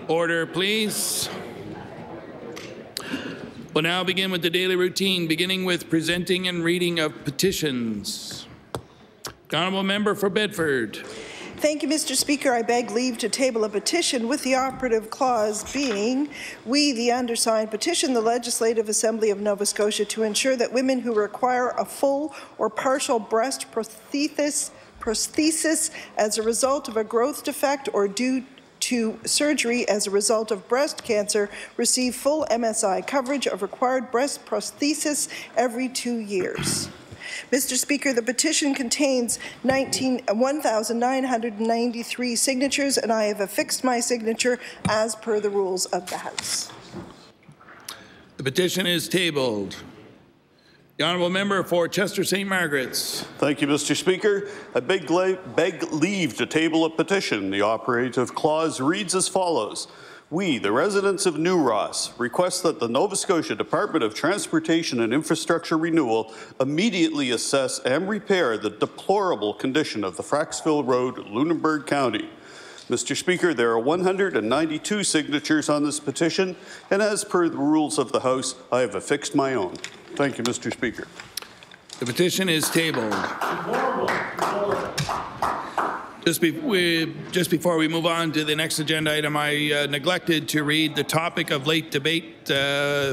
Order, please. We'll now begin with the daily routine, beginning with presenting and reading of petitions. The Honourable Member for Bedford. Thank you, Mr. Speaker. I beg leave to table a petition with the operative clause being, we, the undersigned, petition the Legislative Assembly of Nova Scotia to ensure that women who require a full or partial breast prosthesis as a result of a growth defect or due to surgery as a result of breast cancer receive full MSI coverage of required breast prosthesis every 2 years. Mr. Speaker, the petition contains 1,993 signatures, and I have affixed my signature as per the rules of the House. The petition is tabled. The Honourable Member for Chester St. Margaret's. Thank you, Mr. Speaker. I beg leave to table a petition. The operative clause reads as follows. We, the residents of New Ross, request that the Nova Scotia Department of Transportation and Infrastructure Renewal immediately assess and repair the deplorable condition of the Fraxville Road, Lunenburg County. Mr. Speaker, there are 192 signatures on this petition, and as per the rules of the House, I have affixed my own. Thank you, Mr. Speaker. The petition is tabled. Just before we move on to the next agenda item, I neglected to read the topic of late debate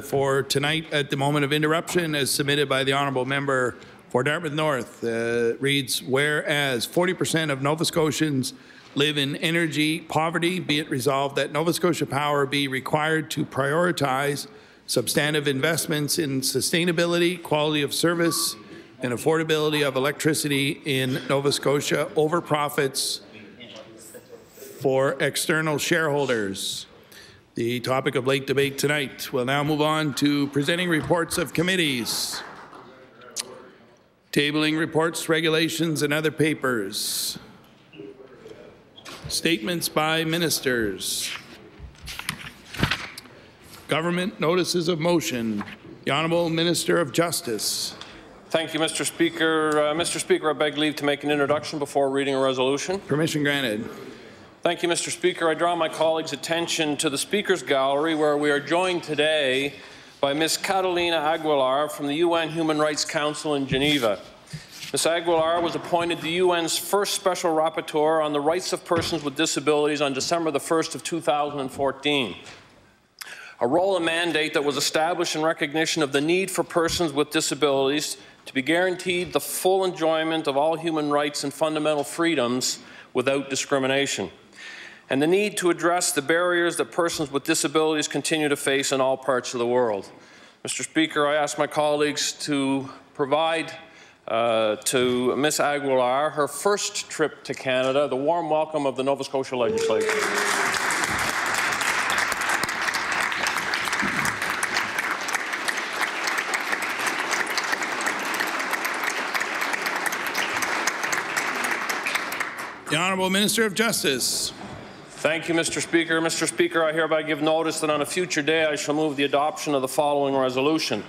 for tonight at the moment of interruption as submitted by the Honourable Member for Dartmouth North. Reads, whereas 40% of Nova Scotians live in energy poverty, be it resolved that Nova Scotia Power be required to prioritize substantive investments in sustainability, quality of service, and affordability of electricity in Nova Scotia over profits for external shareholders. The topic of late debate tonight. We'll now move on to presenting reports of committees, tabling reports, regulations, and other papers. Statements by ministers. Government notices of motion. The Honourable Minister of Justice. Thank you, Mr. Speaker. Mr. Speaker, I beg leave to make an introduction before reading a resolution. Permission granted. Thank you, Mr. Speaker. I draw my colleagues' attention to the Speaker's Gallery, where we are joined today by Ms. Catalina Aguilar from the UN Human Rights Council in Geneva. Ms. Aguilar was appointed the UN's first Special Rapporteur on the Rights of Persons with Disabilities on December the 1st of 2014. A role and mandate that was established in recognition of the need for persons with disabilities to be guaranteed the full enjoyment of all human rights and fundamental freedoms without discrimination, and the need to address the barriers that persons with disabilities continue to face in all parts of the world. Mr. Speaker, I ask my colleagues to provide to Ms. Aguilar, her first trip to Canada, the warm welcome of the Nova Scotia Legislature. The Honourable Minister of Justice. Thank you, Mr. Speaker. Mr. Speaker, I hereby give notice that on a future day I shall move the adoption of the following resolution.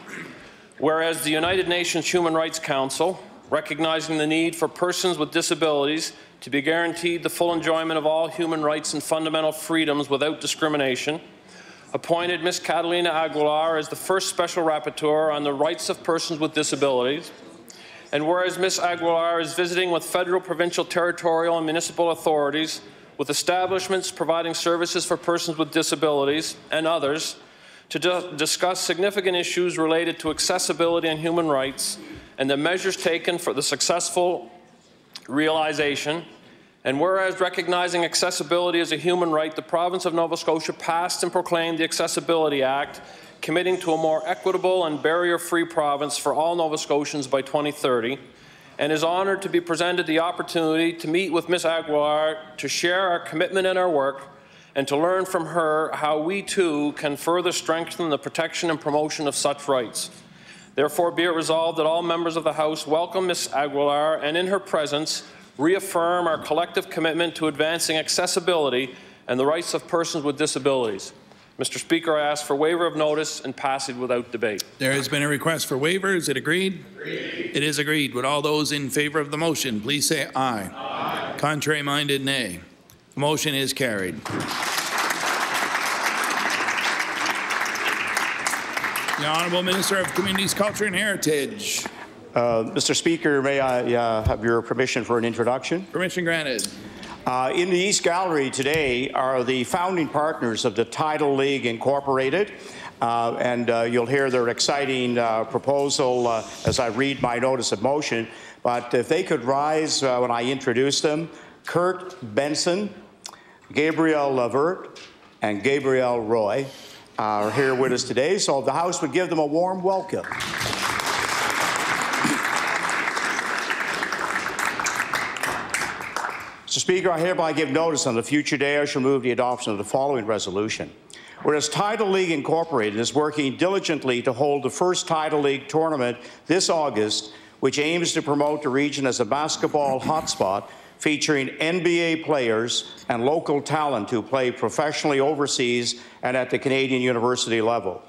Whereas the United Nations Human Rights Council, recognizing the need for persons with disabilities to be guaranteed the full enjoyment of all human rights and fundamental freedoms without discrimination, appointed Ms. Catalina Aguilar as the first Special Rapporteur on the rights of persons with disabilities. And whereas Ms. Aguilar is visiting with federal, provincial, territorial, and municipal authorities, with establishments providing services for persons with disabilities and others, to discuss significant issues related to accessibility and human rights and the measures taken for the successful realization. And whereas recognizing accessibility as a human right, the province of Nova Scotia passed and proclaimed the Accessibility Act, committing to a more equitable and barrier-free province for all Nova Scotians by 2030, and is honoured to be presented the opportunity to meet with Ms. Aguilar to share our commitment and our work, and to learn from her how we too can further strengthen the protection and promotion of such rights. Therefore, be it resolved that all members of the House welcome Ms. Aguilar and in her presence reaffirm our collective commitment to advancing accessibility and the rights of persons with disabilities. Mr. Speaker, I ask for waiver of notice and passage without debate. There has been a request for waiver. Is it agreed? Agreed. It is agreed. Would all those in favour of the motion please say aye. Aye. Contrary-minded, nay. The motion is carried. The Honourable Minister of Communities, Culture and Heritage. Mr. Speaker, may I have your permission for an introduction? Permission granted. In the East Gallery today are the founding partners of the Tidal League Incorporated, and you'll hear their exciting proposal as I read my notice of motion. But if they could rise when I introduce them, Kurt Benson, Gabrielle Lavert, and Gabrielle Roy are here with us today, so if the House would give them a warm welcome. Mr. Speaker, I hereby give notice on the future day I shall move the adoption of the following resolution. Whereas Tidal League Incorporated is working diligently to hold the first Tidal League tournament this August, which aims to promote the region as a basketball hotspot, featuring NBA players and local talent who play professionally overseas and at the Canadian university level.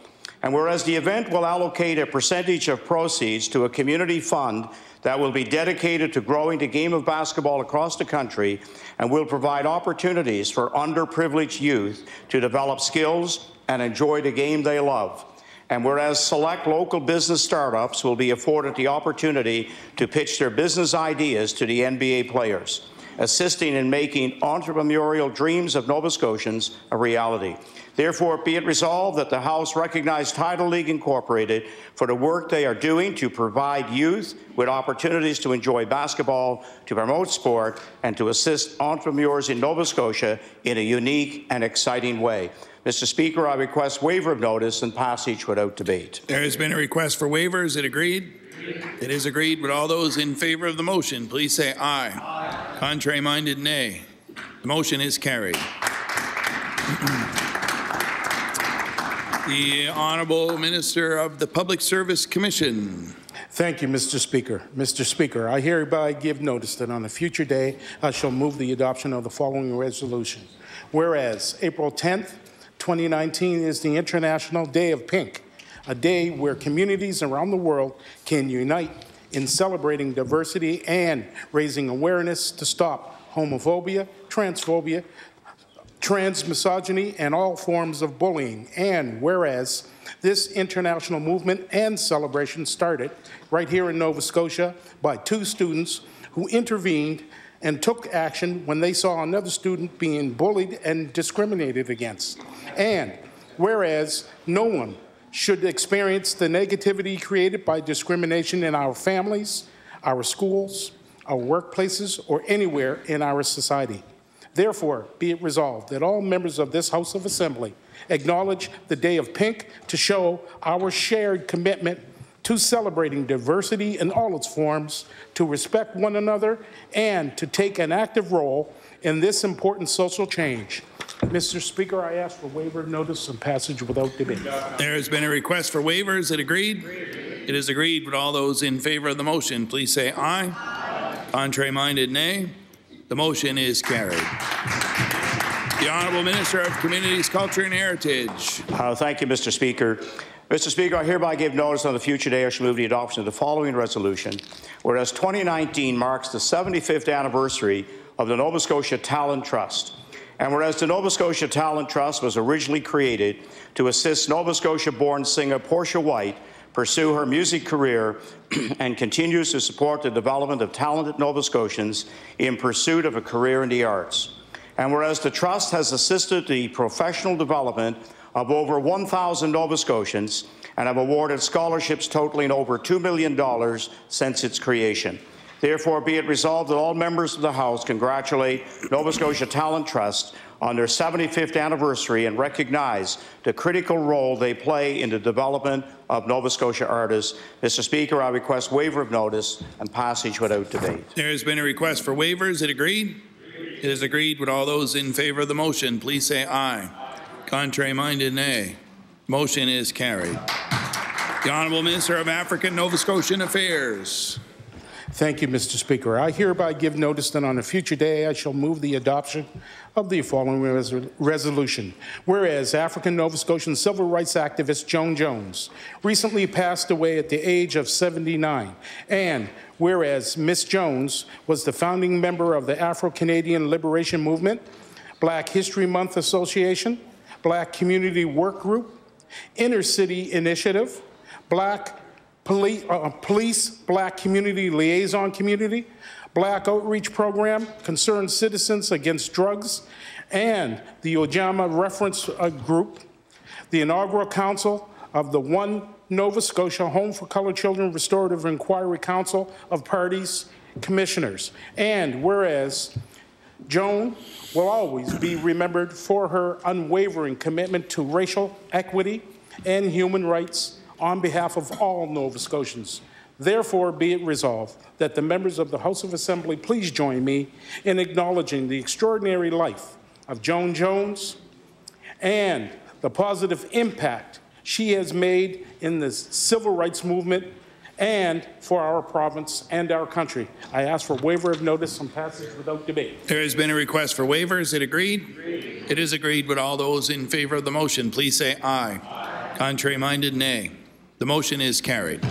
And whereas the event will allocate a percentage of proceeds to a community fund that will be dedicated to growing the game of basketball across the country and will provide opportunities for underprivileged youth to develop skills and enjoy the game they love. And whereas select local business startups will be afforded the opportunity to pitch their business ideas to the NBA players, assisting in making entrepreneurial dreams of Nova Scotians a reality. Therefore, be it resolved that the House recognize Tidal League Incorporated for the work they are doing to provide youth with opportunities to enjoy basketball, to promote sport, and to assist entrepreneurs in Nova Scotia in a unique and exciting way. Mr. Speaker, I request waiver of notice and passage without debate. There has been a request for waiver. Is it agreed? It is agreed. Would all those in favour of the motion please say aye. Aye. Contrary-minded, nay. The motion is carried. The Honourable Minister of the Public Service Commission. Thank you, Mr. Speaker. Mr. Speaker, I hereby give notice that on a future day I shall move the adoption of the following resolution. Whereas April 10th, 2019 is the International Day of Pink, a day where communities around the world can unite in celebrating diversity and raising awareness to stop homophobia, transphobia, transmisogyny, and all forms of bullying. And whereas this international movement and celebration started right here in Nova Scotia by two students who intervened and took action when they saw another student being bullied and discriminated against. And whereas no one should experience the negativity created by discrimination in our families, our schools, our workplaces, or anywhere in our society. Therefore, be it resolved that all members of this House of Assembly acknowledge the Day of Pink to show our shared commitment to celebrating diversity in all its forms, to respect one another, and to take an active role in this important social change. Mr. Speaker, I ask for waiver of notice and passage without debate. There has been a request for waiver. Is it agreed? It is agreed. Would all those in favour of the motion please say aye. Aye. Contrary-minded, nay. The motion is carried. The Honourable Minister of Communities, Culture and Heritage. Thank you, Mr. Speaker. Mr. Speaker, I hereby give notice on the future day I shall move the adoption of the following resolution. Whereas 2019 marks the 75th anniversary of the Nova Scotia Talent Trust. And whereas the Nova Scotia Talent Trust was originally created to assist Nova Scotia-born singer Portia White pursue her music career and continues to support the development of talented Nova Scotians in pursuit of a career in the arts. And whereas the Trust has assisted the professional development of over 1,000 Nova Scotians and have awarded scholarships totaling over $2 million since its creation. Therefore, be it resolved that all members of the House congratulate Nova Scotia Talent Trust on their 75th anniversary and recognize the critical role they play in the development of Nova Scotia artists. Mr. Speaker, I request waiver of notice and passage without debate. There has been a request for waiver. Is it agreed? It is agreed. Would all those in favour of the motion please say aye. Contrary-minded, nay. Motion is carried. The Honourable Minister of African Nova Scotian Affairs. Thank you, Mr. Speaker. I hereby give notice that on a future day I shall move the adoption of the following resolution. Whereas African Nova Scotian civil rights activist Joan Jones recently passed away at the age of 79, and whereas Miss Jones was the founding member of the Afro-Canadian Liberation Movement, Black History Month Association, Black Community Work Group, Inner City Initiative, Black Police Black Community Liaison Community, Black Outreach Program, Concerned Citizens Against Drugs, and the Ojama Reference Group, the inaugural council of the One Nova Scotia Home for Colored Children Restorative Inquiry Council of Parties Commissioners. And whereas Joan will always be remembered for her unwavering commitment to racial equity and human rights on behalf of all Nova Scotians. Therefore, be it resolved that the members of the House of Assembly please join me in acknowledging the extraordinary life of Joan Jones and the positive impact she has made in the civil rights movement and for our province and our country. I ask for waiver of notice and passage without debate. There has been a request for waiver. Is it agreed? Agreed. It is agreed. Would all those in favour of the motion please say aye. Aye. Contrary-minded, nay. The motion is carried.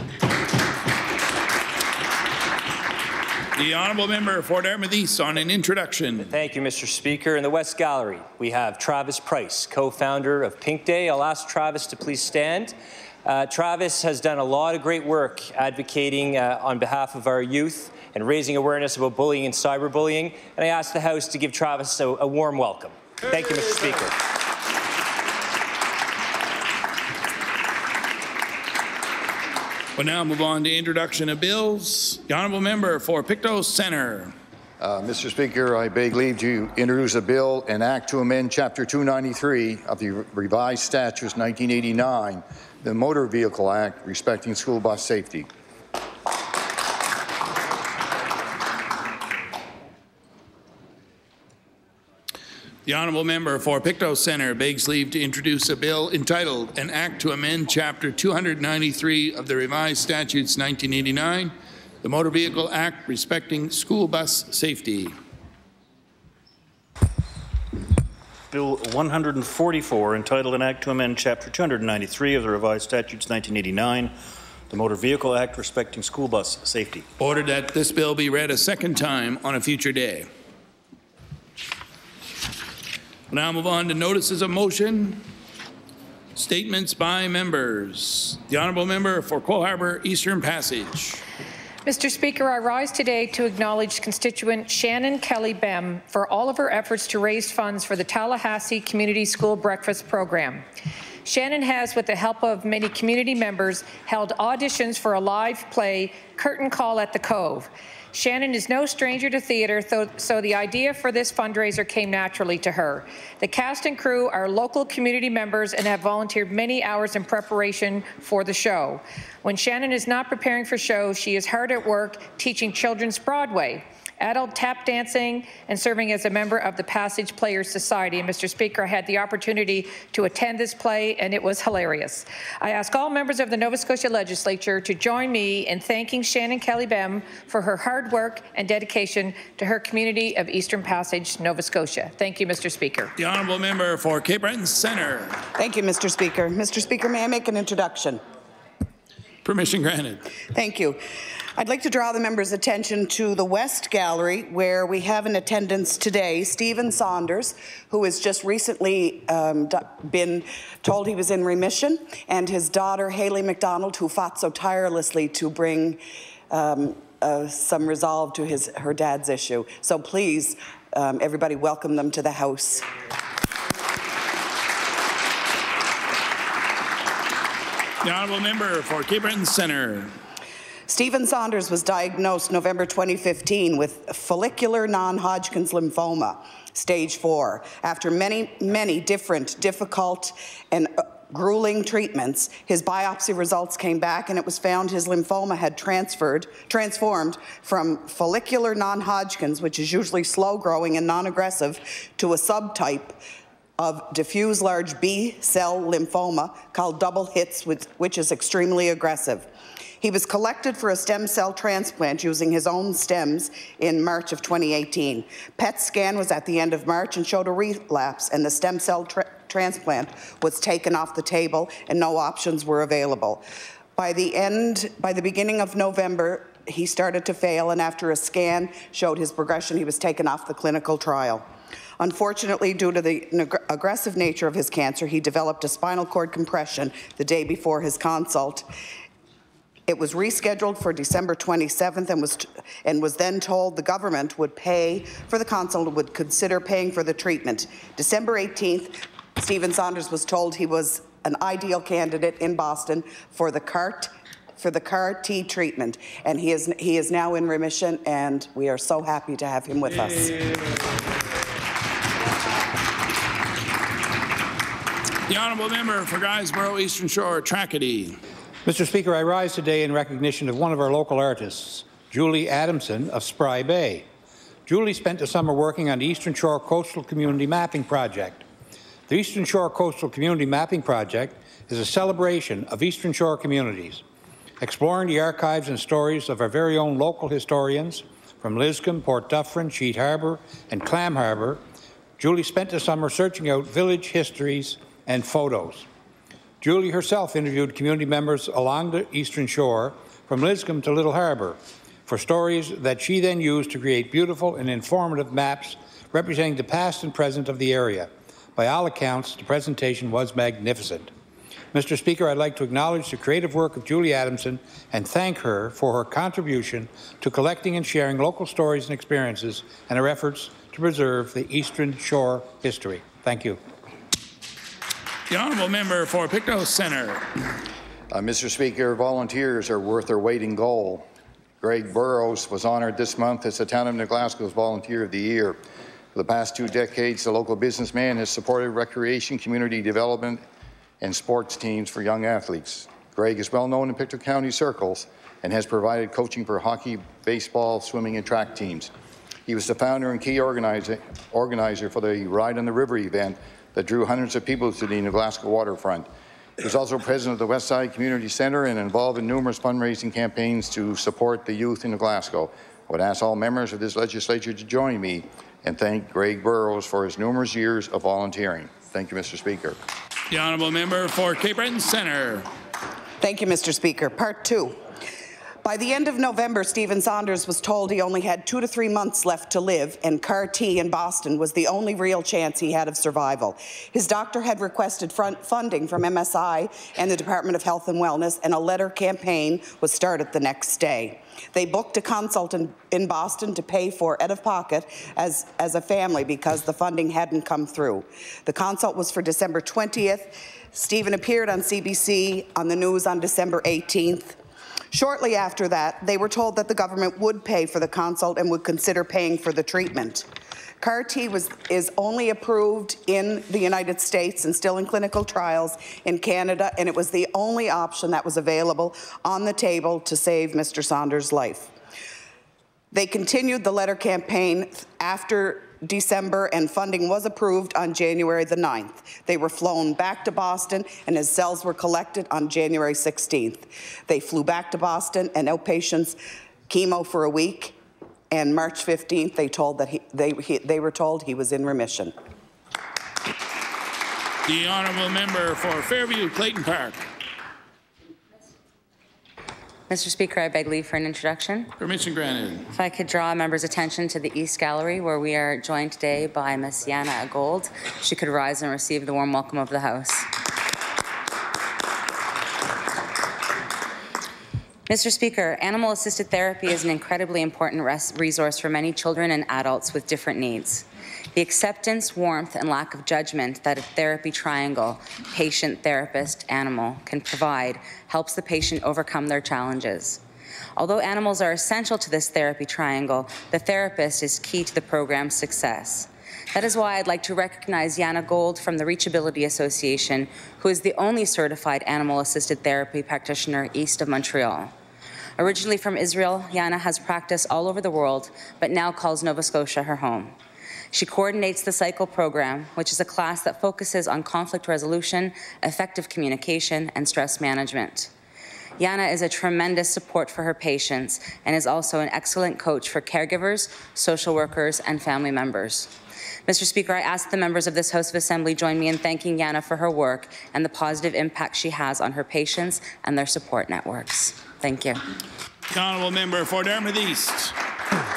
The Honourable Member for Dartmouth East on an introduction. Thank you, Mr. Speaker. In the West Gallery, we have Travis Price, co-founder of Pink Day. I'll ask Travis to please stand. Travis has done a lot of great work advocating on behalf of our youth and raising awareness about bullying and cyberbullying. And I ask the House to give Travis a warm welcome. Thank you, Mr. Speaker. We'll now move on to introduction of bills. The Honourable Member for Pictou Centre. Mr. Speaker, I beg leave to introduce a bill and act to amend Chapter 293 of the Revised Statutes 1989, the Motor Vehicle Act, respecting school bus safety. The Honourable Member for Pictou Centre begs leave to introduce a bill entitled An Act to Amend Chapter 293 of the Revised Statutes 1989, the Motor Vehicle Act respecting school bus safety. Bill 144, entitled An Act to Amend Chapter 293 of the Revised Statutes 1989, the Motor Vehicle Act respecting school bus safety. Ordered that this bill be read a second time on a future day. We'll now move on to notices of motion, statements by members. The Honourable Member for Cole Harbour Eastern Passage. Mr. Speaker, I rise today to acknowledge constituent Shannon Kelly Bem for all of her efforts to raise funds for the Tallahassee Community School Breakfast Program. Shannon has, with the help of many community members, held auditions for a live play, Curtain Call at the Cove. Shannon is no stranger to theatre, so the idea for this fundraiser came naturally to her. The cast and crew are local community members and have volunteered many hours in preparation for the show. When Shannon is not preparing for shows, she is hard at work teaching children's Broadway, adult tap dancing, and serving as a member of the Passage Players Society. And Mr. Speaker, I had the opportunity to attend this play, and it was hilarious. I ask all members of the Nova Scotia Legislature to join me in thanking Shannon Kelly Bem for her hard work and dedication to her community of Eastern Passage, Nova Scotia. Thank you, Mr. Speaker. The Honourable Member for Cape Breton Centre. Thank you, Mr. Speaker. Mr. Speaker, may I make an introduction? Permission granted. Thank you. I'd like to draw the members' attention to the West Gallery, where we have in attendance today Stephen Saunders, who has just recently been told he was in remission, and his daughter Haley McDonald, who fought so tirelessly to bring some resolve to her dad's issue. So please, everybody, welcome them to the House. The Honourable Member for Cape Breton Centre. Stephen Saunders was diagnosed November 2015 with follicular non-Hodgkin's lymphoma, stage 4. After many different difficult and grueling treatments, his biopsy results came back and it was found his lymphoma had transformed from follicular non-Hodgkin's, which is usually slow-growing and non-aggressive, to a subtype of diffuse large B-cell lymphoma called double hits, which is extremely aggressive. He was collected for a stem cell transplant using his own stems in March of 2018. PET scan was at the end of March and showed a relapse, and the stem cell transplant was taken off the table and no options were available. By the beginning of November, he started to fail, and after a scan showed his progression, he was taken off the clinical trial. Unfortunately, due to the aggressive nature of his cancer, he developed a spinal cord compression the day before his consult. It was rescheduled for December 27th and was then told the government would pay for the consult and would consider paying for the treatment. December 18th, Stephen Saunders was told he was an ideal candidate in Boston for the CAR-T treatment, and he is now in remission, and we are so happy to have him with us. The honourable member for Guysborough Eastern Shore, Tracadie. Mr. Speaker, I rise today in recognition of one of our local artists, Julie Adamson of Spry Bay. Julie spent the summer working on the Eastern Shore Coastal Community Mapping Project. The Eastern Shore Coastal Community Mapping Project is a celebration of Eastern Shore communities, exploring the archives and stories of our very own local historians from Liscombe, Port Dufferin, Sheet Harbour and Clam Harbour. Julie spent the summer searching out village histories and photos. Julie herself interviewed community members along the Eastern Shore from Liscombe to Little Harbour for stories that she then used to create beautiful and informative maps representing the past and present of the area. By all accounts, the presentation was magnificent. Mr. Speaker, I'd like to acknowledge the creative work of Julie Adamson and thank her for her contribution to collecting and sharing local stories and experiences and her efforts to preserve the Eastern Shore history. Thank you. The honourable member for Pictou Centre. Mr. Speaker, volunteers are worth their weight in gold. Greg Burrows was honoured this month as the Town of New Glasgow's Volunteer of the Year. For the past 2 decades, the local businessman has supported recreation, community development, and sports teams for young athletes. Greg is well known in Pictou County circles and has provided coaching for hockey, baseball, swimming, and track teams. He was the founder and key organizer for the Ride on the River event that drew hundreds of people to the New Glasgow waterfront. He was also president of the Westside Community Centre and involved in numerous fundraising campaigns to support the youth in New Glasgow. I would ask all members of this legislature to join me and thank Greg Burrows for his numerous years of volunteering. Thank you, Mr. Speaker. The honourable member for Cape Breton Centre. Thank you, Mr. Speaker. Part 2. By the end of November, Stephen Saunders was told he only had 2 to 3 months left to live, and CAR-T in Boston was the only real chance he had of survival. His doctor had requested funding from MSI and the Department of Health and Wellness, and a letter campaign was started the next day. They booked a consult in Boston to pay for out of pocket as a family because the funding hadn't come through. The consult was for December 20th. Stephen appeared on CBC on the news on December 18th. Shortly after that, they were told that the government would pay for the consult and would consider paying for the treatment. CAR-T is only approved in the United States and still in clinical trials in Canada, and it was the only option that was available on the table to save Mr. Saunders' life. They continued the letter campaign after December, and funding was approved on January the 9th. They were flown back to Boston, and his cells were collected on January 16th. They flew back to Boston and outpatients chemo for a week, and March 15th they were told he was in remission. The honourable member for Fairview Clayton Park. Mr. Speaker, I beg leave for an introduction. Permission granted. If I could draw members' attention to the East Gallery, where we are joined today by Ms. Yana Gold. She could rise and receive the warm welcome of the House. Mr. Speaker, animal-assisted therapy is an incredibly important resource for many children and adults with different needs. The acceptance, warmth, and lack of judgment that a therapy triangle, patient, therapist, animal, can provide helps the patient overcome their challenges. Although animals are essential to this therapy triangle, the therapist is key to the program's success. That is why I'd like to recognize Yana Gold from the Reachability Association, who is the only certified animal-assisted therapy practitioner east of Montreal. Originally from Israel, Yana has practiced all over the world, but now calls Nova Scotia her home. She coordinates the Cycle program, which is a class that focuses on conflict resolution, effective communication, and stress management. Yana is a tremendous support for her patients and is also an excellent coach for caregivers, social workers, and family members. Mr. Speaker, I ask the members of this House of Assembly join me in thanking Yana for her work and the positive impact she has on her patients and their support networks. Thank you. The honourable member for Dartmouth East.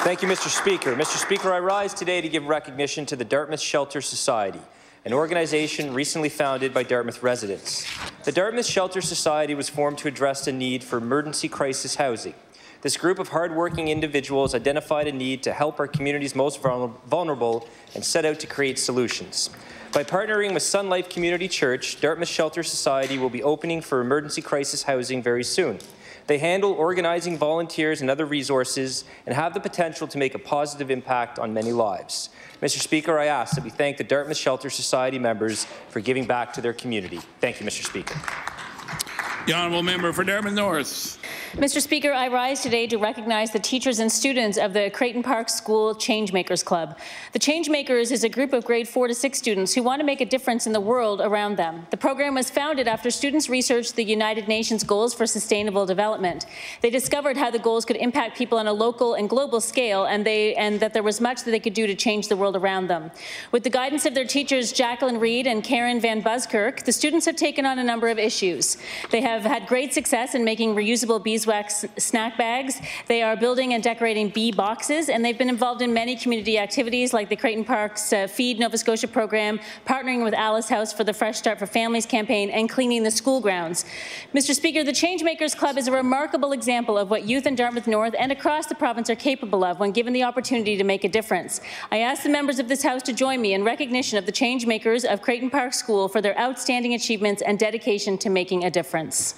Thank you, Mr. Speaker. Mr. Speaker, I rise today to give recognition to the Dartmouth Shelter Society, an organization recently founded by Dartmouth residents. The Dartmouth Shelter Society was formed to address the need for emergency crisis housing. This group of hardworking individuals identified a need to help our community's most vulnerable and set out to create solutions. By partnering with Sun Life Community Church, Dartmouth Shelter Society will be opening for emergency crisis housing very soon. They handle organizing volunteers and other resources and have the potential to make a positive impact on many lives. Mr. Speaker, I ask that we thank the Dartmouth Shelter Society members for giving back to their community. Thank you, Mr. Speaker. The honourable member for Dartmouth North. Mr. Speaker, I rise today to recognize the teachers and students of the Creighton Park School Changemakers Club. The Changemakers is a group of grade 4 to 6 students who want to make a difference in the world around them. The program was founded after students researched the United Nations Goals for Sustainable Development. They discovered how the goals could impact people on a local and global scale, and that there was much that they could do to change the world around them. With the guidance of their teachers, Jacqueline Reed and Karen Van Buskirk, the students have taken on a number of issues. They have had great success in making reusable beeswax snack bags. They are building and decorating bee boxes, and they've been involved in many community activities like the Creighton Park's Feed Nova Scotia program, partnering with Alice House for the Fresh Start for Families campaign, and cleaning the school grounds. Mr. Speaker, the Changemakers Club is a remarkable example of what youth in Dartmouth North and across the province are capable of when given the opportunity to make a difference. I ask the members of this House to join me in recognition of the Changemakers of Creighton Park School for their outstanding achievements and dedication to making a difference.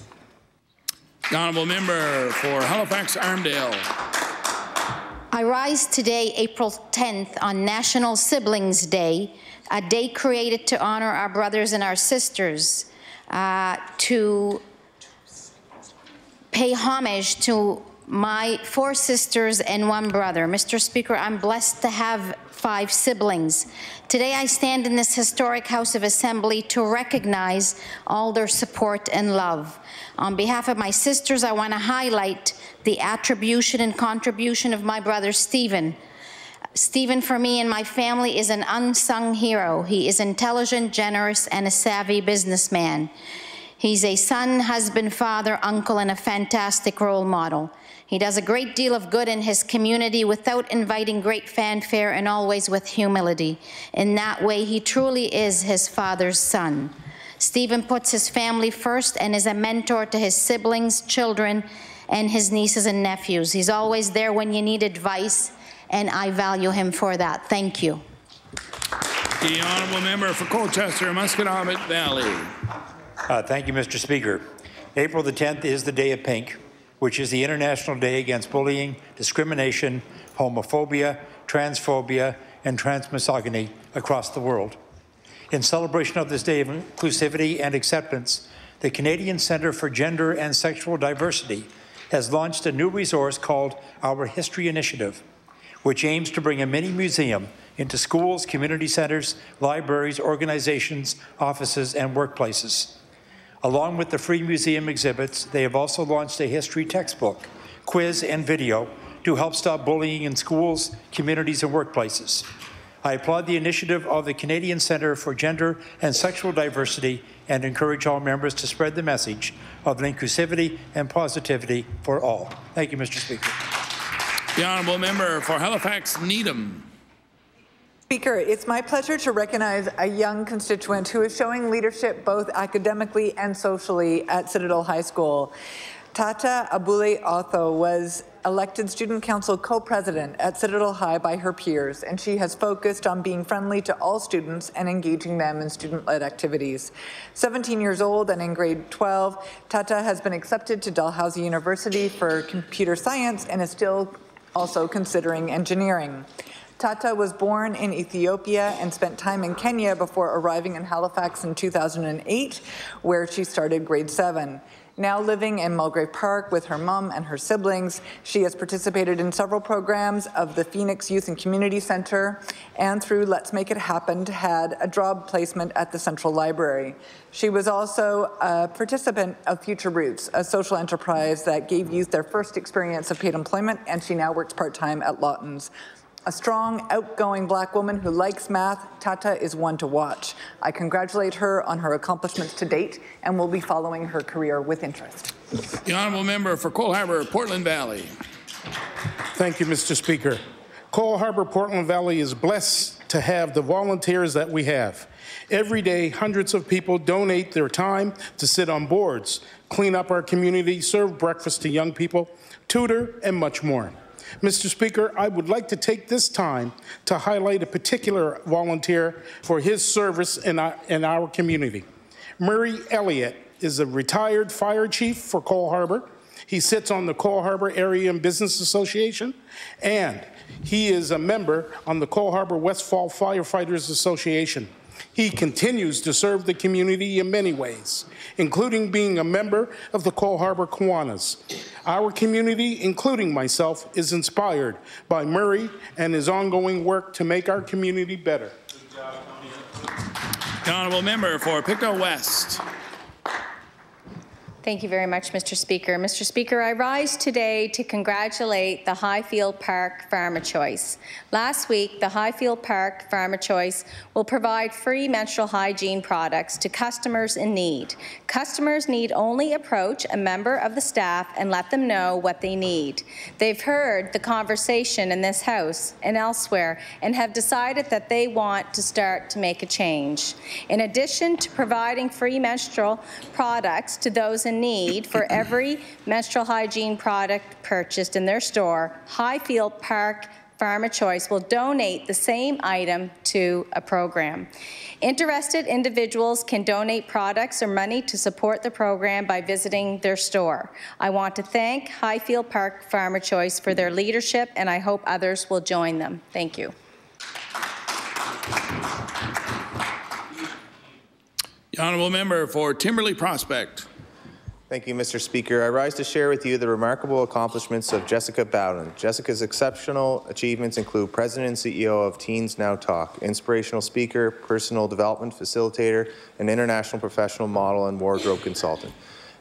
The honourable member for Halifax Armdale. I rise today, April 10th, on National Siblings Day, a day created to honor our brothers and our sisters, to pay homage to my 4 sisters and 1 brother. Mr. Speaker, I'm blessed to have 5 siblings. Today I stand in this historic House of Assembly to recognize all their support and love. On behalf of my sisters, I want to highlight the attribution and contribution of my brother Stephen. Stephen, for me and my family, is an unsung hero. He is intelligent, generous, and a savvy businessman. He's a son, husband, father, uncle, and a fantastic role model. He does a great deal of good in his community without inviting great fanfare and always with humility. In that way, he truly is his father's son. Stephen puts his family first and is a mentor to his siblings, children, and his nieces and nephews. He's always there when you need advice, and I value him for that. Thank you. The honourable member for Colchester, Musqueam Valley. Thank you, Mr. Speaker. April the 10th is the Day of Pink, which is the International Day Against Bullying, Discrimination, Homophobia, Transphobia, and Transmisogyny across the world. In celebration of this day of inclusivity and acceptance, the Canadian Centre for Gender and Sexual Diversity has launched a new resource called Our History Initiative, which aims to bring a mini museum into schools, community centres, libraries, organizations, offices, and workplaces. Along with the free museum exhibits, they have also launched a history textbook, quiz, and video to help stop bullying in schools, communities, and workplaces. I applaud the initiative of the Canadian Centre for Gender and Sexual Diversity and encourage all members to spread the message of inclusivity and positivity for all. Thank you, Mr. Speaker. The honourable member for Halifax Needham. Speaker, it's my pleasure to recognize a young constituent who is showing leadership both academically and socially at Citadel High School. Tata Abule Otho was elected Student Council co-president at Citadel High by her peers, and she has focused on being friendly to all students and engaging them in student-led activities. 17 years old and in grade 12, Tata has been accepted to Dalhousie University for computer science and is still also considering engineering. Tata was born in Ethiopia and spent time in Kenya before arriving in Halifax in 2008, where she started grade 7. Now living in Mulgrave Park with her mom and her siblings, she has participated in several programs of the Phoenix Youth and Community Center, and through Let's Make It Happen had a job placement at the Central Library. She was also a participant of Future Roots, a social enterprise that gave youth their first experience of paid employment, and she now works part-time at Lawton's. A strong, outgoing Black woman who likes math, Tata is one to watch. I congratulate her on her accomplishments to date and will be following her career with interest. The honourable member for Cole Harbour, Portland Valley. Thank you, Mr. Speaker. Cole Harbour, Portland Valley is blessed to have the volunteers that we have. Every day, hundreds of people donate their time to sit on boards, clean up our community, serve breakfast to young people, tutor, and much more. Mr. Speaker, I would like to take this time to highlight a particular volunteer for his service in our community. Murray Elliott is a retired fire chief for Cole Harbour. He sits on the Cole Harbour Area and Business Association, and he is a member on the Cole Harbour Westfall Firefighters Association. He continues to serve the community in many ways, including being a member of the Cole Harbour Kiwanis. Our community, including myself, is inspired by Murray and his ongoing work to make our community better. The honourable member for Pictou West. Thank you very much, Mr. Speaker. Mr. Speaker, I rise today to congratulate the Highfield Park Farmer Choice. Last week, the Highfield Park Farmer Choice will provide free menstrual hygiene products to customers in need. Customers need only approach a member of the staff and let them know what they need. They've heard the conversation in this House and elsewhere and have decided that they want to start to make a change. In addition to providing free menstrual products to those in need for every menstrual hygiene product purchased in their store, Highfield Park Farmer Choice will donate the same item to a program. Interested individuals can donate products or money to support the program by visiting their store. I want to thank Highfield Park Farmer Choice for their leadership, and I hope others will join them. Thank you. The honourable member for Timberley Prospect. Thank you, Mr. Speaker. I rise to share with you the remarkable accomplishments of Jessica Bowden. Jessica's exceptional achievements include President and CEO of Teens Now Talk, inspirational speaker, personal development facilitator, and international professional model and wardrobe consultant.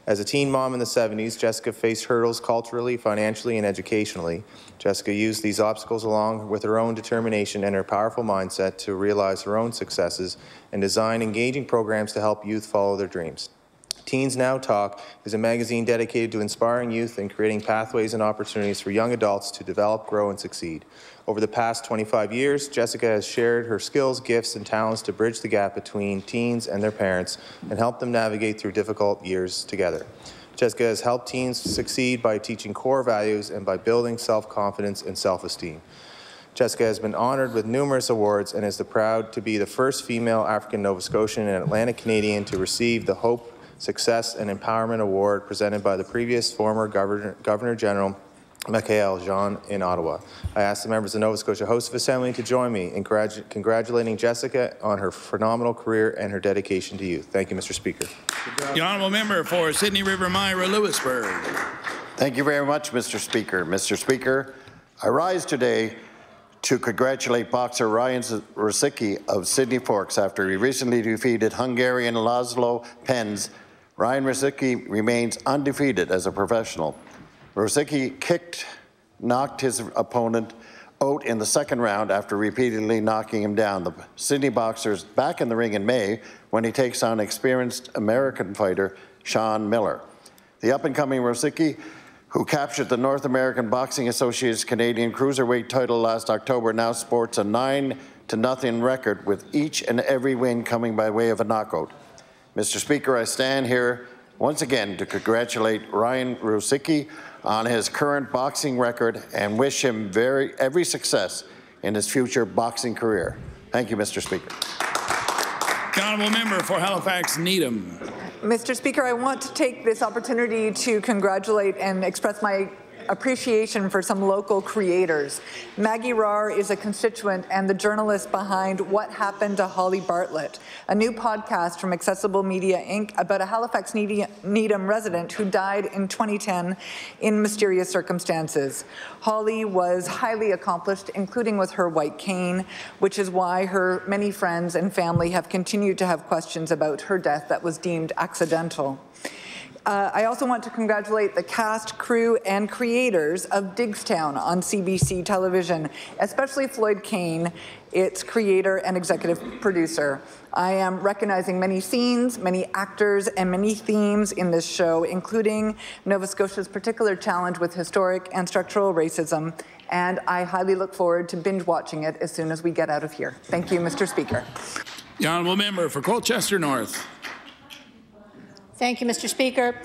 As a teen mom in the 70s, Jessica faced hurdles culturally, financially, and educationally. Jessica used these obstacles along with her own determination and her powerful mindset to realize her own successes and design engaging programs to help youth follow their dreams. Teens Now Talk is a magazine dedicated to inspiring youth and creating pathways and opportunities for young adults to develop, grow, and succeed. Over the past 25 years, Jessica has shared her skills, gifts, and talents to bridge the gap between teens and their parents and help them navigate through difficult years together. Jessica has helped teens succeed by teaching core values and by building self-confidence and self-esteem. Jessica has been honored with numerous awards and is proud to be the first female African Nova Scotian and Atlantic Canadian to receive the Hope, Success and Empowerment Award presented by the previous former Governor General Michael Jean in Ottawa. I ask the members of the Nova Scotia House of Assembly to join me in congratulating Jessica on her phenomenal career and her dedication to youth. Thank you, Mr. Speaker. The honourable member for Sydney River Myra Lewisburg. Thank you very much, Mr. Speaker. Mr. Speaker, I rise today to congratulate boxer Ryan Rosicki of Sydney Forks after he recently defeated Hungarian Laszlo Penz. Ryan Rosicki remains undefeated as a professional. Rosicki knocked his opponent out in the second round after repeatedly knocking him down. The Sydney boxer is back in the ring in May when he takes on experienced American fighter Sean Miller. The up-and-coming Rosicki, who captured the North American Boxing Association's Canadian Cruiserweight title last October, now sports a 9-0 record with each and every win coming by way of a knockout. Mr. Speaker, I stand here once again to congratulate Ryan Rosicki on his current boxing record and wish him every success in his future boxing career. Thank you, Mr. Speaker. The honourable member for Halifax Needham. Mr. Speaker, I want to take this opportunity to congratulate and express my appreciation for some local creators. Maggie Rahr is a constituent and the journalist behind What Happened to Holly Bartlett, a new podcast from Accessible Media Inc. about a Halifax Needham resident who died in 2010 in mysterious circumstances. Holly was highly accomplished, including with her white cane, which is why her many friends and family have continued to have questions about her death that was deemed accidental. I also want to congratulate the cast, crew, and creators of Digstown on CBC television, especially Floyd Kane, its creator and executive producer. I am recognizing many scenes, many actors, and many themes in this show, including Nova Scotia's particular challenge with historic and structural racism and I highly look forward to binge watching it as soon as we get out of here. Thank you, Mr. Speaker. The honourable member for Colchester North. Thank you, Mr. Speaker.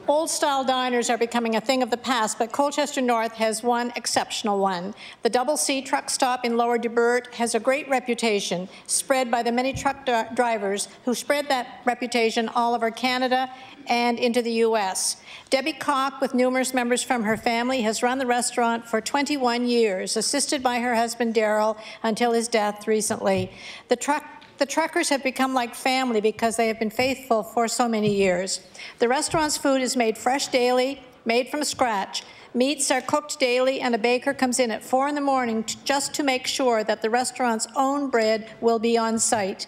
Old-style diners are becoming a thing of the past, but Colchester North has one exceptional one. The Double C truck stop in Lower Debert has a great reputation, spread by the many truck drivers who spread that reputation all over Canada and into the U.S. Debbie Koch, with numerous members from her family, has run the restaurant for 21 years, assisted by her husband Daryl until his death recently. The truckers have become like family because they have been faithful for so many years. The restaurant's food is made fresh daily, made from scratch. Meats are cooked daily, and a baker comes in at 4 in the morning just to make sure that the restaurant's own bread will be on site.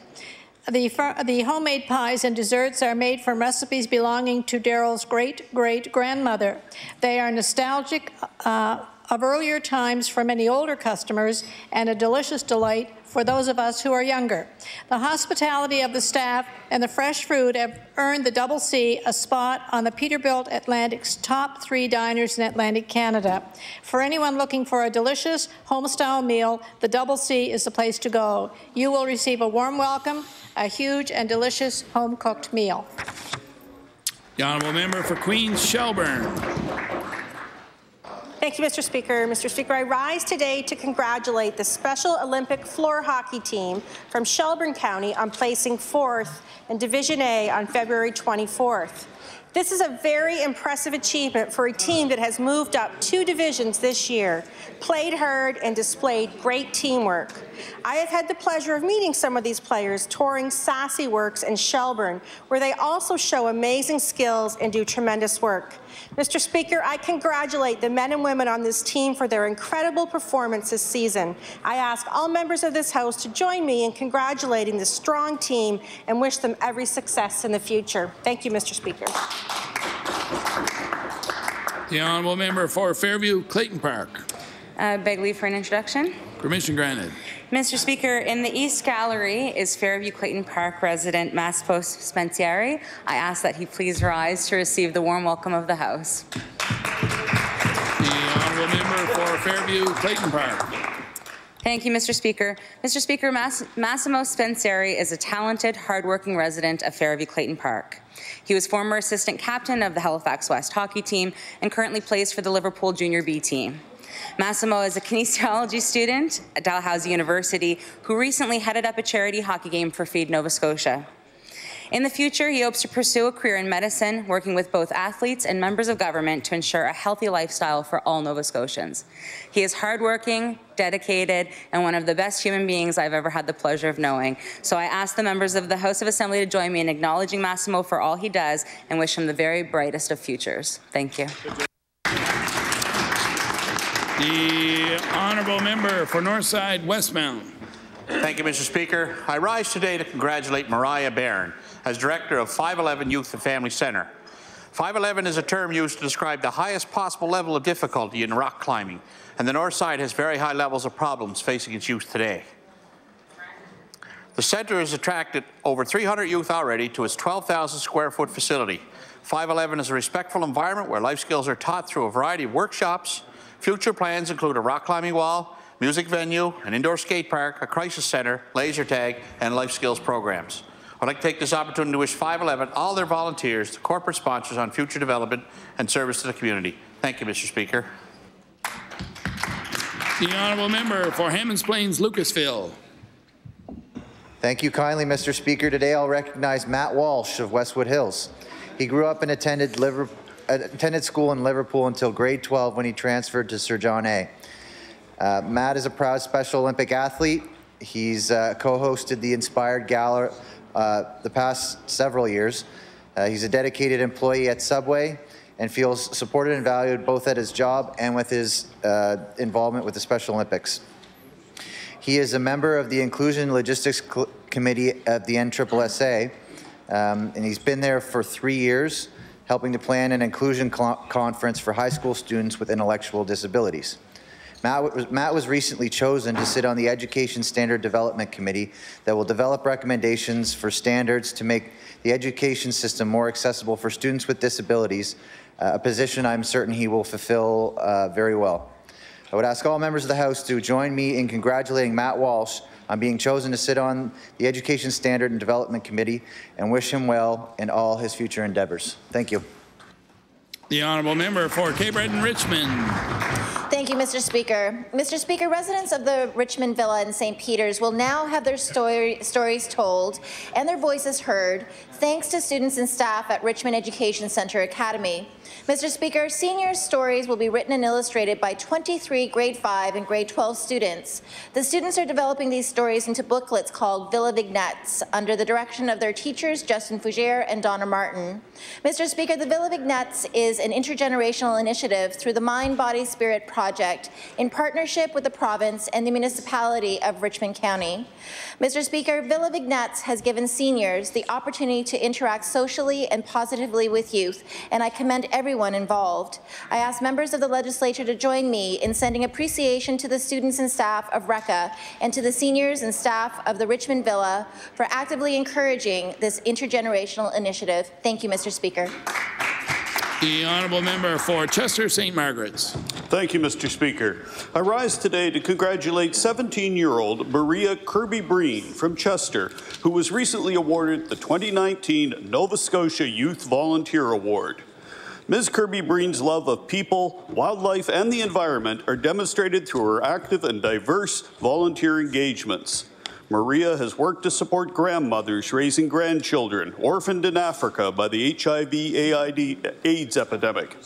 The homemade pies and desserts are made from recipes belonging to Daryl's great-great-grandmother. They are nostalgic of earlier times for many older customers and a delicious delight for those of us who are younger. The hospitality of the staff and the fresh food have earned the Double C a spot on the Peterbilt Atlantic's top 3 diners in Atlantic Canada. For anyone looking for a delicious home-style meal, the Double C is the place to go. You will receive a warm welcome, a huge and delicious home-cooked meal. The honourable member for Queens Shelburne. Thank you, Mr. Speaker. Mr. Speaker, I rise today to congratulate the Special Olympic floor hockey team from Shelburne County on placing 4th in Division A on February 24th. This is a very impressive achievement for a team that has moved up 2 divisions this year, played hard, and displayed great teamwork. I have had the pleasure of meeting some of these players touring Sassy Works in Shelburne, where they also show amazing skills and do tremendous work. Mr. Speaker, I congratulate the men and women on this team for their incredible performance this season. I ask all members of this House to join me in congratulating this strong team and wish them every success in the future. Thank you, Mr. Speaker. The honourable member for Fairview Clayton Park. Beg leave for an introduction. Permission granted. Mr. Speaker, in the East Gallery is Fairview Clayton Park resident Massimo Spensieri. I ask that he please rise to receive the warm welcome of the House. The honourable member for Fairview Clayton Park. Thank you, Mr. Speaker. Mr. Speaker, Massimo Spensieri is a talented, hardworking resident of Fairview Clayton Park. He was former assistant captain of the Halifax West hockey team and currently plays for the Liverpool Junior B team. Massimo is a kinesiology student at Dalhousie University who recently headed up a charity hockey game for Feed Nova Scotia. In the future, he hopes to pursue a career in medicine, working with both athletes and members of government to ensure a healthy lifestyle for all Nova Scotians. He is hardworking, dedicated, and one of the best human beings I've ever had the pleasure of knowing. So I ask the members of the House of Assembly to join me in acknowledging Massimo for all he does and wish him the very brightest of futures. Thank you. The honourable member for Northside Westmount. Thank you, Mr. Speaker. I rise today to congratulate Mariah Barron as Director of 511 Youth and Family Centre. 511 is a term used to describe the highest possible level of difficulty in rock climbing, and the North Side has very high levels of problems facing its youth today. The centre has attracted over 300 youth already to its 12,000 square foot facility. 511 is a respectful environment where life skills are taught through a variety of workshops. Future plans include a rock climbing wall, music venue, an indoor skate park, a crisis centre, laser tag, and life skills programs. I'd like to take this opportunity to wish 511, all their volunteers, the corporate sponsors on future development and service to the community. Thank you, Mr. Speaker. The honourable member for Hammonds Plains Lucasville. Thank you kindly, Mr. Speaker. Today I'll recognize Matt Walsh of Westwood Hills. He grew up and attended school in Liverpool until grade 12 when he transferred to Sir John A. Matt is a proud Special Olympic athlete. He's co-hosted the Inspired Gala the past several years. He's a dedicated employee at Subway and feels supported and valued both at his job and with his involvement with the Special Olympics. He is a member of the Inclusion Logistics Committee of the NSSA, and he's been there for 3 years, helping to plan an inclusion conference for high school students with intellectual disabilities. Matt was recently chosen to sit on the Education Standard Development Committee that will develop recommendations for standards to make the education system more accessible for students with disabilities, a position I'm certain he will fulfill very well. I would ask all members of the House to join me in congratulating Matt Walsh on being chosen to sit on the Education Standard and Development Committee and wish him well in all his future endeavours. Thank you. The honourable member for Cape Breton Richmond. Thank you, Mr. Speaker. Mr. Speaker, residents of the Richmond Villa in St. Peters will now have their stories told and their voices heard thanks to students and staff at Richmond Education Centre Academy. Mr. Speaker, seniors' stories will be written and illustrated by 23 grade 5 and grade 12 students. The students are developing these stories into booklets called Villa Vignettes under the direction of their teachers, Justin Fougere and Donna Martin. Mr. Speaker, the Villa Vignettes is an intergenerational initiative through the Mind, Body, Spirit project in partnership with the province and the municipality of Richmond County. Mr. Speaker, Villa Vignettes has given seniors the opportunity to interact socially and positively with youth, and I commend everyone involved. I ask members of the legislature to join me in sending appreciation to the students and staff of RECA and to the seniors and staff of the Richmond Villa for actively encouraging this intergenerational initiative. Thank you, Mr. Speaker. The honourable member for Chester St. Margaret's. Thank you, Mr. Speaker. I rise today to congratulate 17-year-old Maria Kirby-Breen from Chester, who was recently awarded the 2019 Nova Scotia Youth Volunteer Award. Ms. Kirby-Breen's love of people, wildlife, and the environment are demonstrated through her active and diverse volunteer engagements. Maria has worked to support grandmothers raising grandchildren orphaned in Africa by the HIV/AIDS epidemic.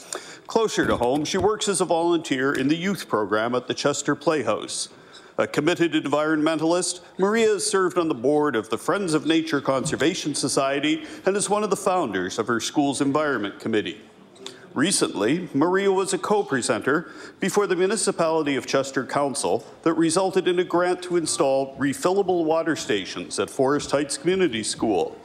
Closer to home, she works as a volunteer in the youth program at the Chester Playhouse. A committed environmentalist, Maria has served on the board of the Friends of Nature Conservation Society and is one of the founders of her school's Environment Committee. Recently, Maria was a co-presenter before the Municipality of Chester Council that resulted in a grant to install refillable water stations at Forest Heights Community School.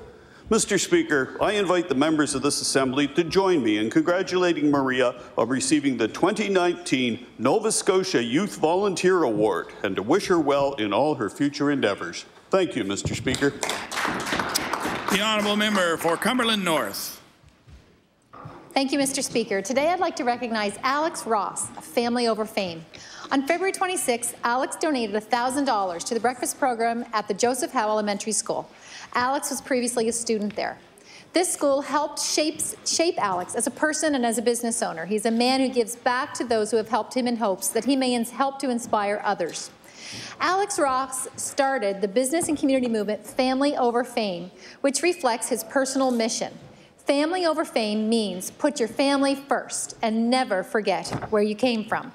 Mr. Speaker, I invite the members of this Assembly to join me in congratulating Maria on receiving the 2019 Nova Scotia Youth Volunteer Award and to wish her well in all her future endeavours. Thank you, Mr. Speaker. The honourable member for Cumberland North. Thank you, Mr. Speaker. Today I'd like to recognize Alex Ross of Family Over Fame. On February 26th, Alex donated $1,000 to the breakfast program at the Joseph Howe Elementary School. Alex was previously a student there. This school helped shape Alex as a person and as a business owner. He's a man who gives back to those who have helped him in hopes that he may help to inspire others. Alex Ross started the business and community movement Family Over Fame, which reflects his personal mission. Family over fame means put your family first and never forget where you came from.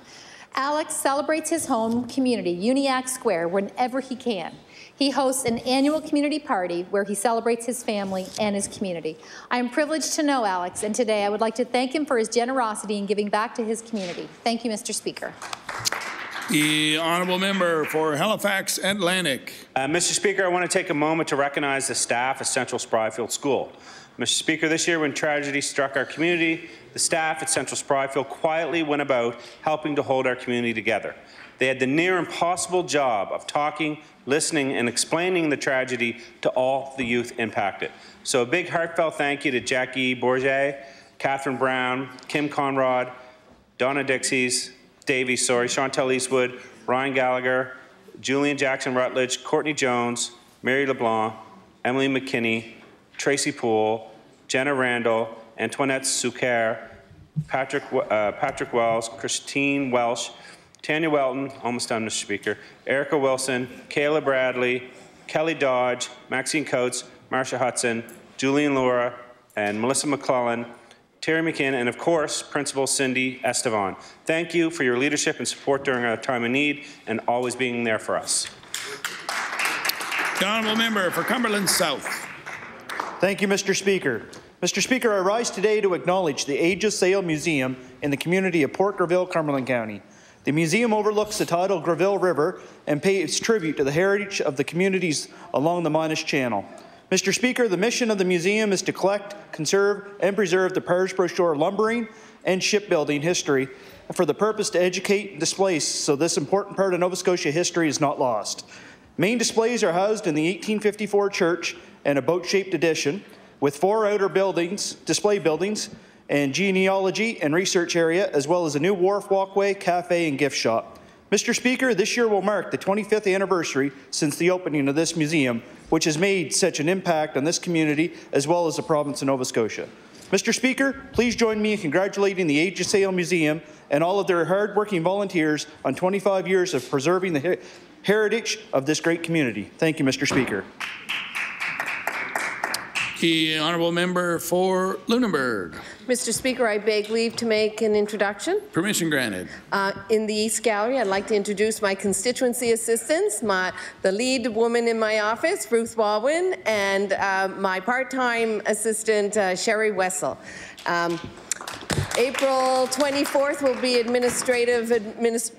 Alex celebrates his home community, Uniacke Square, whenever he can. He hosts an annual community party where he celebrates his family and his community. I am privileged to know Alex, and today I would like to thank him for his generosity in giving back to his community. Thank you, Mr. Speaker. The honourable member for Halifax Atlantic. Mr. Speaker, I want to take a moment to recognize the staff at Central Spryfield School. Mr. Speaker, this year when tragedy struck our community, the staff at Central Spryfield quietly went about helping to hold our community together. They had the near impossible job of talking, listening, and explaining the tragedy to all the youth impacted. So a big heartfelt thank you to Jackie Bourget, Catherine Brown, Kim Conrad, Donna Davies, Chantel Eastwood, Ryan Gallagher, Julian Jackson Rutledge, Courtney Jones, Mary LeBlanc, Emily McKinney, Tracy Poole, Jenna Randall, Antoinette Souquer, Patrick Wells, Christine Welsh, Tanya Welton, almost done, Mr. Speaker, Erica Wilson, Kayla Bradley, Kelly Dodge, Maxine Coates, Marsha Hudson, Julian Laura, and Melissa McClellan, Terry McKinn, and of course, Principal Cindy Estevan. Thank you for your leadership and support during our time of need and always being there for us. The honourable member for Cumberland South. Thank you, Mr. Speaker. Mr. Speaker, I rise today to acknowledge the Aegis Sail Museum in the community of Port Greville, Cumberland County. The museum overlooks the tidal Greville River and pays tribute to the heritage of the communities along the Minas Channel. Mr. Speaker, the mission of the museum is to collect, conserve, and preserve the parish brochure lumbering and shipbuilding history for the purpose to educate and display so this important part of Nova Scotia history is not lost. Main displays are housed in the 1854 church and a boat-shaped addition, with 4 outer buildings, display buildings, and genealogy and research area, as well as a new wharf walkway, cafe, and gift shop. Mr. Speaker, this year will mark the 25th anniversary since the opening of this museum, which has made such an impact on this community as well as the province of Nova Scotia. Mr. Speaker, please join me in congratulating the Age of Sail Museum and all of their hard-working volunteers on 25 years of preserving the heritage of this great community. Thank you, Mr. Speaker. The honourable member for Lunenburg. Mr. Speaker, I beg leave to make an introduction. Permission granted. In the East Gallery, I'd like to introduce my constituency assistants, the lead woman in my office, Ruth Baldwin, and my part-time assistant, Sherry Wessel. April 24th will be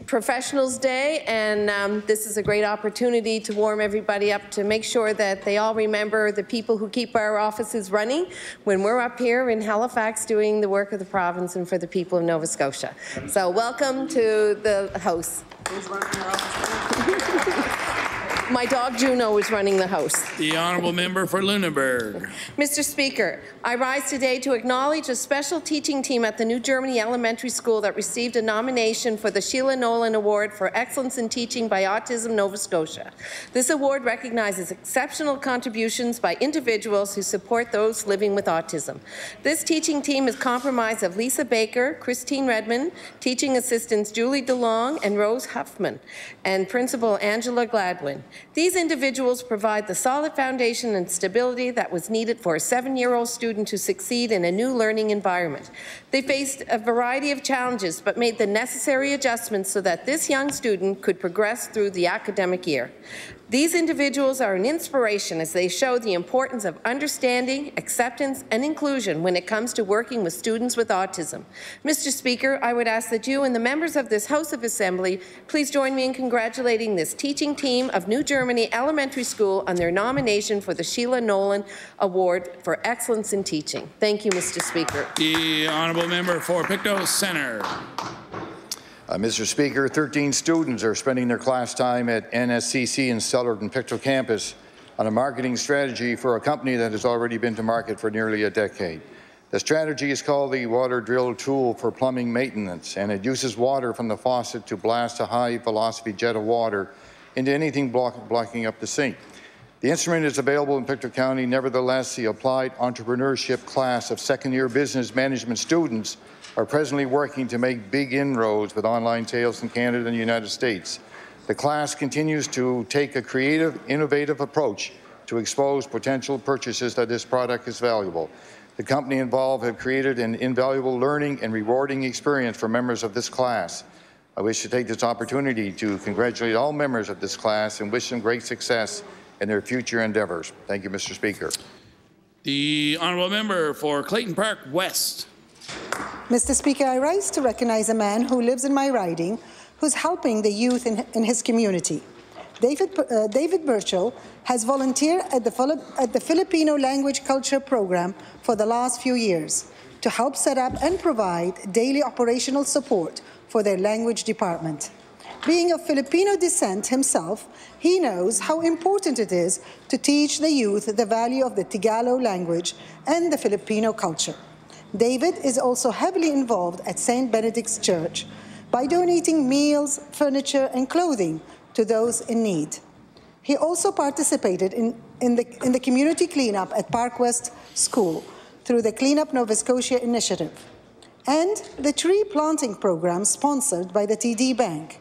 Professionals Day, and this is a great opportunity to warm everybody up to make sure that they all remember the people who keep our offices running when we're up here in Halifax doing the work of the province and for the people of Nova Scotia. So welcome to the house. Who's running your office? My dog Juno is running the house. The honourable member for Lunenburg. Mr. Speaker, I rise today to acknowledge a special teaching team at the New Germany Elementary School that received a nomination for the Sheila Nolan Award for Excellence in Teaching by Autism Nova Scotia. This award recognizes exceptional contributions by individuals who support those living with autism. This teaching team is comprised of Lisa Baker, Christine Redmond, teaching assistants Julie DeLong and Rose Huffman, and Principal Angela Gladwin. These individuals provide the solid foundation and stability that was needed for a 7-year-old student to succeed in a new learning environment. They faced a variety of challenges but made the necessary adjustments so that this young student could progress through the academic year. These individuals are an inspiration as they show the importance of understanding, acceptance, and inclusion when it comes to working with students with autism. Mr. Speaker, I would ask that you and the members of this House of Assembly please join me in congratulating this teaching team of New Germany Elementary School on their nomination for the Sheila Nolan Award for Excellence in Teaching. Thank you, Mr. Speaker. The honourable member for Pictou Centre. Mr. Speaker, 13 students are spending their class time at NSCC in Stellard and Pictou campus on a marketing strategy for a company that has already been to market for nearly a decade. The strategy is called the Water Drill Tool for Plumbing Maintenance, and it uses water from the faucet to blast a high-velocity jet of water into anything blocking up the sink. The instrument is available in Pictou County. Nevertheless, the Applied Entrepreneurship class of second-year business management students are presently working to make big inroads with online sales in Canada and the United States. The class continues to take a creative, innovative approach to expose potential purchases that this product is valuable. The company involved have created an invaluable learning and rewarding experience for members of this class. I wish to take this opportunity to congratulate all members of this class and wish them great success in their future endeavours. Thank you, Mr. Speaker. The honourable member for Clayton Park West. Mr. Speaker, I rise to recognize a man who lives in my riding who's helping the youth in his community. David Burchell has volunteered at the Filipino Language Culture Program for the last few years to help set up and provide daily operational support for their language department. Being of Filipino descent himself, he knows how important it is to teach the youth the value of the Tagalog language and the Filipino culture. David is also heavily involved at St. Benedict's Church by donating meals, furniture, and clothing to those in need. He also participated in the community cleanup at Park West School through the Clean Up Nova Scotia initiative and the tree planting program sponsored by the TD Bank.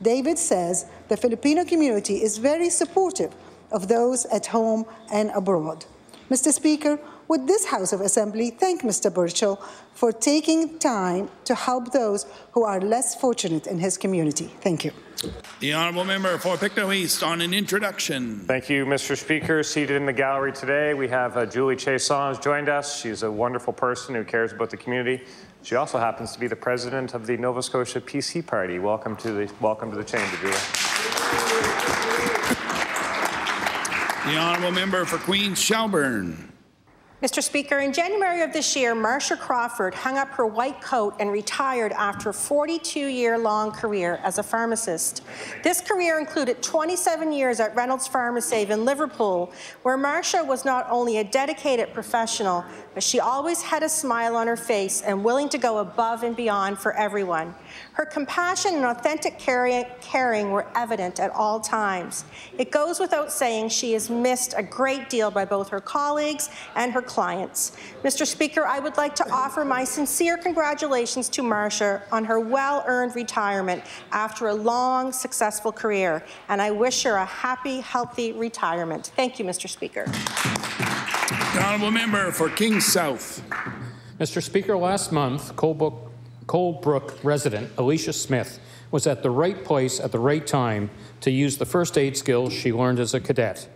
David says the Filipino community is very supportive of those at home and abroad. Mr. Speaker, would this House of Assembly thank Mr. Burchell for taking time to help those who are less fortunate in his community? Thank you. The honourable member for Pictou East on an introduction. Thank you, Mr. Speaker. Seated in the gallery today, we have Julie Chason has joined us. She's a wonderful person who cares about the community. She also happens to be the president of the Nova Scotia PC Party. Welcome to the chamber, Julie. The honourable member for Queens Shelburne. Mr. Speaker, in January of this year, Marcia Crawford hung up her white coat and retired after a 42-year-long career as a pharmacist. This career included 27 years at Reynolds Pharmaceuticals in Liverpool, where Marcia was not only a dedicated professional, but she always had a smile on her face and willing to go above and beyond for everyone. Her compassion and authentic caring were evident at all times. It goes without saying she is missed a great deal by both her colleagues and her clients. Mr. Speaker, I would like to offer my sincere congratulations to Marcia on her well-earned retirement after a long, successful career, and I wish her a happy, healthy retirement. Thank you, Mr. Speaker. The honourable member for Kings South. Mr. Speaker, last month, Colebrook resident Alicia Smith was at the right place at the right time to use the first aid skills she learned as a cadet.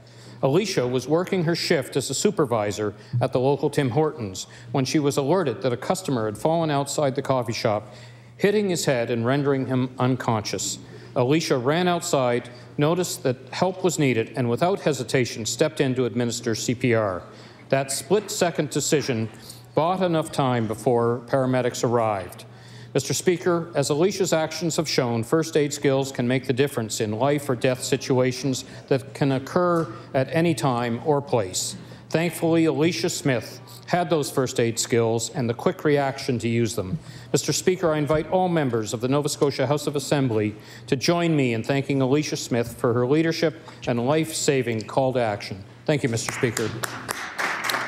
Alicia was working her shift as a supervisor at the local Tim Hortons when she was alerted that a customer had fallen outside the coffee shop, hitting his head and rendering him unconscious. Alicia ran outside, noticed that help was needed, and without hesitation stepped in to administer CPR. That split-second decision bought enough time before paramedics arrived. Mr. Speaker, as Alicia's actions have shown, first aid skills can make the difference in life or death situations that can occur at any time or place. Thankfully, Alicia Smith had those first aid skills and the quick reaction to use them. Mr. Speaker, I invite all members of the Nova Scotia House of Assembly to join me in thanking Alicia Smith for her leadership and life-saving call to action. Thank you, Mr. Speaker.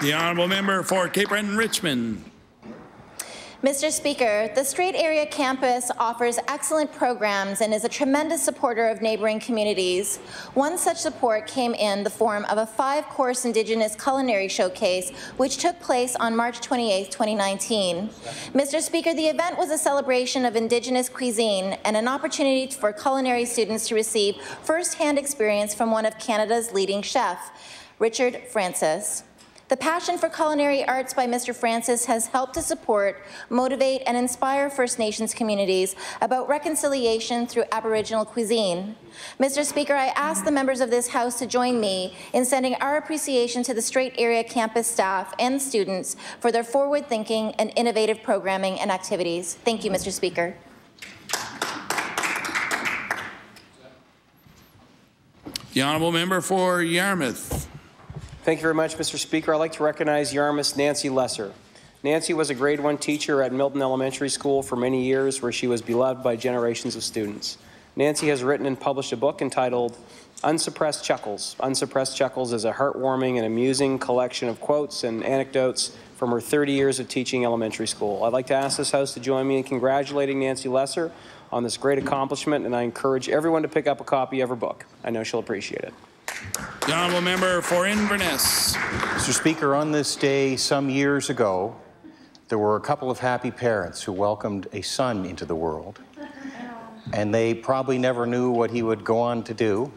The honourable member for Cape Breton-Richmond. Mr. Speaker, the Strait Area Campus offers excellent programs and is a tremendous supporter of neighbouring communities. One such support came in the form of a 5-course Indigenous culinary showcase, which took place on March 28, 2019. Mr. Speaker, the event was a celebration of Indigenous cuisine and an opportunity for culinary students to receive first-hand experience from one of Canada's leading chefs, Richard Francis. The passion for culinary arts by Mr. Francis has helped to support, motivate, and inspire First Nations communities about reconciliation through Aboriginal cuisine. Mr. Speaker, I ask the members of this House to join me in sending our appreciation to the Strait Area Campus staff and students for their forward-thinking and innovative programming and activities. Thank you, Mr. Speaker. The honourable member for Yarmouth. Thank you very much, Mr. Speaker. I'd like to recognize Yarmouth's Nancy Lesser. Nancy was a grade 1 teacher at Milton Elementary School for many years, where she was beloved by generations of students. Nancy has written and published a book entitled Unsuppressed Chuckles. Unsuppressed Chuckles is a heartwarming and amusing collection of quotes and anecdotes from her 30 years of teaching elementary school. I'd like to ask this House to join me in congratulating Nancy Lesser on this great accomplishment, and I encourage everyone to pick up a copy of her book. I know she'll appreciate it. The honourable member for Inverness. Mr. Speaker, on this day some years ago, there were a couple of happy parents who welcomed a son into the world. And they probably never knew what he would go on to do.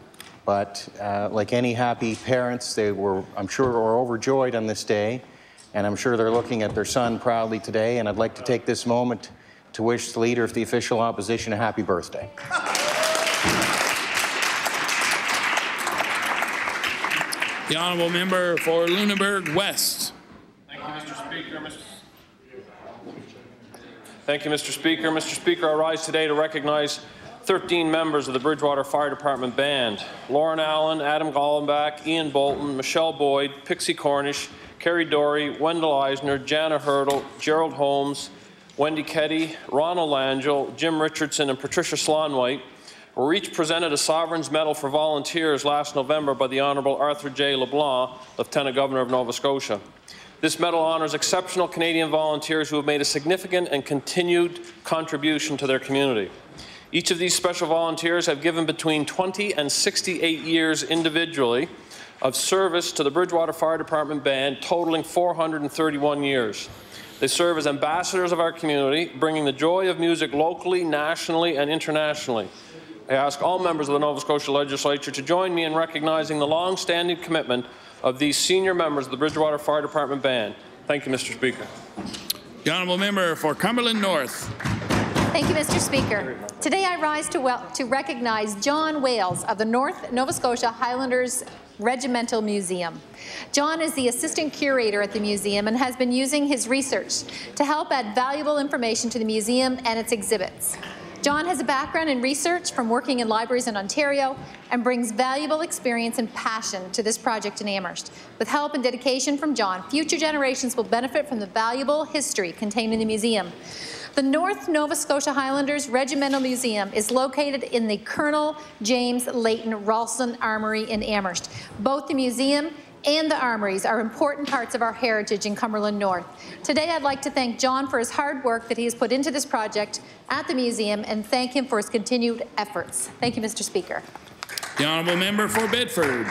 But like any happy parents, they were, I'm sure, were overjoyed on this day. And I'm sure they're looking at their son proudly today. And I'd like to take this moment to wish the Leader of the Official Opposition a happy birthday. The honourable member for Lunenburg West. Thank you, Mr. Speaker. Thank you, Mr. Speaker. Mr. Speaker, I rise today to recognize 13 members of the Bridgewater Fire Department Band. Lauren Allen, Adam Gollenbach, Ian Bolton, Michelle Boyd, Pixie Cornish, Kerry Dory, Wendell Eisner, Jana Hurdle, Gerald Holmes, Wendy Ketty, Ronald Langell, Jim Richardson, and Patricia Slonwhite were each presented a Sovereign's Medal for Volunteers last November by the Honourable Arthur J. LeBlanc, Lieutenant Governor of Nova Scotia. This medal honours exceptional Canadian volunteers who have made a significant and continued contribution to their community. Each of these special volunteers have given between 20 and 68 years individually of service to the Bridgewater Fire Department Band, totaling 431 years. They serve as ambassadors of our community, bringing the joy of music locally, nationally, and internationally. I ask all members of the Nova Scotia Legislature to join me in recognizing the long-standing commitment of these senior members of the Bridgewater Fire Department Band. Thank you, Mr. Speaker. The honourable member for Cumberland North. Thank you, Mr. Speaker. Today I rise to recognize John Wales of the North Nova Scotia Highlanders Regimental Museum. John is the assistant curator at the museum and has been using his research to help add valuable information to the museum and its exhibits. John has a background in research from working in libraries in Ontario and brings valuable experience and passion to this project in Amherst. With help and dedication from John, future generations will benefit from the valuable history contained in the museum. The North Nova Scotia Highlanders Regimental Museum is located in the Colonel James Leighton Ralston Armoury in Amherst. Both the museum and the armories are important parts of our heritage in Cumberland North. Today I'd like to thank John for his hard work that he has put into this project at the museum and thank him for his continued efforts. Thank you, Mr. Speaker. The honourable member for Bedford.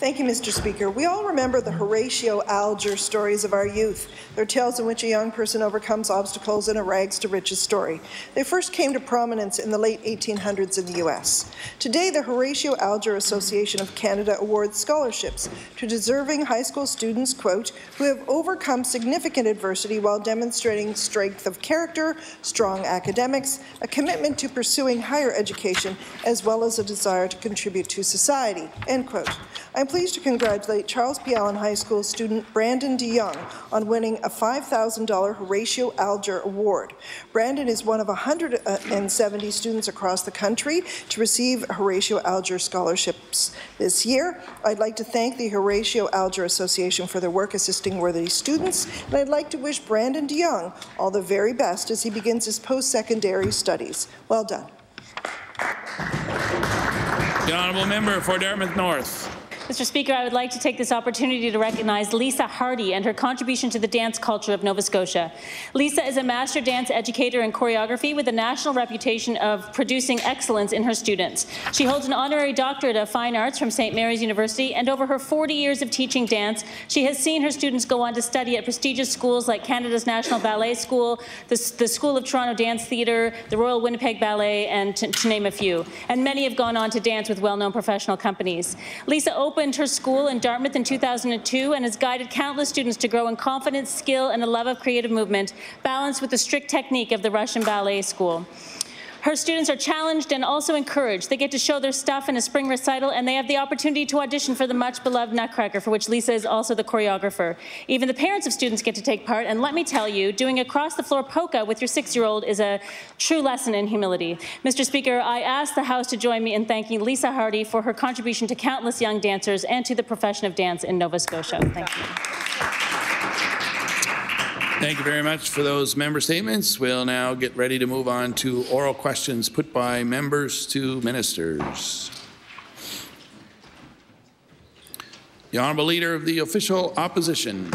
Thank you, Mr. Speaker. We all remember the Horatio Alger stories of our youth. They're tales in which a young person overcomes obstacles in a rags to riches story. They first came to prominence in the late 1800s in the U.S. Today, the Horatio Alger Association of Canada awards scholarships to deserving high school students, quote, who have overcome significant adversity while demonstrating strength of character, strong academics, a commitment to pursuing higher education, as well as a desire to contribute to society, end quote. I'm pleased to congratulate Charles P. Allen High School student Brandon DeYoung on winning a $5,000 Horatio Alger Award. Brandon is one of 170 students across the country to receive Horatio Alger scholarships this year. I'd like to thank the Horatio Alger Association for their work assisting worthy students, and I'd like to wish Brandon DeYoung all the very best as he begins his post-secondary studies. Well done. The honourable member for Dartmouth North. Mr. Speaker, I would like to take this opportunity to recognize Lisa Hardy and her contribution to the dance culture of Nova Scotia. Lisa is a master dance educator in choreography with a national reputation of producing excellence in her students. She holds an honorary doctorate of fine arts from St. Mary's University, and over her 40 years of teaching dance, she has seen her students go on to study at prestigious schools like Canada's National Ballet School, the School of Toronto Dance Theatre, the Royal Winnipeg Ballet, and to name a few. And many have gone on to dance with well-known professional companies. Lisa opened her school in Dartmouth in 2002 and has guided countless students to grow in confidence, skill, and a love of creative movement, balanced with the strict technique of the Russian Ballet School. Her students are challenged and also encouraged. They get to show their stuff in a spring recital, and they have the opportunity to audition for the much-beloved Nutcracker, for which Lisa is also the choreographer. Even the parents of students get to take part, and let me tell you, doing across-the-floor polka with your 6-year-old is a true lesson in humility. Mr. Speaker, I ask the House to join me in thanking Lisa Hardy for her contribution to countless young dancers and to the profession of dance in Nova Scotia. Thank you. Thank you very much for those member statements. We'll now get ready to move on to oral questions put by members to ministers. The Honourable Leader of the Official Opposition.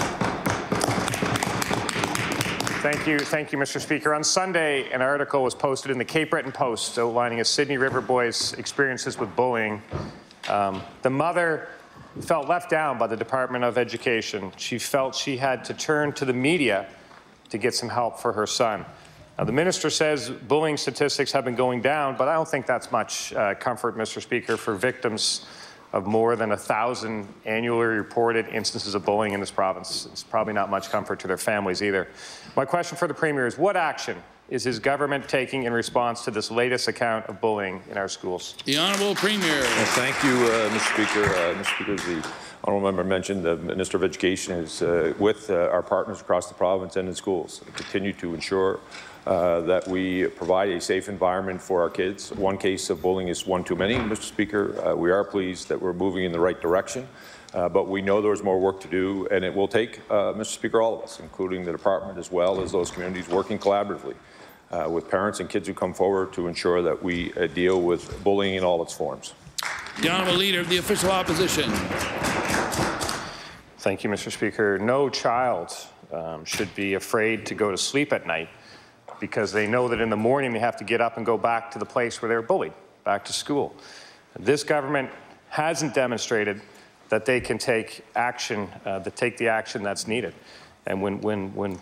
Thank you, Mr. Speaker. On Sunday, an article was posted in the Cape Breton Post outlining a Sydney River boy's experiences with bullying. The mother felt left down by the Department of Education. She felt she had to turn to the media to get some help for her son. Now, the minister says bullying statistics have been going down, but I don't think that's much comfort, Mr. Speaker, for victims of more than 1,000 annually reported instances of bullying in this province. It's probably not much comfort to their families either. My question for the Premier is, what action is his government taking in response to this latest account of bullying in our schools? The Honourable Premier. Well, thank you, Mr. Speaker. Mr. Speaker, as the Honourable Member mentioned, the Minister of Education is with our partners across the province and in schools to continue to ensure that we provide a safe environment for our kids. One case of bullying is one too many, Mr. Speaker. We are pleased that we're moving in the right direction. But we know there's more work to do, and it will take, Mr. Speaker, all of us, including the department as well as those communities, working collaboratively with parents and kids who come forward to ensure that we deal with bullying in all its forms. The Honourable Leader of the Official Opposition. Thank you, Mr. Speaker. No child should be afraid to go to sleep at night because they know that in the morning they have to get up and go back to the place where they were bullied, back to school. This government hasn't demonstrated that they can take action, the action that's needed. And when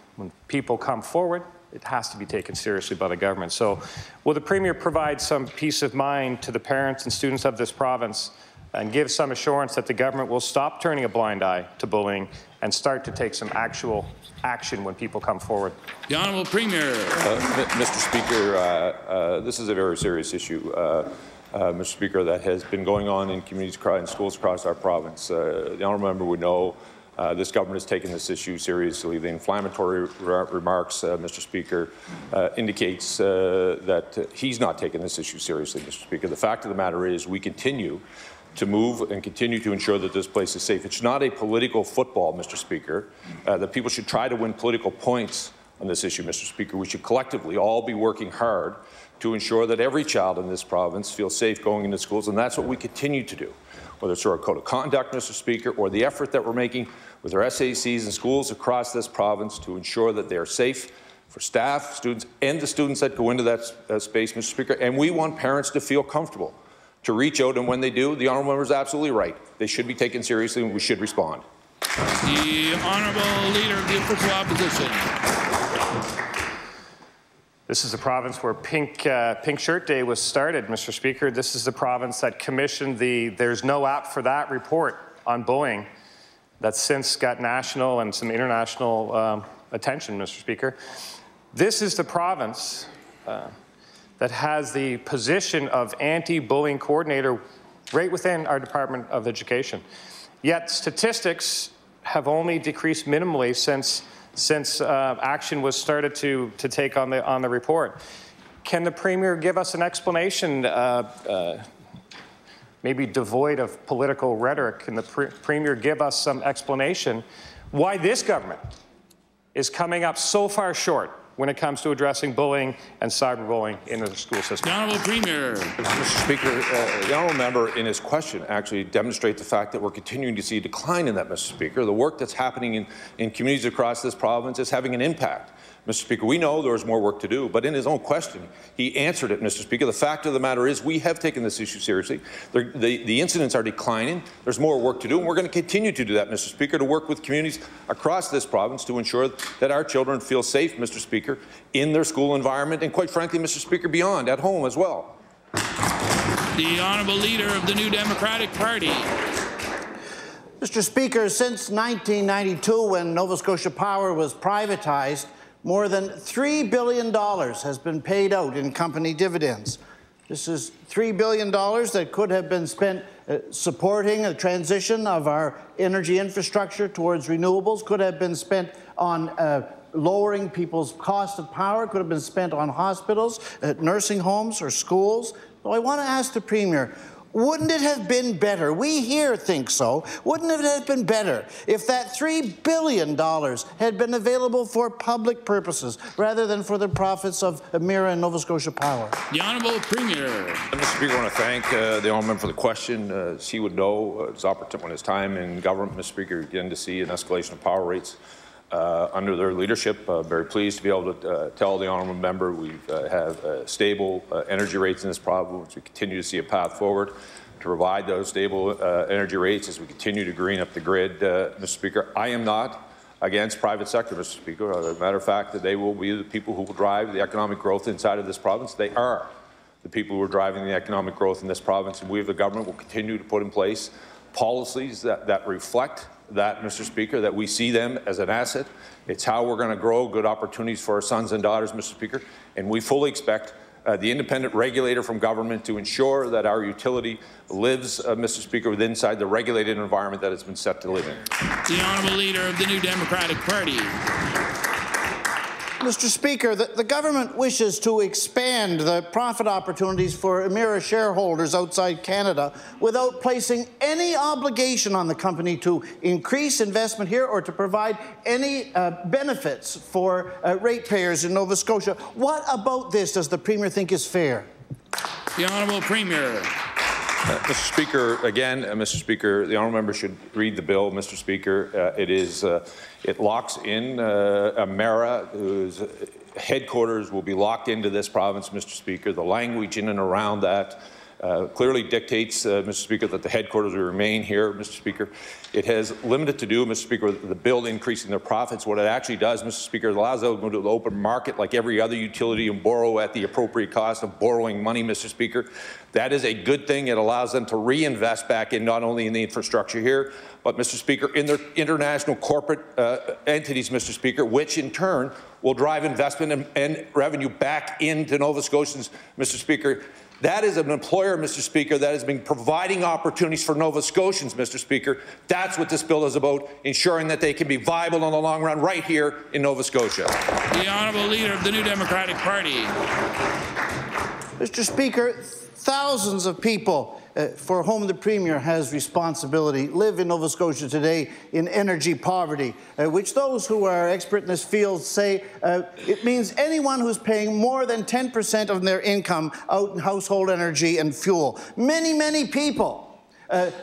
people come forward, it has to be taken seriously by the government. So will the Premier provide some peace of mind to the parents and students of this province and give some assurance that the government will stop turning a blind eye to bullying and start to take some actual action when people come forward? The Honourable Premier. Mr. Speaker, this is a very serious issue, Mr. Speaker, that has been going on in communities and schools across our province. The Honourable Member would know this government has taken this issue seriously. The inflammatory remarks, Mr. Speaker, indicates that he's not taking this issue seriously, Mr. Speaker. The fact of the matter is we continue to move and continue to ensure that this place is safe. It's not a political football, Mr. Speaker, that people should try to win political points on this issue, Mr. Speaker. We should collectively all be working hard to ensure that every child in this province feels safe going into schools, and that's what we continue to do, whether it's through our code of conduct, Mr. Speaker, or the effort that we're making with our SACs and schools across this province to ensure that they are safe for staff, students, and the students that go into that space, Mr. Speaker. And we want parents to feel comfortable to reach out, and when they do, the Honourable Member is absolutely right. They should be taken seriously and we should respond. The Honourable Leader of the Official Opposition. This is the province where Pink Shirt Day was started, Mr. Speaker. This is the province that commissioned the There's No App for That report on bullying that's since got national and some international attention, Mr. Speaker. This is the province that has the position of anti-bullying coordinator right within our Department of Education. Yet statistics have only decreased minimally since action was started to take on the report. Can the Premier give us an explanation, maybe devoid of political rhetoric? Can the Premier give us some explanation why this government is coming up so far short when it comes to addressing bullying and cyberbullying in the school system? The Honourable Premier. Mr. Speaker, the Honourable Member in his question actually demonstrates the fact that we're continuing to see a decline in that, Mr. Speaker. The work that's happening in communities across this province is having an impact. Mr. Speaker, we know there's more work to do, but in his own question, he answered it, Mr. Speaker. The fact of the matter is we have taken this issue seriously. The incidents are declining. There's more work to do, and we're going to continue to do that, Mr. Speaker, to work with communities across this province to ensure that our children feel safe, Mr. Speaker, in their school environment, and quite frankly, Mr. Speaker, beyond, at home as well. The Honourable Leader of the New Democratic Party. Mr. Speaker, since 1992, when Nova Scotia Power was privatized, more than $3 billion has been paid out in company dividends. This is $3 billion that could have been spent supporting a transition of our energy infrastructure towards renewables, could have been spent on lowering people's cost of power, could have been spent on hospitals, nursing homes, or schools. So I want to ask the Premier, wouldn't it have been better, we here think so, wouldn't it have been better if that $3 billion had been available for public purposes rather than for the profits of Emera and Nova Scotia Power? The Honourable Premier. Mr. Speaker, I want to thank the Honourable Member for the question. As he would know, it's opportune when his time in government, Mr. Speaker, again to see an escalation of power rates under their leadership. Very pleased to be able to tell the Honourable Member we have stable energy rates in this province. We continue to see a path forward to provide those stable energy rates as we continue to green up the grid, Mr. Speaker. I am not against private sector, Mr. Speaker. As a matter of fact, that they will be the people who will drive the economic growth inside of this province. They are the people who are driving the economic growth in this province, and we, the government, will continue to put in place policies that reflect that, Mr. Speaker, that we see them as an asset. It's how we're going to grow good opportunities for our sons and daughters, Mr. Speaker, and we fully expect the independent regulator from government to ensure that our utility lives, Mr. Speaker, inside the regulated environment that it's been set to live in. The Honourable Leader of the New Democratic Party. Mr. Speaker, the government wishes to expand the profit opportunities for Emera shareholders outside Canada without placing any obligation on the company to increase investment here or to provide any benefits for ratepayers in Nova Scotia. What about this does the Premier think is fair? The Honourable Premier. Mr. Speaker, again, Mr. Speaker, the Honourable Member should read the bill, Mr. Speaker. It locks in Emera, whose headquarters will be locked into this province, Mr. Speaker. The language in and around that clearly dictates, Mr. Speaker, that the headquarters will remain here, Mr. Speaker. It has limited to do, Mr. Speaker, with the bill increasing their profits. What it actually does, Mr. Speaker, it allows them to go to the open market like every other utility and borrow at the appropriate cost of borrowing money, Mr. Speaker. That is a good thing. It allows them to reinvest back in not only in the infrastructure here, but, Mr. Speaker, in their international corporate entities, Mr. Speaker, which in turn will drive investment and revenue back into Nova Scotians, Mr. Speaker. That is an employer, Mr. Speaker, that has been providing opportunities for Nova Scotians, Mr. Speaker. That's what this bill is about, ensuring that they can be viable in the long run right here in Nova Scotia. The Honourable Leader of the New Democratic Party. Mr. Speaker, thousands of people for whom the Premier has responsibility live in Nova Scotia today in energy poverty, which those who are expert in this field say it means anyone who's paying more than 10% of their income out in household energy and fuel. Many, many people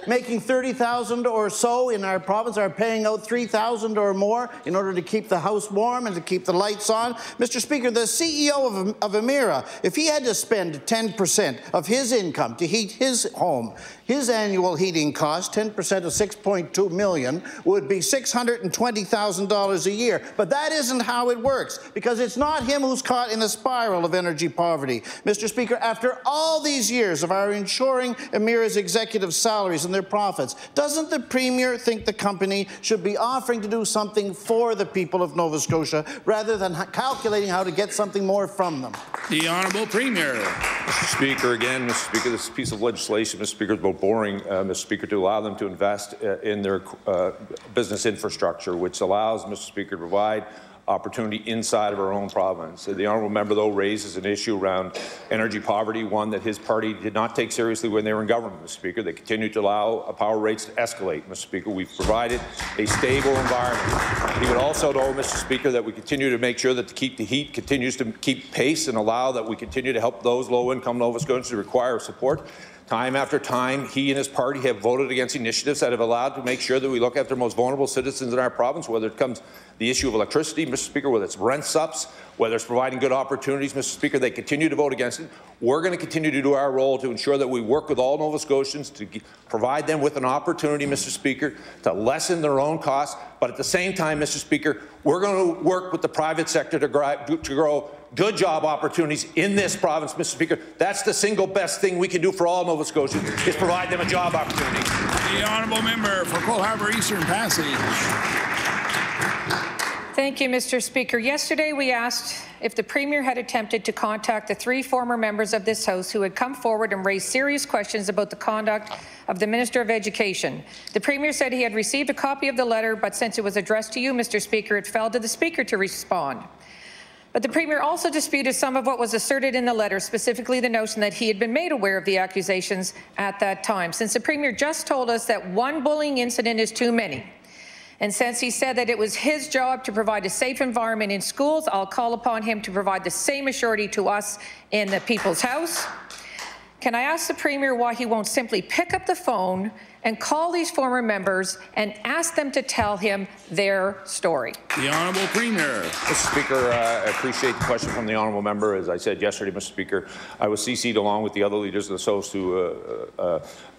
making $30,000 or so in our province are paying out $3,000 or more in order to keep the house warm and to keep the lights on. Mr. Speaker, the CEO of Emira, if he had to spend 10% of his income to heat his home, his annual heating cost, 10% of $6.2 million, would be $620,000 a year. But that isn't how it works, because it's not him who's caught in the spiral of energy poverty. Mr. Speaker, after all these years of our ensuring Emira's executive salaries and their profits, doesn't the Premier think the company should be offering to do something for the people of Nova Scotia rather than calculating how to get something more from them? The Honourable Premier. Mr. Speaker, again, Mr. Speaker, this piece of legislation, Mr. Speaker, is about borrowing, Mr. Speaker, to allow them to invest in their business infrastructure, which allows, Mr. Speaker, to provide opportunity inside of our own province. The honourable member, though, raises an issue around energy poverty, one that his party did not take seriously when they were in government, Mr. Speaker. They continue to allow power rates to escalate, Mr. Speaker. We've provided a stable environment. He would also know, Mr. Speaker, that we continue to make sure that the heat continues to keep pace and allow that we continue to help those low-income Nova Scotians who require support. Time after time, he and his party have voted against initiatives that have allowed to make sure that we look after the most vulnerable citizens in our province, whether it comes the issue of electricity, Mr. Speaker, whether it's rent subs, whether it's providing good opportunities, Mr. Speaker. They continue to vote against it. We're going to continue to do our role to ensure that we work with all Nova Scotians to provide them with an opportunity, Mr. Speaker, to lessen their own costs. But at the same time, Mr. Speaker, we're going to work with the private sector to grow good job opportunities in this province, Mr. Speaker. That's the single best thing we can do for all Nova Scotians, is provide them a job opportunity. The Honourable Member for Cole Harbour Eastern Passage. Thank you, Mr. Speaker. Yesterday we asked if the Premier had attempted to contact the 3 former members of this House who had come forward and raised serious questions about the conduct of the Minister of Education. The Premier said he had received a copy of the letter, but since it was addressed to you, Mr. Speaker, it fell to the Speaker to respond. But the Premier also disputed some of what was asserted in the letter, specifically the notion that he had been made aware of the accusations at that time. Since the Premier just told us that one bullying incident is too many, and since he said that it was his job to provide a safe environment in schools, I'll call upon him to provide the same assurity to us in the People's House. Can I ask the Premier why he won't simply pick up the phone and call these former members and ask them to tell him their story? The Honourable Premier. Mr. Speaker, I appreciate the question from the Honourable Member. As I said yesterday, Mr. Speaker, I was CC'd along with the other leaders of the House to,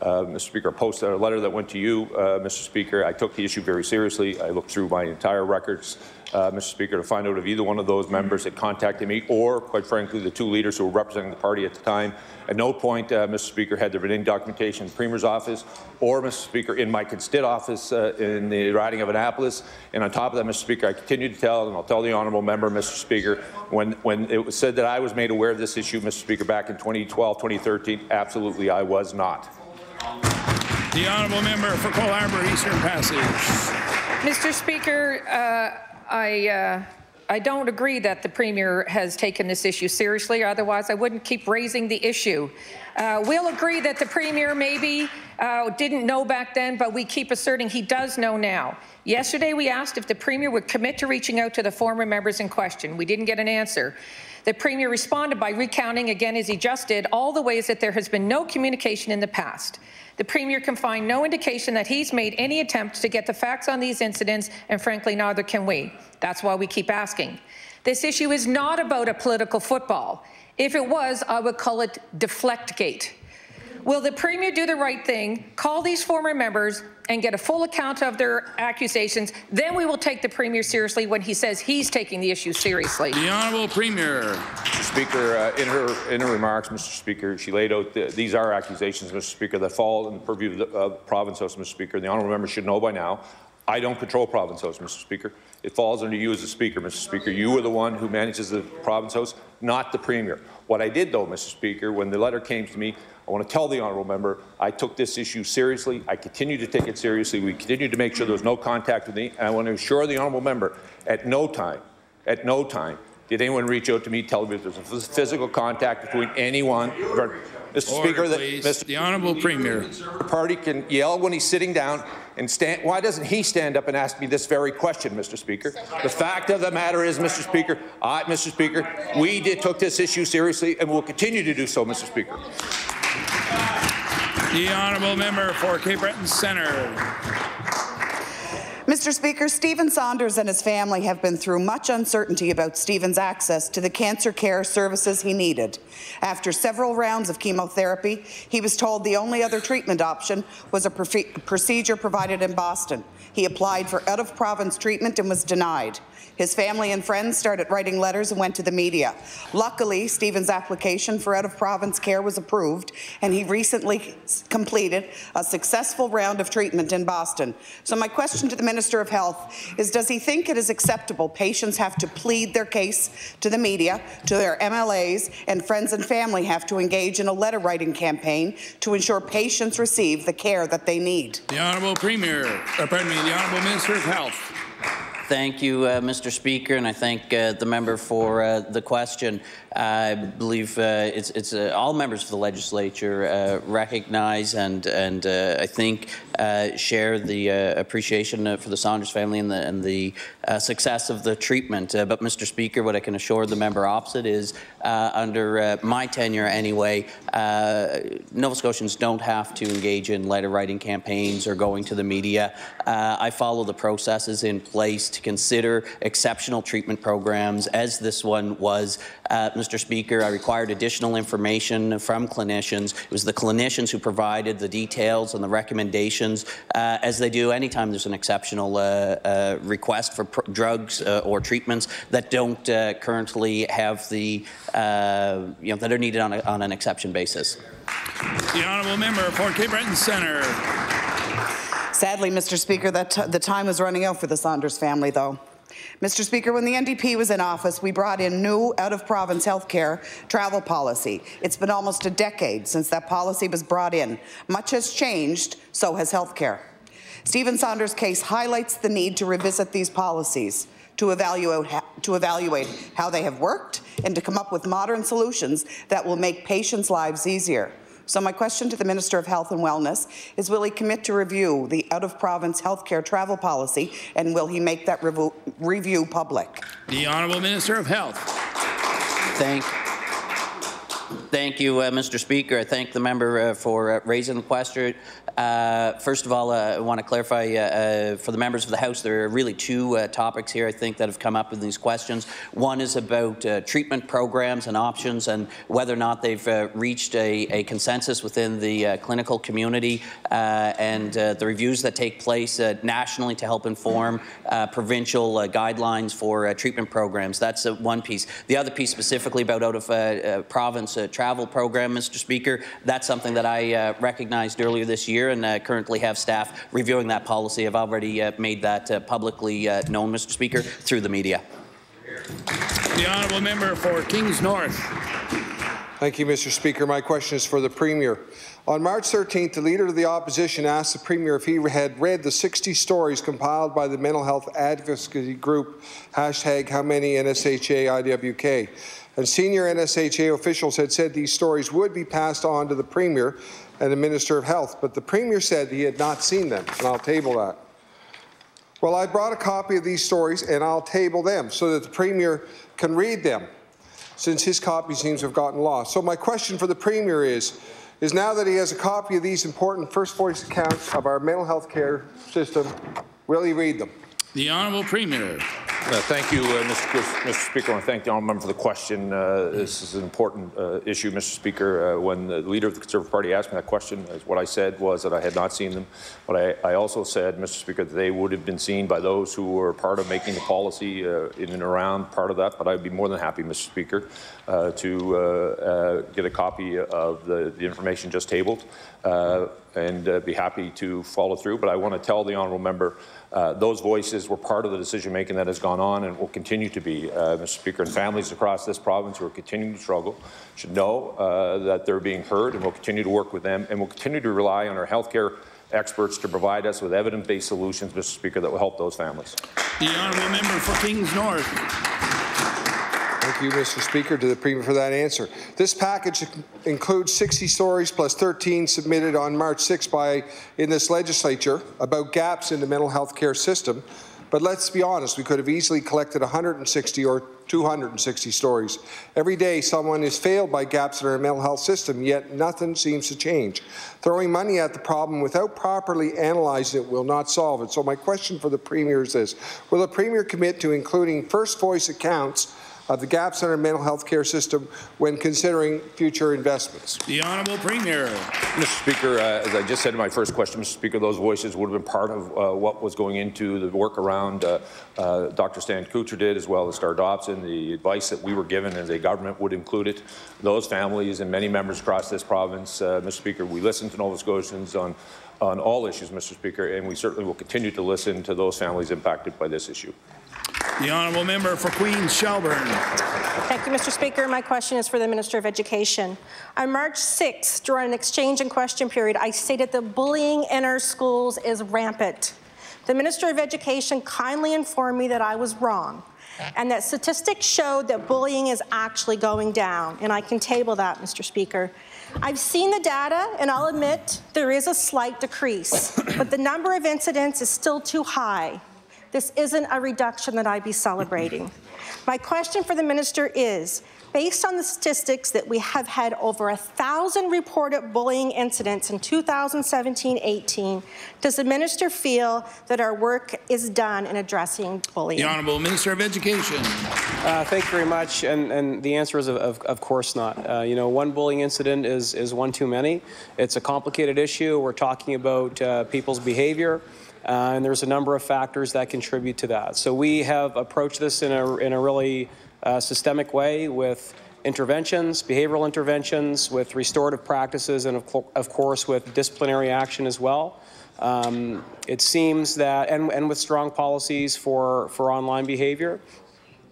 Mr. Speaker, post a letter that went to you, Mr. Speaker. I took the issue very seriously. I looked through my entire records, Mr. Speaker, to find out if either one of those members had contacted me or, quite frankly, the 2 leaders who were representing the party at the time. At no point, Mr. Speaker, had there been any documentation in the Premier's office or, Mr. Speaker, in my constituent office in the riding of Annapolis. And on top of that, Mr. Speaker, I continue to tell, and I'll tell the Honourable Member, Mr. Speaker, when it was said that I was made aware of this issue, Mr. Speaker, back in 2012, 2013, absolutely I was not. The Honourable Member for Cole Harbour Eastern Passage. Mr. Speaker, I don't agree that the Premier has taken this issue seriously, otherwise I wouldn't keep raising the issue. We'll agree that the Premier maybe didn't know back then, but we keep asserting he does know now. Yesterday we asked if the Premier would commit to reaching out to the former members in question. We didn't get an answer. The Premier responded by recounting, again as he just did, all the ways that there has been no communication in the past. The Premier can find no indication that he's made any attempt to get the facts on these incidents, and frankly, neither can we. That's why we keep asking. This issue is not about a political football. If it was, I would call it Deflectgate. Will the Premier do the right thing, call these former members and get a full account of their accusations? Then we will take the Premier seriously when he says he's taking the issue seriously. The Honourable Premier. Mr. Speaker, in her remarks, Mr. Speaker, she laid out these are accusations, Mr. Speaker, that fall in the purview of the Province House, Mr. Speaker. The Honourable Member should know by now, I don't control Province House, Mr. Speaker. It falls under you as the Speaker, Mr. Speaker. You are the one who manages the Province House, not the Premier. What I did, though, Mr. Speaker, when the letter came to me, I want to tell the Honourable Member I took this issue seriously. I continue to take it seriously. We continue to make sure there was no contact with me. And I want to assure the Honourable Member, at no time, did anyone reach out to me telling me there was physical contact between anyone. Mr. Speaker, the Honourable Premier. The party can yell when he's sitting down and stand. Why doesn't he stand up and ask me this very question, Mr. Speaker? The fact of the matter is, Mr. Speaker, we took this issue seriously and will continue to do so, Mr. Speaker. The Honourable Member for Cape Breton Centre. Mr. Speaker, Stephen Saunders and his family have been through much uncertainty about Stephen's access to the cancer care services he needed. After several rounds of chemotherapy, he was told the only other treatment option was a procedure provided in Boston. He applied for out-of-province treatment and was denied. His family and friends started writing letters and went to the media. Luckily, Stephen's application for out-of-province care was approved, and he recently completed a successful round of treatment in Boston. So my question to the Minister of Health is, does he think it is acceptable patients have to plead their case to the media, to their MLAs, and friends and family have to engage in a letter-writing campaign to ensure patients receive the care that they need? The Honourable Premier, the Honourable Minister of Health. Thank you, Mr. Speaker, and I thank the member for the question. I believe it's all members of the legislature recognize and I think share the appreciation for the Saunders family and the success of the treatment. But, Mr. Speaker, what I can assure the member opposite is under my tenure anyway, Nova Scotians don't have to engage in letter-writing campaigns or going to the media. I follow the processes in place to consider exceptional treatment programs, as this one was. Mr. Speaker, I required additional information from clinicians. It was the clinicians who provided the details and the recommendations, as they do anytime there's an exceptional request for drugs or treatments that don't currently have the, that are needed on an exception basis. The Honourable Member for Cape Breton Centre. Sadly, Mr. Speaker, the time is running out for the Saunders family, though. Mr. Speaker, when the NDP was in office, we brought in new out-of-province healthcare travel policy. It's been almost a decade since that policy was brought in. Much has changed, so has healthcare. Stephen Saunders' case highlights the need to revisit these policies, to evaluate how they have worked, and to come up with modern solutions that will make patients' lives easier. So my question to the Minister of Health and Wellness is, will he commit to review the out-of-province healthcare travel policy, and will he make that review public? The Honourable Minister of Health. Thank you, Mr. Speaker. I thank the member for raising the question. First of all, I want to clarify for the members of the House, there are really two topics here, I think, that have come up in these questions. One is about treatment programs and options and whether or not they've reached a consensus within the clinical community and the reviews that take place nationally to help inform provincial guidelines for treatment programs. That's one piece. The other piece specifically about out-of-province travel program, Mr. Speaker, that's something that I recognized earlier this year and currently have staff reviewing that policy. I've already made that publicly known, Mr. Speaker, through the media. The Honourable Member for Kings North. Thank you, Mr. Speaker. My question is for the Premier. On March 13th, the Leader of the Opposition asked the Premier if he had read the 60 stories compiled by the mental health advocacy group #HowManyNSHA-IWK. And senior NSHA officials had said these stories would be passed on to the Premier and the Minister of Health, but the Premier said he had not seen them, and I'll table that. Well, I brought a copy of these stories, and I'll table them so that the Premier can read them, since his copy seems to have gotten lost. So my question for the Premier is now that he has a copy of these important first voice accounts of our mental health care system, will he read them? The Honourable Premier. Thank you, Mr. Speaker. I want to thank the honourable member for the question. This is an important issue, Mr. Speaker. When the leader of the Conservative Party asked me that question, what I said was that I had not seen them. But I also said, Mr. Speaker, that they would have been seen by those who were part of making the policy in and around part of that. But I'd be more than happy, Mr. Speaker, to get a copy of the information just tabled and be happy to follow through. But I want to tell the honourable member those voices were part of the decision-making that has gone on and will continue to be, Mr. Speaker, and families across this province who are continuing to struggle should know that they're being heard, and we'll continue to work with them, and we'll continue to rely on our healthcare experts to provide us with evidence-based solutions, Mr. Speaker, that will help those families. The honourable member for Kings North. Thank you, Mr. Speaker, to the Premier for that answer. This package includes 60 stories plus 13 submitted on March 6 in this legislature about gaps in the mental health care system. But let's be honest, we could have easily collected 160 or 260 stories. Every day someone is failed by gaps in our mental health system, yet nothing seems to change. Throwing money at the problem without properly analyzing it will not solve it. So my question for the Premier is this: will the Premier commit to including first voice accounts of the gaps in our mental health care system when considering future investments? The Honourable Premier. Mr. Speaker, as I just said in my first question, Mr. Speaker, those voices would have been part of what was going into the work around Dr. Stan Kuchar did, as well as Star Dobson. The advice that we were given as a government would include it. Those families and many members across this province, Mr. Speaker, we listen to Nova Scotians on all issues, Mr. Speaker, and we certainly will continue to listen to those families impacted by this issue. The honourable member for Queens Shelburne. Thank you, Mr. Speaker. My question is for the Minister of Education. On March 6th, during an exchange and question period, I stated that bullying in our schools is rampant. The Minister of Education kindly informed me that I was wrong and that statistics showed that bullying is actually going down, and I can table that, Mr. Speaker. I've seen the data, and I'll admit there is a slight decrease, but the number of incidents is still too high. This isn't a reduction that I'd be celebrating. My question for the minister is, based on the statistics that we have had over 1,000 reported bullying incidents in 2017-18, does the minister feel that our work is done in addressing bullying? The Honourable Minister of Education. Thank you very much, and the answer is of course not. You know, one bullying incident is one too many. It's a complicated issue. We're talking about people's behavior. And there's a number of factors that contribute to that. So we have approached this in a really systemic way with interventions, behavioral interventions, with restorative practices, and of course with disciplinary action as well. It seems that, and with strong policies for online behavior,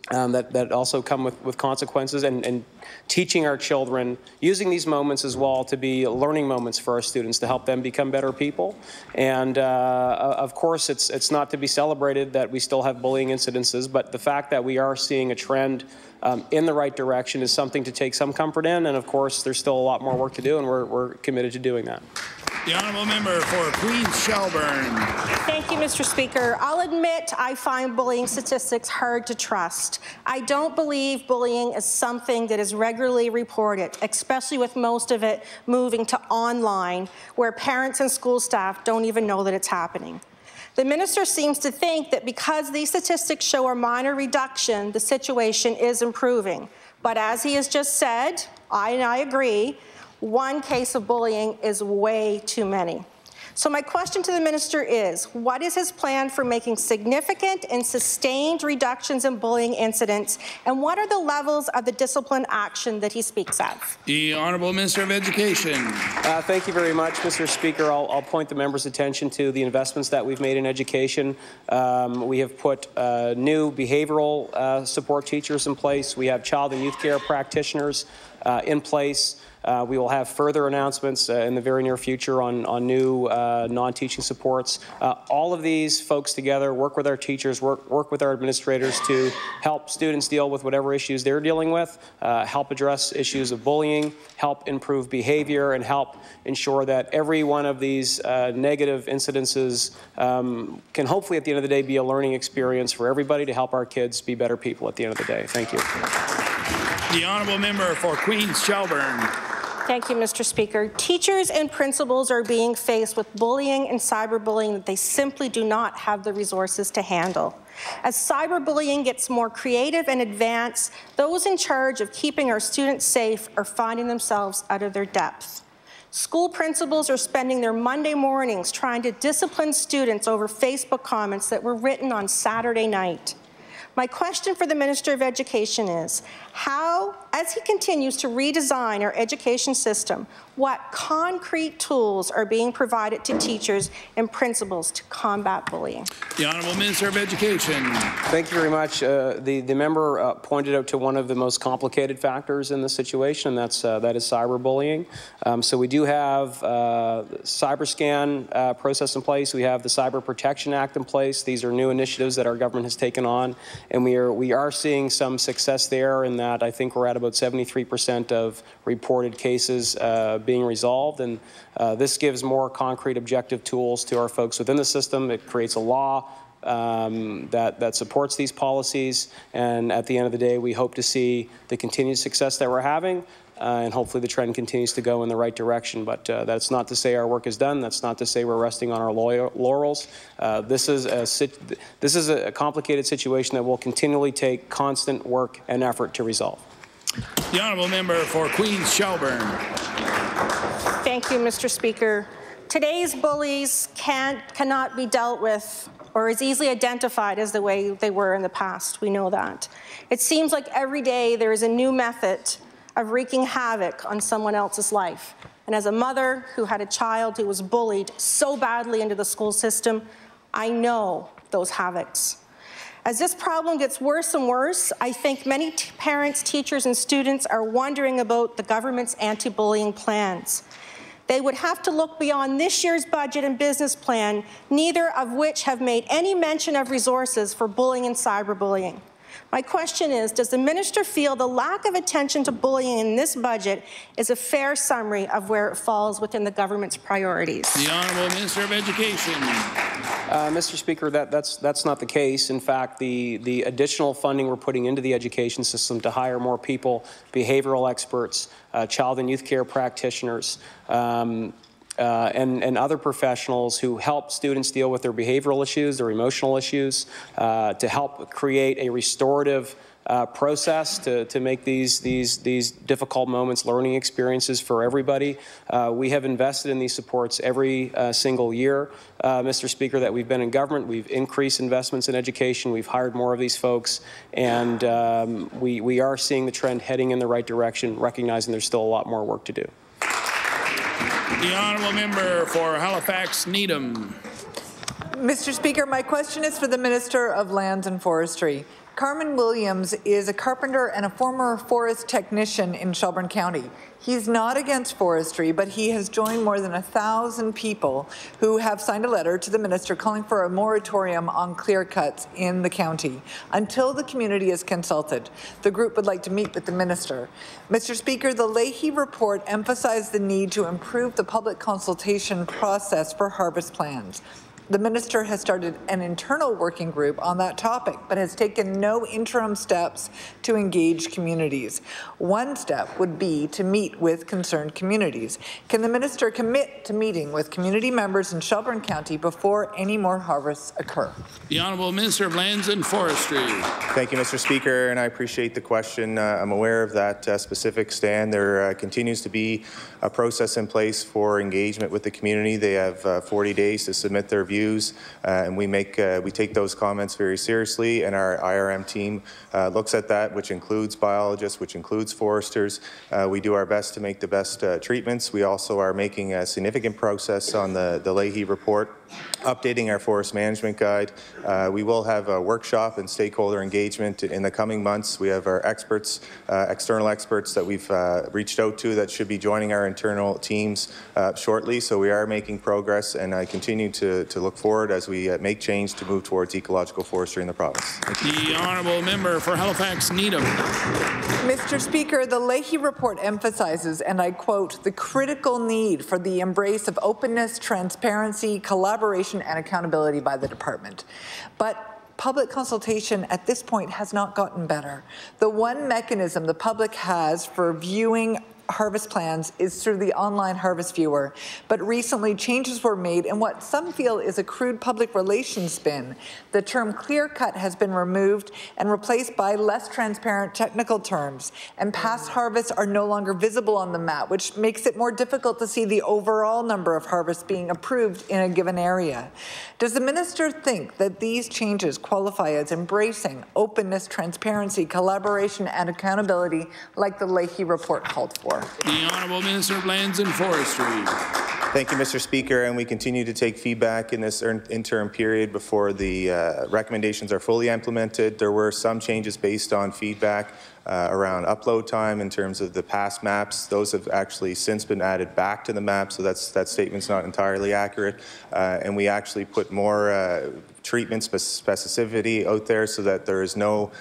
that also come with consequences, and teaching our children, using these moments as well to be learning moments for our students to help them become better people. And of course, it's not to be celebrated that we still have bullying incidences, but the fact that we are seeing a trend in the right direction is something to take some comfort in. And of course, there's still a lot more work to do, and we're committed to doing that. The honourable member for Queens Shelburne. Thank you, Mr. Speaker. I'll admit I find bullying statistics hard to trust. I don't believe bullying is something that is regularly reported, especially with most of it moving to online, where parents and school staff don't even know that it's happening. The minister seems to think that because these statistics show a minor reduction, the situation is improving. But as he has just said, I agree, one case of bullying is way too many. So my question to the minister is, what is his plan for making significant and sustained reductions in bullying incidents, and what are the levels of the discipline action that he speaks of? The Honourable Minister of Education. Thank you very much, Mr. Speaker. I'll point the member's attention to the investments that we've made in education. We have put new behavioral support teachers in place. We have child and youth care practitioners in place. We will have further announcements in the very near future on new non-teaching supports. All of these folks together work with our teachers, work with our administrators to help students deal with whatever issues they're dealing with, help address issues of bullying, help improve behavior, and help ensure that every one of these negative incidences can hopefully at the end of the day be a learning experience for everybody to help our kids be better people at the end of the day. Thank you. The honourable member for Queens Shelburne. Thank you, Mr. Speaker. Teachers and principals are being faced with bullying and cyberbullying that they simply do not have the resources to handle. As cyberbullying gets more creative and advanced, those in charge of keeping our students safe are finding themselves out of their depth. School principals are spending their Monday mornings trying to discipline students over Facebook comments that were written on Saturday night. My question for the Minister of Education is, how, as he continues to redesign our education system, what concrete tools are being provided to teachers and principals to combat bullying? The Honourable Minister of Education. Thank you very much. The member pointed out to one of the most complicated factors in the situation, and that is cyberbullying. So we do have CyberScan process in place. We have the Cyber Protection Act in place. These are new initiatives that our government has taken on, and we are seeing some success there in that I think we're at about 73% of reported cases being resolved, and this gives more concrete objective tools to our folks within the system. It creates a law that supports these policies, and at the end of the day we hope to see the continued success that we're having, and hopefully the trend continues to go in the right direction. But that's not to say our work is done. That's not to say we're resting on our laurels. This is a complicated situation that will continually take constant work and effort to resolve. The Honourable Member for Queens Shelburne. Thank you, Mr. Speaker. Today's bullies cannot be dealt with or as easily identified as the way they were in the past. We know that. It seems like every day there is a new method of wreaking havoc on someone else's life. And as a mother who had a child who was bullied so badly into the school system, I know those havocs. As this problem gets worse and worse, I think many parents, teachers, and students are wondering about the government's anti-bullying plans. They would have to look beyond this year's budget and business plan, neither of which have made any mention of resources for bullying and cyberbullying. My question is, does the minister feel the lack of attention to bullying in this budget is a fair summary of where it falls within the government's priorities? The Honourable Minister of Education. Mr. Speaker, that's not the case. In fact, the additional funding we're putting into the education system to hire more people, behavioral experts, child and youth care practitioners, and other professionals who help students deal with their behavioral issues, their emotional issues, to help create a restorative process to make these difficult moments learning experiences for everybody. We have invested in these supports every single year, Mr. Speaker, that we've been in government. We've increased investments in education. We've hired more of these folks, and we are seeing the trend heading in the right direction, recognizing there's still a lot more work to do. The Honourable Member for Halifax Needham. Mr. Speaker, my question is for the Minister of Lands and Forestry. Carmen Williams is a carpenter and a former forest technician in Shelburne County. He's not against forestry, but he has joined more than 1,000 people who have signed a letter to the minister calling for a moratorium on clear cuts in the county until the community is consulted. The group would like to meet with the minister. Mr. Speaker, the Leahy report emphasized the need to improve the public consultation process for harvest plans. The minister has started an internal working group on that topic, but has taken no interim steps to engage communities. One step would be to meet with concerned communities. Can the minister commit to meeting with community members in Shelburne County before any more harvests occur? The Honourable Minister of Lands and Forestry. Thank you, Mr. Speaker, and I appreciate the question. I'm aware of that specific stand. There continues to be a process in place for engagement with the community. They have 40 days to submit their views. And we take those comments very seriously, and our IRM team looks at that, which includes biologists, which includes foresters. We do our best to make the best treatments. We also are making a significant progress on the Leahy report, updating our forest management guide. We will have a workshop and stakeholder engagement in the coming months. We have our experts, external experts that we've reached out to that should be joining our internal teams shortly. So we are making progress, and I continue to look forward as we make change to move towards ecological forestry in the province. The Honourable Member for Halifax Needham. Mr. Speaker, the Leahy report emphasizes, and I quote, the critical need for the embrace of openness, transparency, collaboration, and accountability by the department. But public consultation at this point has not gotten better. The one mechanism the public has for viewing harvest plans is through the online harvest viewer, but recently changes were made in what some feel is a crude public relations spin. The term clear cut has been removed and replaced by less transparent technical terms, and past harvests are no longer visible on the map, which makes it more difficult to see the overall number of harvests being approved in a given area. Does the minister think that these changes qualify as embracing openness, transparency, collaboration and accountability like the Leahy report called for? The Honourable Minister of Lands and Forestry. Thank you, Mr. Speaker, and we continue to take feedback in this interim period before the recommendations are fully implemented. There were some changes based on feedback around upload time in terms of the past maps. Those have actually since been added back to the map, so that statement's not entirely accurate. And we actually put more treatment specificity out there so that there is no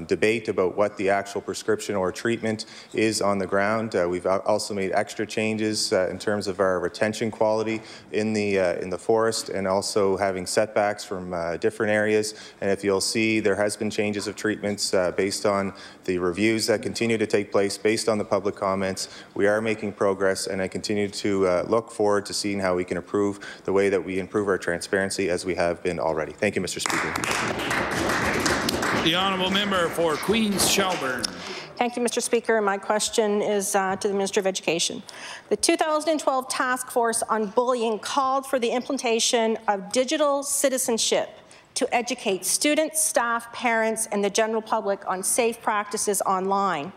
debate about what the actual prescription or treatment is on the ground. We've also made extra changes in terms of our retention quality in the forest, and also having setbacks from different areas. And if you'll see, there has been changes of treatments based on the reviews that continue to take place, based on the public comments. We are making progress, and I continue to look forward to seeing how we can improve the way that we improve our transparency as we have been already. Thank you, Mr. Speaker. The Honourable Member for Queens Shelburne. Thank you, Mr. Speaker. My question is to the Minister of Education. The 2012 Task Force on Bullying called for the implementation of digital citizenship to educate students, staff, parents, and the general public on safe practices online.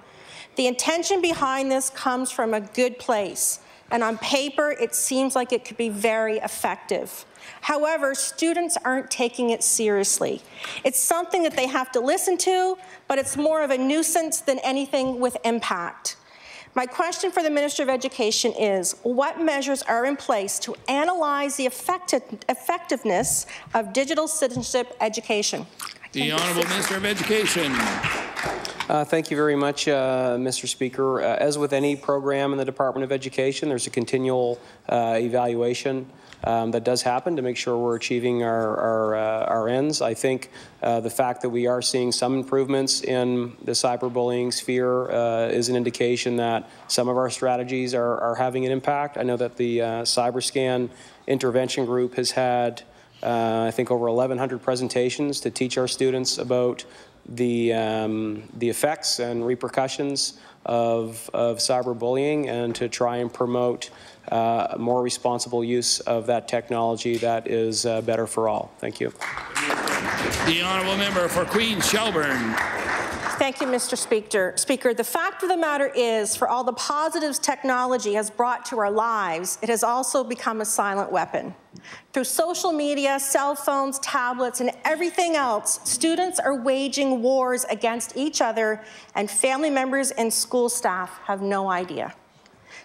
The intention behind this comes from a good place, and on paper, it seems like it could be very effective. However, students aren't taking it seriously. It's something that they have to listen to, but it's more of a nuisance than anything with impact. My question for the Minister of Education is, what measures are in place to analyze the effectiveness of digital citizenship education? The Honourable Minister of Education. Thank you very much, Mr. Speaker. As with any program in the Department of Education, there's a continual evaluation that does happen to make sure we're achieving our ends. I think the fact that we are seeing some improvements in the cyberbullying sphere is an indication that some of our strategies are having an impact. I know that the CyberScan intervention group has had, I think, over 1,100 presentations to teach our students about the effects and repercussions of cyberbullying, and to try and promote more responsible use of that technology that is better for all. Thank you. The Honourable Member for Queens Shelburne. Thank you, Mr. Speaker. The fact of the matter is, for all the positives technology has brought to our lives, it has also become a silent weapon. Through social media, cell phones, tablets, and everything else, students are waging wars against each other, and family members and school staff have no idea.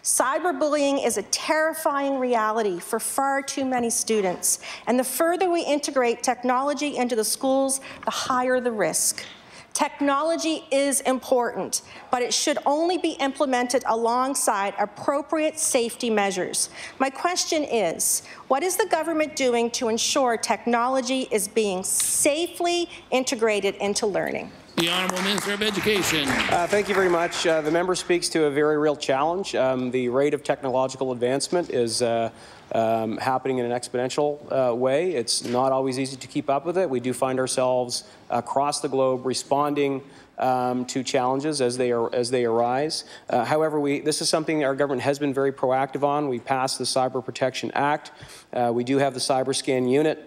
Cyberbullying is a terrifying reality for far too many students, and the further we integrate technology into the schools, the higher the risk. Technology is important, but it should only be implemented alongside appropriate safety measures. My question is, what is the government doing to ensure technology is being safely integrated into learning? The Honourable Minister of Education. Thank you very much. The member speaks to a very real challenge. The rate of technological advancement is happening in an exponential way. It's not always easy to keep up with it. We do find ourselves across the globe responding to challenges as they arise. However, this is something our government has been very proactive on. We passed the Cyber Protection Act. We do have the CyberScan unit,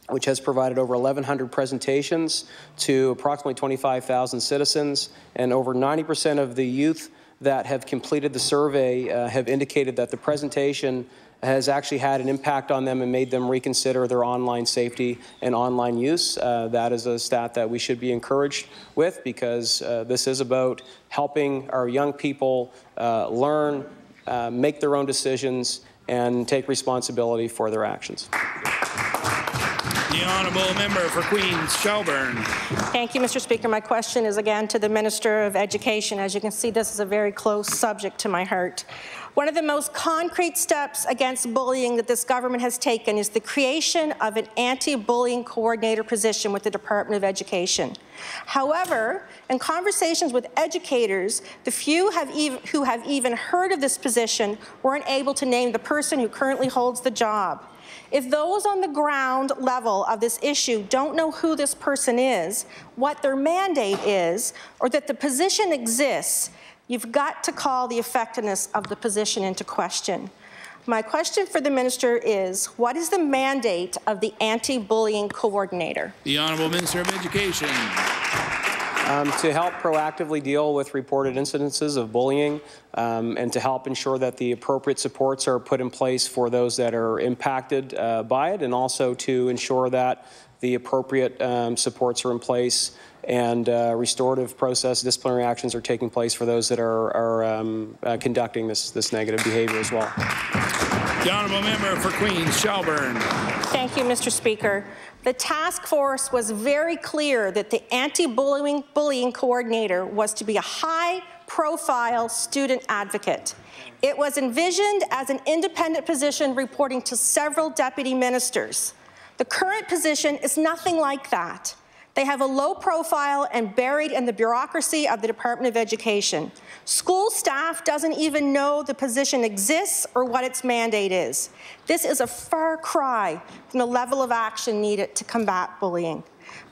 which has provided over 1,100 presentations to approximately 25,000 citizens, and over 90% of the youth that have completed the survey have indicated that the presentation has actually had an impact on them and made them reconsider their online safety and online use. That is a stat that we should be encouraged with, because this is about helping our young people learn, make their own decisions, and take responsibility for their actions. The The honourable member for Queens Shelburne. Thank you, Mr. Speaker. My question is again to the Minister of Education. As you can see, this is a very close subject to my heart. One of the most concrete steps against bullying that this government has taken is the creation of an anti-bullying coordinator position with the Department of Education. However, in conversations with educators, the few who have even heard of this position weren't able to name the person who currently holds the job. If those on the ground level of this issue don't know who this person is, what their mandate is, or that the position exists, you've got to call the effectiveness of the position into question. My question for the minister is, what is the mandate of the anti-bullying coordinator? The Honourable Minister of Education. To help proactively deal with reported incidences of bullying and to help ensure that the appropriate supports are put in place for those that are impacted by it, and also to ensure that the appropriate supports are in place and restorative process, disciplinary actions are taking place for those that are conducting this negative behavior as well. The honourable member for Queens Shelburne. Thank you, Mr. Speaker. The task force was very clear that the anti-bullying coordinator was to be a high-profile student advocate. It was envisioned as an independent position reporting to several deputy ministers. The current position is nothing like that. They have a low profile and buried in the bureaucracy of the Department of Education. School staff doesn't even know the position exists or what its mandate is. This is a far cry from the level of action needed to combat bullying.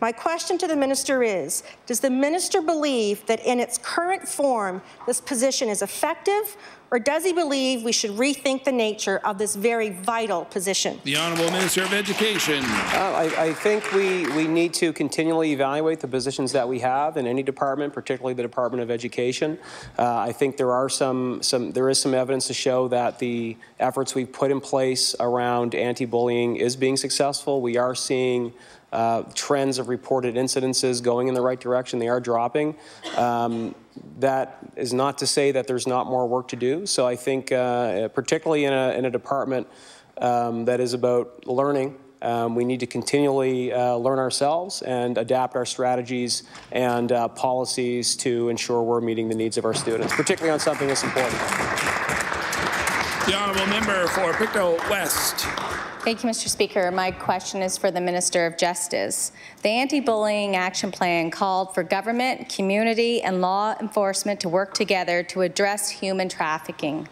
My question to the minister is, does the minister believe that in its current form this position is effective, or does he believe we should rethink the nature of this very vital position? The Honourable Minister of Education. I think we need to continually evaluate the positions that we have in any department, particularly the Department of Education. I think there is some evidence to show that the efforts we've put in place around anti-bullying is being successful. We are seeing trends of reported incidences going in the right direction. They are dropping. That is not to say that there's not more work to do. So I think particularly in a department that is about learning, we need to continually learn ourselves and adapt our strategies and policies to ensure we're meeting the needs of our students, particularly on something that's important. The honourable member for Pictou West. Thank you, Mr. Speaker. My question is for the Minister of Justice. The Anti-Bullying Action Plan called for government, community, and law enforcement to work together to address human trafficking.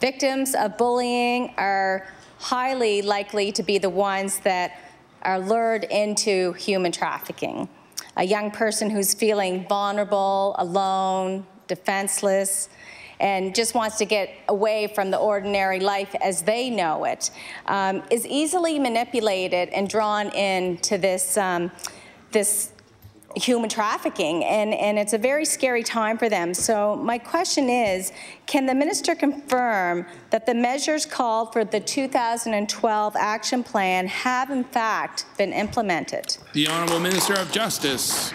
Victims of bullying are highly likely to be the ones that are lured into human trafficking. A young person who's feeling vulnerable, alone, defenseless, and just wants to get away from the ordinary life as they know it, is easily manipulated and drawn into this, this human trafficking, and it's a very scary time for them. So my question is, can the minister confirm that the measures called for the 2012 action plan have in fact been implemented? The Honourable Minister of Justice.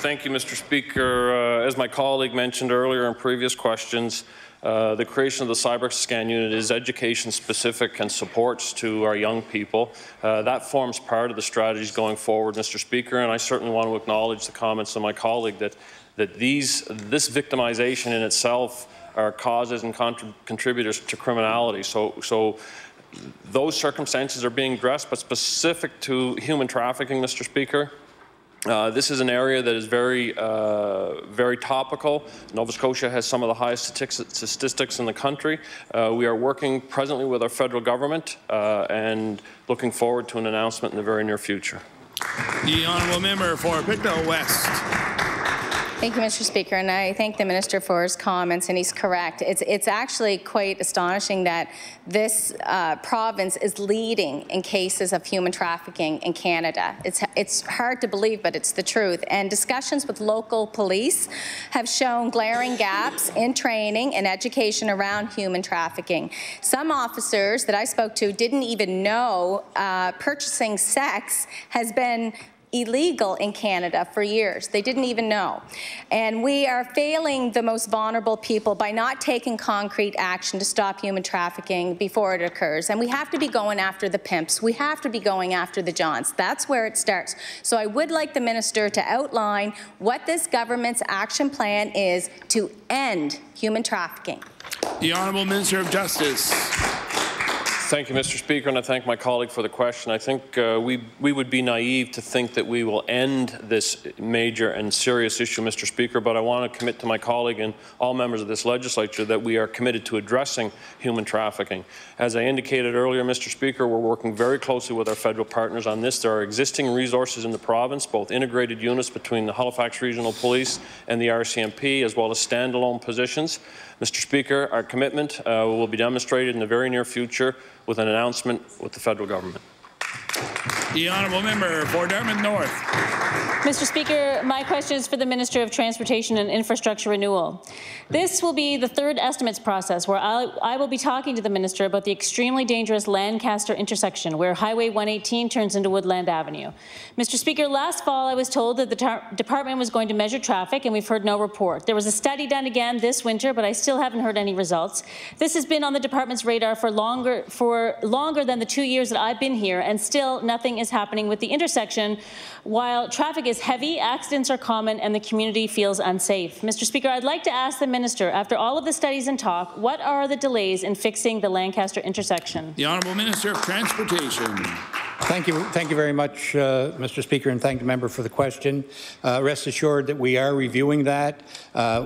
Thank you, Mr. Speaker. As my colleague mentioned earlier in previous questions, the creation of the cyber scan unit is education specific and supports to our young people. That forms part of the strategies going forward, Mr. Speaker, and I certainly want to acknowledge the comments of my colleague that this victimization in itself are causes and contributors to criminality. So those circumstances are being addressed, but specific to human trafficking, Mr. Speaker, this is an area that is very topical. Nova Scotia has some of the highest statistics in the country. We are working presently with our federal government and looking forward to an announcement in the very near future. The honourable member for Pictou West. Thank you, Mr. Speaker, and I thank the minister for his comments, and he's correct. It's actually quite astonishing that this province is leading in cases of human trafficking in Canada. It's hard to believe, but it's the truth. And discussions with local police have shown glaring gaps in training and education around human trafficking. Some officers that I spoke to didn't even know purchasing sex has been illegal in Canada for years. They didn't even know. And we are failing the most vulnerable people by not taking concrete action to stop human trafficking before it occurs. And we have to be going after the pimps. We have to be going after the Johns. That's where it starts. So I would like the minister to outline what this government's action plan is to end human trafficking. The Honourable Minister of Justice. Thank you, Mr. Speaker, and I thank my colleague for the question. I think we would be naive to think that we will end this major and serious issue, Mr. Speaker, but I want to commit to my colleague and all members of this legislature that we are committed to addressing human trafficking. As I indicated earlier, Mr. Speaker, we're working very closely with our federal partners on this. There are existing resources in the province, both integrated units between the Halifax Regional Police and the RCMP, as well as standalone positions. Mr. Speaker, our commitment will be demonstrated in the very near future with an announcement with the federal government. The Honourable Member for Dartmouth North. Mr. Speaker, my question is for the Minister of Transportation and Infrastructure Renewal. This will be the third estimates process where I will be talking to the Minister about the extremely dangerous Lancaster intersection where Highway 118 turns into Woodland Avenue. Mr. Speaker, last fall I was told that the department was going to measure traffic and we've heard no report. There was a study done again this winter, but I still haven't heard any results. This has been on the department's radar for longer than the 2 years that I've been here, and still nothing is happening with the intersection. While traffic is heavy, accidents are common, and the community feels unsafe. Mr. Speaker, I'd like to ask the Minister, after all of the studies and talk, what are the delays in fixing the Lancaster intersection? The Honourable Minister of Transportation. Thank you very much, Mr. Speaker, and thank the member for the question. Rest assured that we are reviewing that.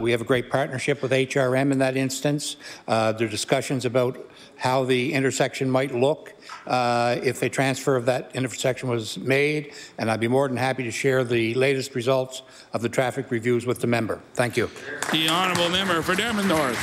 We have a great partnership with HRM in that instance. There are discussions about how the intersection might look if a transfer of that intersection was made, and I'd be more than happy to share the latest results of the traffic reviews with the member. Thank you. The Honourable Member for Dartmouth North.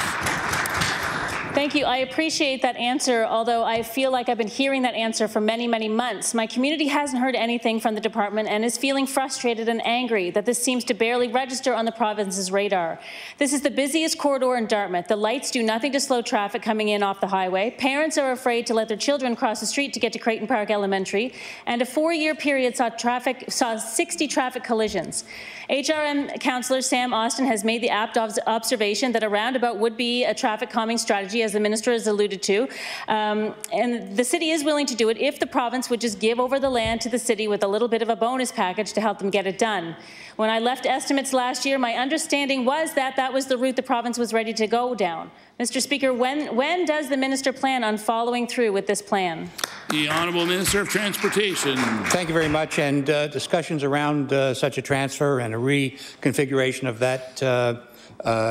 Thank you. I appreciate that answer, although I feel like I've been hearing that answer for many, many months. My community hasn't heard anything from the department and is feeling frustrated and angry that this seems to barely register on the province's radar. This is the busiest corridor in Dartmouth. The lights do nothing to slow traffic coming in off the highway. Parents are afraid to let their children cross the street to get to Creighton Park Elementary, and a 4-year period saw 60 traffic collisions. HRM Councillor Sam Austin has made the apt observation that a roundabout would be a traffic calming strategy, as the minister has alluded to, and the city is willing to do it if the province would just give over the land to the city with a little bit of a bonus package to help them get it done. When I left estimates last year, my understanding was that that was the route the province was ready to go down. Mr. Speaker, when does the minister plan on following through with this plan? The Honourable Minister of Transportation. Thank you very much. And discussions around such a transfer and a reconfiguration of that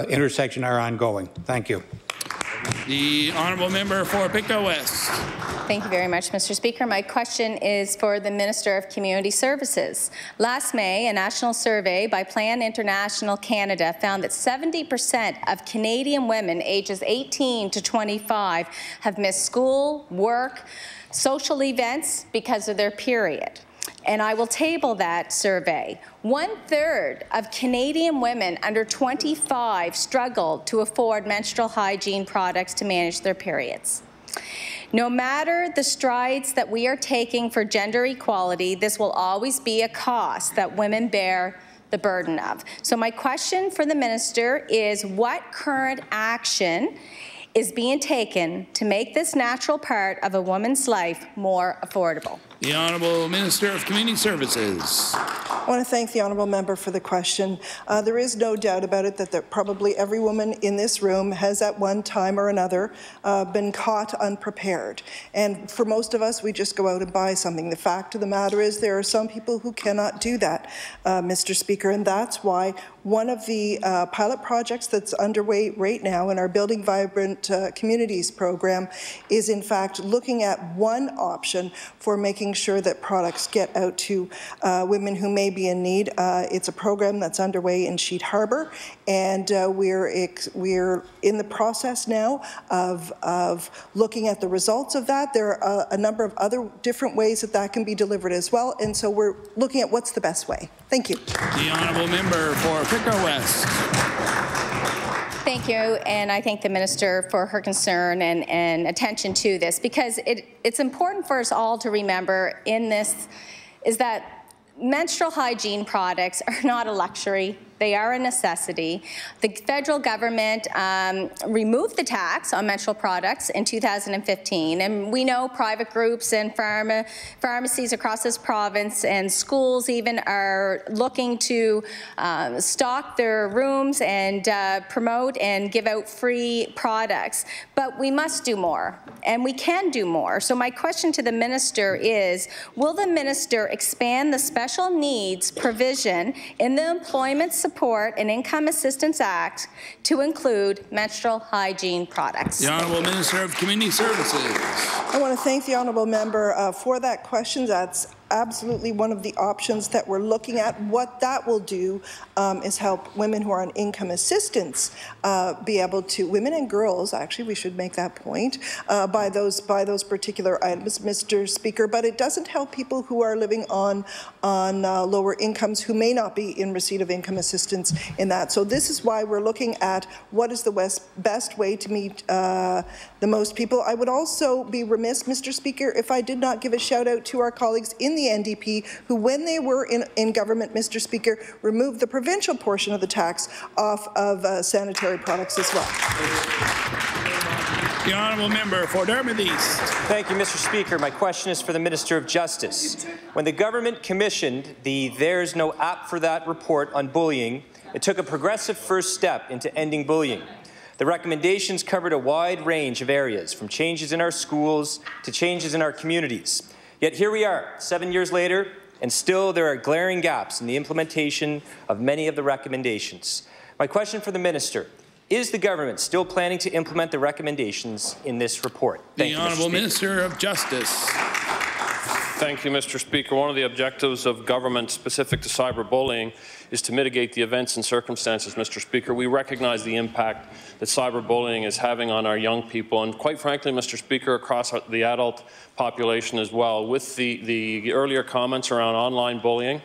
intersection are ongoing. Thank you. The Honourable Member for Pictou West. Thank you very much, Mr. Speaker. My question is for the Minister of Community Services. Last May, a national survey by Plan International Canada found that 70% of Canadian women ages 18 to 25 have missed school, work, social events because of their period. And I will table that survey. 1/3 of Canadian women under 25 struggled to afford menstrual hygiene products to manage their periods. No matter the strides that we are taking for gender equality, this will always be a cost that women bear the burden of. So my question for the minister is, what current action is being taken to make this natural part of a woman's life more affordable? The Honourable Minister of Community Services. I want to thank the honourable member for the question. There is no doubt about it that probably every woman in this room has at one time or another been caught unprepared. And for most of us, we just go out and buy something. The fact of the matter is there are some people who cannot do that, Mr. Speaker, and that's why one of the pilot projects that's underway right now in our Building Vibrant Communities program is in fact looking at one option for making sure that products get out to women who may be in need. It's a program that's underway in Sheet Harbour, and we're in the process now of looking at the results of that. There are a number of other different ways that that can be delivered as well, and so we're looking at what's the best way. Thank you. The honourable member for Pictou West. Thank you, and I thank the minister for her concern and attention to this, because it's important for us all to remember in this is that menstrual hygiene products are not a luxury. They are a necessity. The federal government removed the tax on menstrual products in 2015, and we know private groups and pharmacies across this province and schools even are looking to stock their rooms and promote and give out free products. But we must do more, and we can do more. So my question to the minister is, will the minister expand the special needs provision in the Employment Support and Income Assistance Act to include menstrual hygiene products? The Honourable Minister of Community Services. I want to thank the honourable member for that question. That's absolutely one of the options that we're looking at. What that will do is help women who are on income assistance be able to, women and girls, actually, we should make that point, buy those particular items, Mr. Speaker. But it doesn't help people who are living on lower incomes who may not be in receipt of income assistance in that. So this is why we're looking at what is the best way to meet the most people. I would also be remiss, Mr. Speaker, if I did not give a shout out to our colleagues in the NDP who, when they were in government, Mr. Speaker, removed the provincial portion of the tax off of sanitary products as well. The Honourable Member for Dartmouth East. Thank you, Mr. Speaker. My question is for the Minister of Justice. When the government commissioned the There's No App for That report on bullying, it took a progressive first step into ending bullying. The recommendations covered a wide range of areas, from changes in our schools to changes in our communities. Yet here we are, 7 years later, and still there are glaring gaps in the implementation of many of the recommendations. My question for the Minister, is the government still planning to implement the recommendations in this report? The Honourable Minister of Justice. Thank you, Mr. Speaker. One of the objectives of government specific to cyberbullying is to mitigate the events and circumstances, Mr. Speaker. We recognize the impact that cyberbullying is having on our young people, and quite frankly, Mr. Speaker, across the adult population as well. With the earlier comments around online bullying,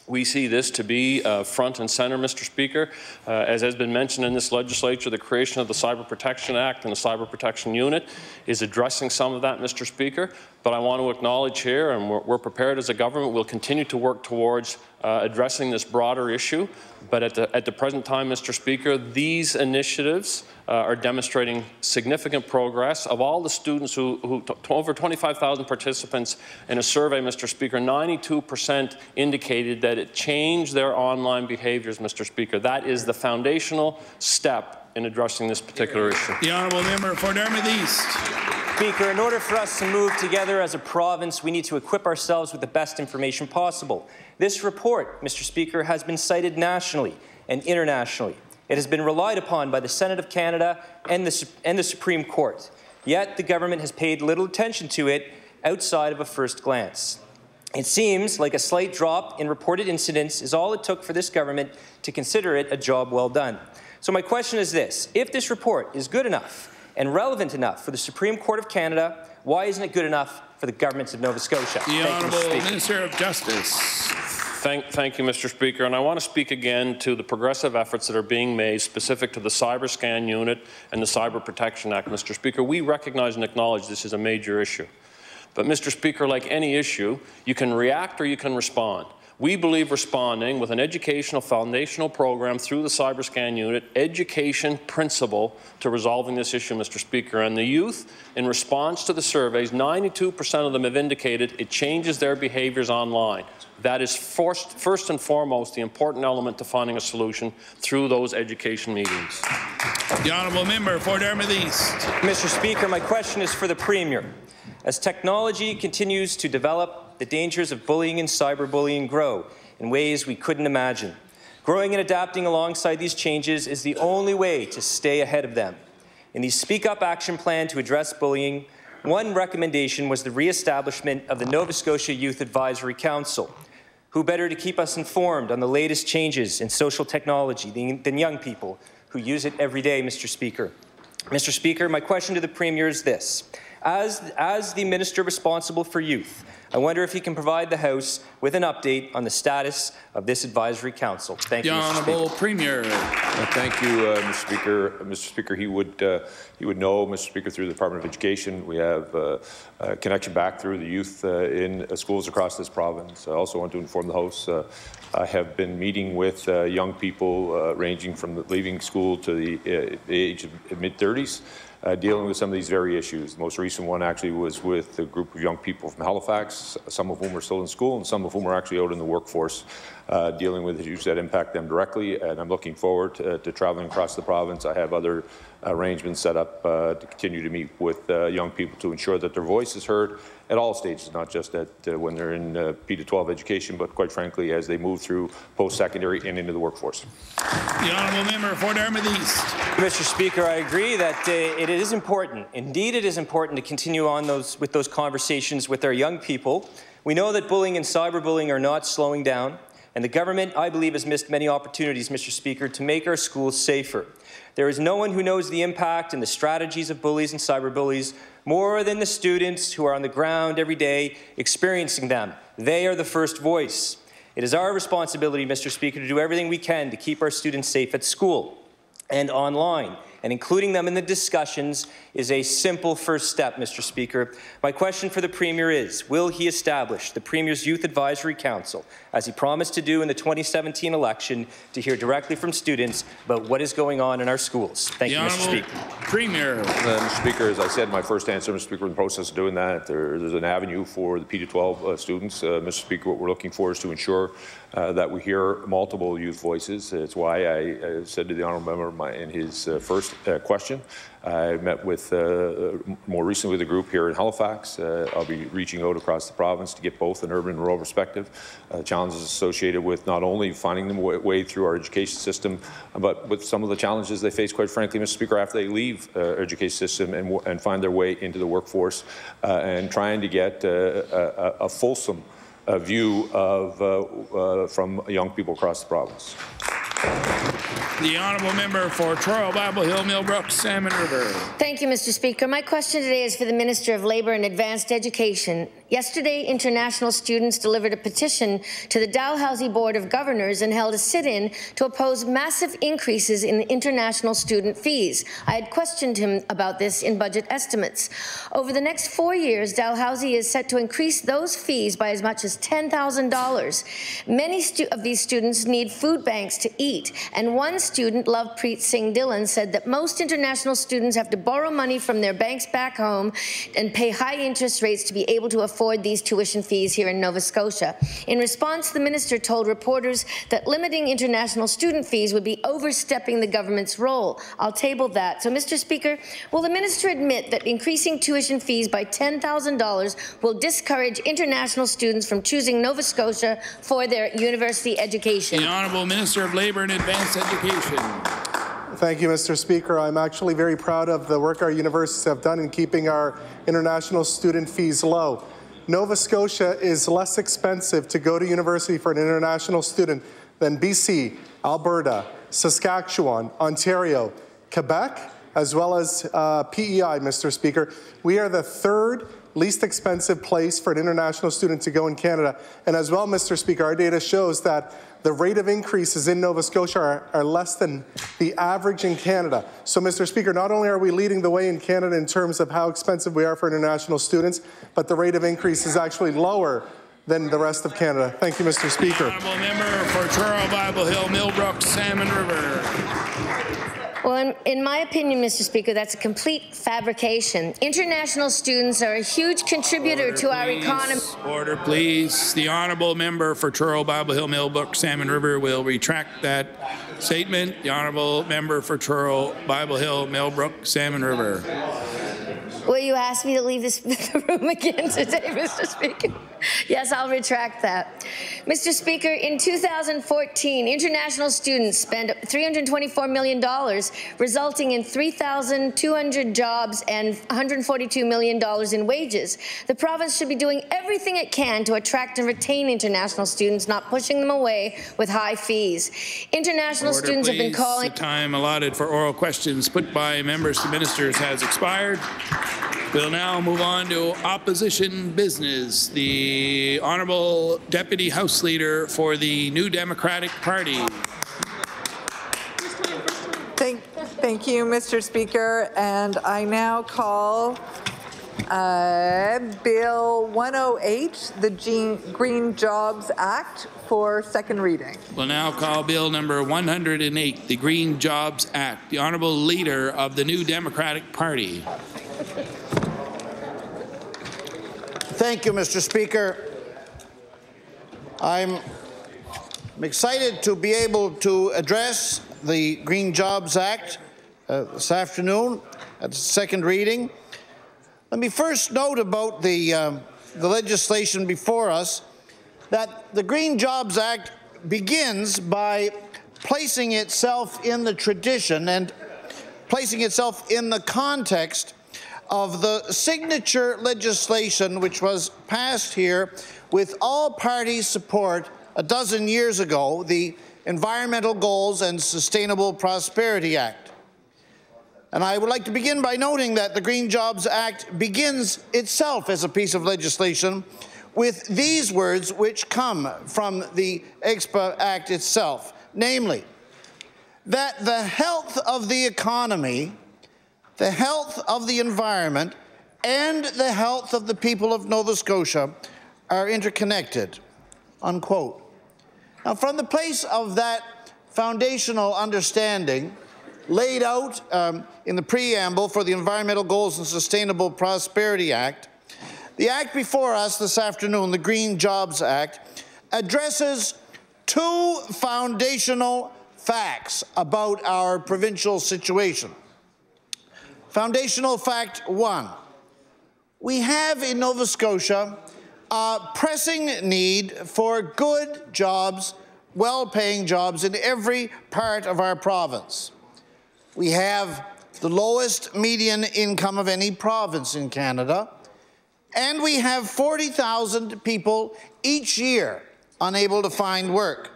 we see this to be front and center, Mr. Speaker. As has been mentioned in this legislature, the creation of the Cyber Protection Act and the Cyber Protection Unit is addressing some of that, Mr. Speaker. But I want to acknowledge here, and we're prepared as a government, we'll continue to work towards addressing this broader issue. But at the present time, Mr. Speaker, these initiatives are demonstrating significant progress. Of all the students over 25,000 participants in a survey, Mr. Speaker, 92% indicated that it changed their online behaviors, Mr. Speaker. That is the foundational step in addressing this particular issue. The Honourable Member for Dartmouth East. Speaker, in order for us to move together as a province, we need to equip ourselves with the best information possible. This report, Mr. Speaker, has been cited nationally and internationally. It has been relied upon by the Senate of Canada and the Supreme Court. Yet the government has paid little attention to it outside of a first glance. It seems like a slight drop in reported incidents is all it took for this government to consider it a job well done. So my question is this: if this report is good enough and relevant enough for the Supreme Court of Canada, why isn't it good enough for the governments of Nova Scotia? The Honourable Minister of Justice. Thank you, Mr. Speaker. And I want to speak again to the progressive efforts that are being made specific to the CyberScan Unit and the Cyber Protection Act, Mr. Speaker. We recognize and acknowledge this is a major issue. But, Mr. Speaker, like any issue, you can react or you can respond. We believe responding with an educational foundational program through the CyberScan Unit, education principle to resolving this issue, Mr. Speaker. And the youth, in response to the surveys, 92% of them have indicated it changes their behaviours online. That is first and foremost the important element to finding a solution through those education meetings. The Honourable Member for Dartmouth East. Mr. Speaker, my question is for the Premier. As technology continues to develop, the dangers of bullying and cyberbullying grow in ways we couldn't imagine. Growing and adapting alongside these changes is the only way to stay ahead of them. In the Speak Up Action Plan to address bullying, one recommendation was the re-establishment of the Nova Scotia Youth Advisory Council. Who better to keep us informed on the latest changes in social technology than young people who use it every day, Mr. Speaker? Mr. Speaker, my question to the Premier is this. As the Minister responsible for youth, I wonder if he can provide the House with an update on the status of this advisory council. Thank you, Mr. Speaker. The Honourable Premier. Thank you, Mr. Speaker. Mr. Speaker, he would know, Mr. Speaker, through the Department of Education, we have a connection back through the youth in schools across this province. I also want to inform the House I have been meeting with young people ranging from leaving school to the age of mid-30s. Dealing with some of these very issues. The most recent one actually was with a group of young people from Halifax, some of whom are still in school and some of whom are actually out in the workforce, dealing with issues that impact them directly. And I'm looking forward to traveling across the province. I have other arrangements set up to continue to meet with young people to ensure that their voice is heard at all stages, not just at when they're in P-12 education, but quite frankly, as they move through post-secondary and into the workforce. The Honourable Member for Dartmouth East. Mr. Speaker, I agree that it is important. Indeed, it is important to continue on with those conversations with our young people. We know that bullying and cyberbullying are not slowing down, and the government, I believe, has missed many opportunities, Mr. Speaker, to make our schools safer. There is no one who knows the impact and the strategies of bullies and cyberbullies more than the students who are on the ground every day experiencing them. They are the first voice. It is our responsibility, Mr. Speaker, to do everything we can to keep our students safe at school and online, and including them in the discussions is a simple first step, Mr. Speaker. My question for the Premier is, will he establish the Premier's Youth Advisory Council, as he promised to do in the 2017 election, to hear directly from students about what is going on in our schools? Thank you, Mr. Speaker. Premier. Mr. Speaker, as I said in my first answer, Mr. Speaker, in the process of doing that, there's an avenue for the P-12 students. Mr. Speaker, what we're looking for is to ensure that we hear multiple youth voices. It's why I said to the Honourable Member in his first question, I met with, more recently with a group here in Halifax. I'll be reaching out across the province to get both an urban and rural perspective. Challenges associated with not only finding them way through our education system, but with some of the challenges they face, quite frankly, Mr. Speaker, after they leave our education system and find their way into the workforce, and trying to get a fulsome view of from young people across the province. The Honourable Member for Truro, Bible Hill, Millbrook, Salmon River. Thank you, Mr. Speaker. My question today is for the Minister of Labour and Advanced Education. Yesterday, international students delivered a petition to the Dalhousie Board of Governors and held a sit-in to oppose massive increases in international student fees. I had questioned him about this in budget estimates. Over the next 4 years, Dalhousie is set to increase those fees by as much as $10,000. Many of these students need food banks to eat, and one student, Lovepreet Singh Dillon, said that most international students have to borrow money from their banks back home and pay high interest rates to be able to afford these tuition fees here in Nova Scotia. In response, the minister told reporters that limiting international student fees would be overstepping the government's role. I'll table that. So, Mr. Speaker, will the minister admit that increasing tuition fees by $10,000 will discourage international students from choosing Nova Scotia for their university education? The Honourable Minister of Labour and Advanced Education. Thank you, Mr. Speaker. I'm actually very proud of the work our universities have done in keeping our international student fees low. Nova Scotia is less expensive to go to university for an international student than BC, Alberta, Saskatchewan, Ontario, Quebec, as well as PEI, Mr. Speaker. We are the third least expensive place for an international student to go in Canada. And as well, Mr. Speaker, our data shows that the rate of increases in Nova Scotia are less than the average in Canada. So, Mr. Speaker, not only are we leading the way in Canada in terms of how expensive we are for international students, but the rate of increase is actually lower than the rest of Canada. Thank you, Mr. Speaker. Honourable Member for Truro, Bible Hill, Millbrook, Salmon River. Well, in my opinion, Mr. Speaker, that's a complete fabrication. International students are a huge contributor to our economy. Order, please. The Honourable Member for Truro, Bible Hill, Millbrook, Salmon River will retract that statement. The Honourable Member for Truro, Bible Hill, Millbrook, Salmon River. Will you ask me to leave the room again today, Mr. Speaker? Yes, I'll retract that. Mr. Speaker, in 2014, international students spent $324 million, resulting in 3,200 jobs and $142 million in wages. The province should be doing everything it can to attract and retain international students, not pushing them away with high fees. International students have been calling... The time allotted for oral questions put by members to ministers has expired. We'll now move on to opposition business. The Honourable Deputy House Leader for the New Democratic Party. Thank you, Mr. Speaker. And I now call Bill 108, the Green Jobs Act, for second reading. We'll now call Bill number 108, the Green Jobs Act. The Honourable Leader of the New Democratic Party. Thank you, Mr. Speaker. I'm excited to be able to address the Green Jobs Act this afternoon at second reading. Let me first note about the legislation before us that the Green Jobs Act begins by placing itself in the tradition and placing itself in the context of the signature legislation which was passed here with all parties' support a dozen years ago, the Environmental Goals and Sustainable Prosperity Act. And I would like to begin by noting that the Green Jobs Act begins itself as a piece of legislation with these words which come from the EGSPA Act itself, namely, that the health of the economy, the health of the environment, and the health of the people of Nova Scotia are interconnected, unquote. Now, from the place of that foundational understanding laid out in the preamble for the Environmental Goals and Sustainable Prosperity Act, the act before us this afternoon, the Green Jobs Act, addresses two foundational facts about our provincial situation. Foundational fact one, we have in Nova Scotia a pressing need for good jobs, well-paying jobs in every part of our province. We have the lowest median income of any province in Canada, and we have 40,000 people each year unable to find work.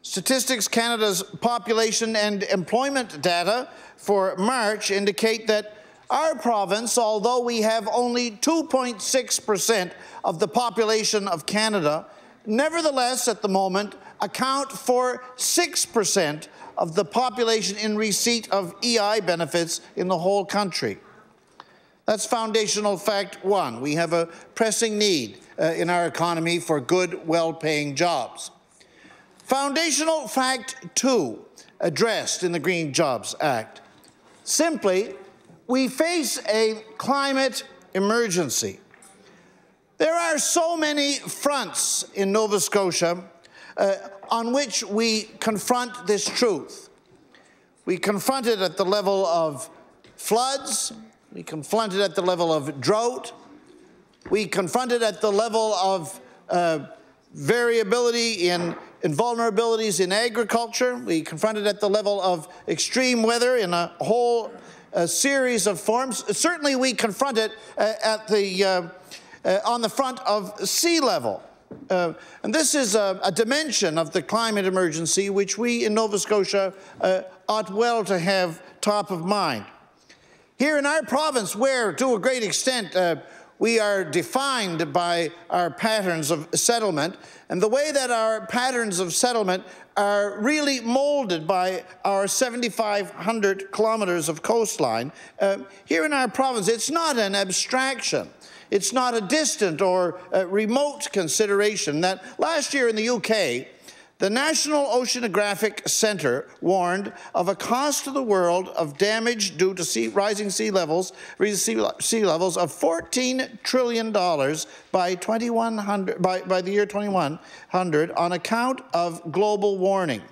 Statistics Canada's population and employment data for March indicate that our province, although we have only 2.6% of the population of Canada, nevertheless at the moment account for 6% of the population in receipt of EI benefits in the whole country. That's foundational fact one. We have a pressing need in our economy for good, well-paying jobs. Foundational fact two, addressed in the Green Jobs Act. Simply, we face a climate emergency. There are so many fronts in Nova Scotia on which we confront this truth. We confront it at the level of floods, we confront it at the level of drought, we confront it at the level of variability in vulnerabilities in agriculture, we confront it at the level of extreme weather in a whole series of forms. Certainly we confront it on the front of sea level. And this is a dimension of the climate emergency which we in Nova Scotia ought well to have top of mind. Here in our province, where to a great extent we are defined by our patterns of settlement, and the way that our patterns of settlement are really molded by our 7,500 kilometers of coastline, here in our province, it's not an abstraction. It's not a distant or remote consideration that last year in the UK, the National Oceanographic Centre warned of a cost to the world of damage due to rising sea levels of $14 trillion by the year 2100 on account of global warming.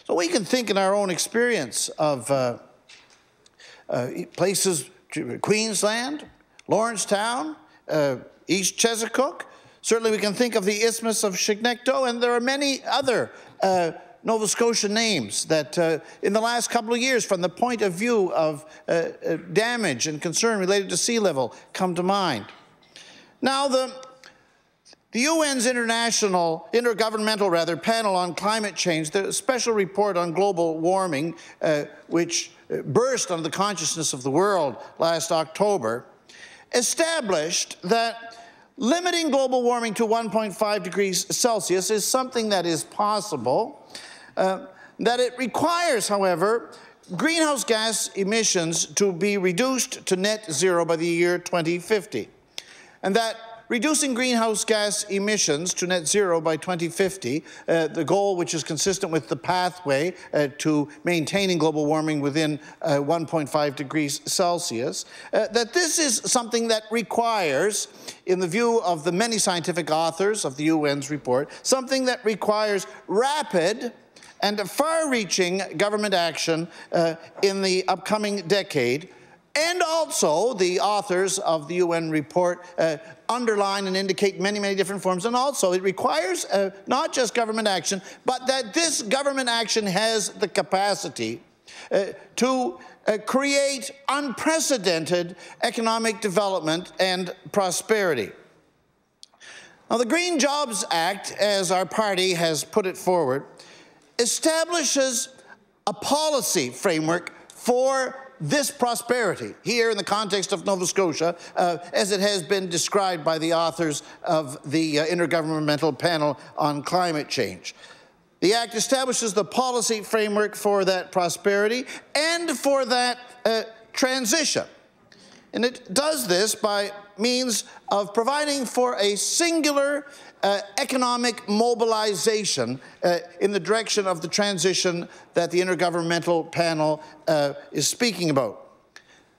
So we can think in our own experience of places, Queensland, Lawrencetown, East Chesapeake. Certainly we can think of the Isthmus of Chignecto, and there are many other Nova Scotia names that in the last couple of years, from the point of view of damage and concern related to sea level, come to mind. Now, the UN's intergovernmental panel on climate change, the special report on global warming, which burst on the consciousness of the world last October, established that limiting global warming to 1.5 degrees Celsius is something that is possible, that it requires, however, greenhouse gas emissions to be reduced to net zero by the year 2050, and that reducing greenhouse gas emissions to net zero by 2050, the goal which is consistent with the pathway to maintaining global warming within 1.5 degrees Celsius, that this is something that requires, in the view of the many scientific authors of the UN's report, something that requires rapid and far-reaching government action in the upcoming decade. And also, the authors of the UN report underline and indicate many, many different forms. And also, it requires not just government action, but that this government action has the capacity to create unprecedented economic development and prosperity. Now, the Green Jobs Act, as our party has put it forward, establishes a policy framework for this prosperity here in the context of Nova Scotia, as it has been described by the authors of the Intergovernmental Panel on Climate Change. The Act establishes the policy framework for that prosperity and for that transition. And it does this by means of providing for a singular economic mobilization in the direction of the transition that the Intergovernmental Panel is speaking about.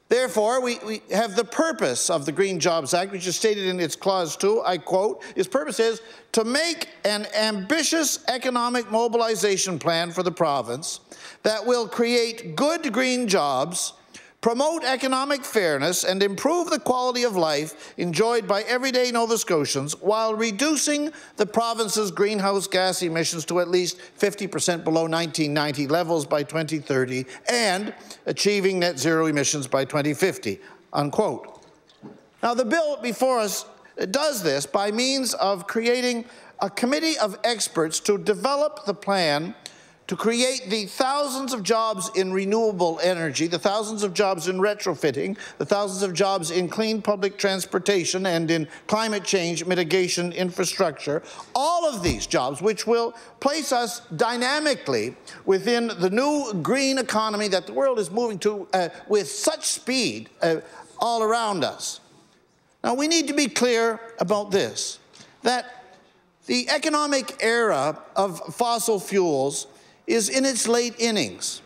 Therefore, we have the purpose of the Green Jobs Act, which is stated in its Clause 2, I quote, its purpose is to make an ambitious economic mobilization plan for the province that will create good green jobs, promote economic fairness, and improve the quality of life enjoyed by everyday Nova Scotians while reducing the province's greenhouse gas emissions to at least 50% below 1990 levels by 2030 and achieving net zero emissions by 2050, unquote. Now, the bill before us does this by means of creating a committee of experts to develop the plan to create the thousands of jobs in renewable energy, the thousands of jobs in retrofitting, the thousands of jobs in clean public transportation and in climate change mitigation infrastructure, all of these jobs which will place us dynamically within the new green economy that the world is moving to with such speed all around us. Now, we need to be clear about this, that the economic era of fossil fuels is in its late innings.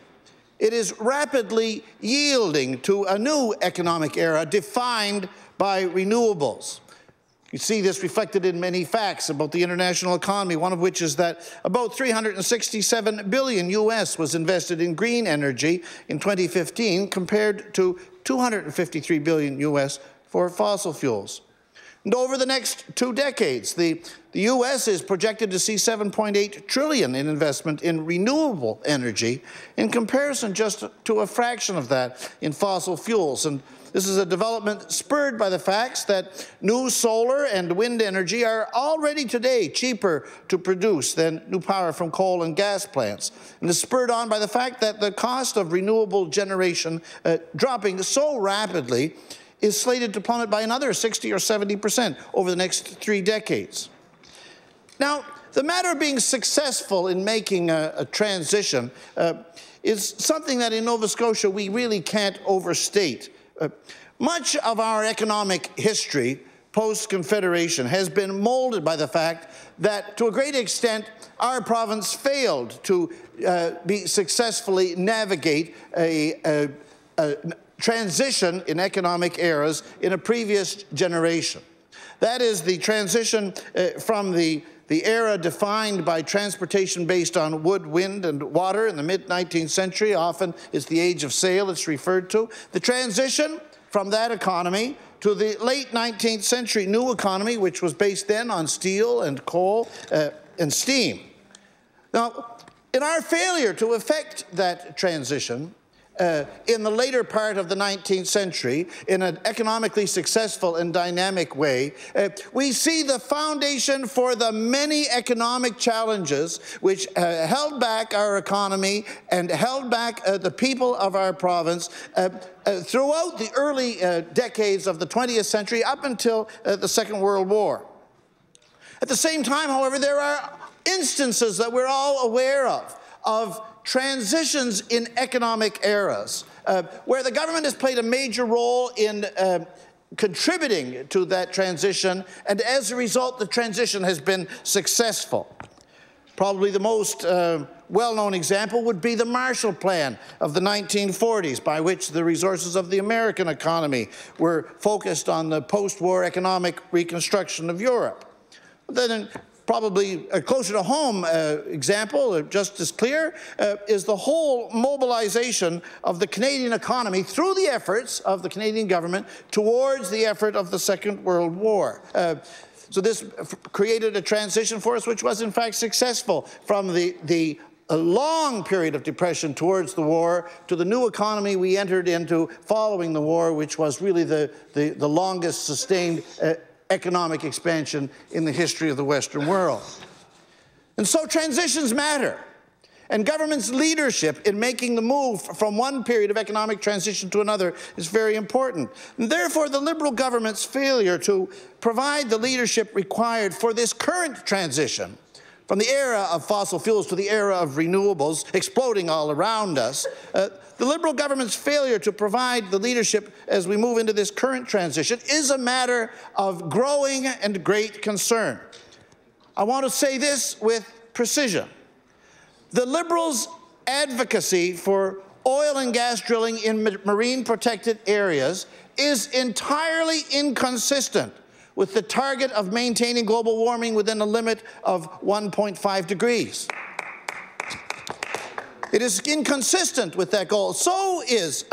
It is rapidly yielding to a new economic era defined by renewables. You see this reflected in many facts about the international economy, one of which is that about $367 billion US was invested in green energy in 2015 compared to $253 billion US for fossil fuels. And over the next 2 decades, the U.S. is projected to see $7.8 trillion in investment in renewable energy in comparison just to a fraction of that in fossil fuels. And this is a development spurred by the facts that new solar and wind energy are already today cheaper to produce than new power from coal and gas plants. And it's spurred on by the fact that the cost of renewable generation dropping so rapidly is slated to plummet by another 60 or 70% over the next 3 decades. Now, the matter of being successful in making a transition is something that in Nova Scotia we really can't overstate. Much of our economic history post-Confederation has been molded by the fact that, to a great extent, our province failed to successfully navigate a transition in economic eras in a previous generation. That is the transition from the era defined by transportation based on wood, wind, and water in the mid-19th century. Often it's the age of sail it's referred to. The transition from that economy to the late 19th century new economy, which was based then on steel and coal and steam. Now, in our failure to effect that transition, in the later part of the 19th century in an economically successful and dynamic way, we see the foundation for the many economic challenges which held back our economy and held back the people of our province throughout the early decades of the 20th century up until the Second World War. At the same time, however, there are instances that we're all aware of transitions in economic eras, where the government has played a major role in contributing to that transition, and as a result, the transition has been successful. Probably the most well-known example would be the Marshall Plan of the 1940s, by which the resources of the American economy were focused on the post-war economic reconstruction of Europe. Then, probably a closer to home example, just as clear, is the whole mobilization of the Canadian economy through the efforts of the Canadian government towards the effort of the Second World War. So this created a transition for us which was in fact successful from the long period of depression towards the war to the new economy we entered into following the war, which was really the longest sustained economic expansion in the history of the Western world. And so transitions matter. And government's leadership in making the move from one period of economic transition to another is very important. And therefore, the Liberal government's failure to provide the leadership required for this current transition from the era of fossil fuels to the era of renewables exploding all around us, the Liberal government's failure to provide the leadership as we move into this current transition is a matter of growing and great concern. I want to say this with precision. The Liberals' advocacy for oil and gas drilling in marine protected areas is entirely inconsistent with the target of maintaining global warming within a limit of 1.5 degrees. It is inconsistent with that goal. So is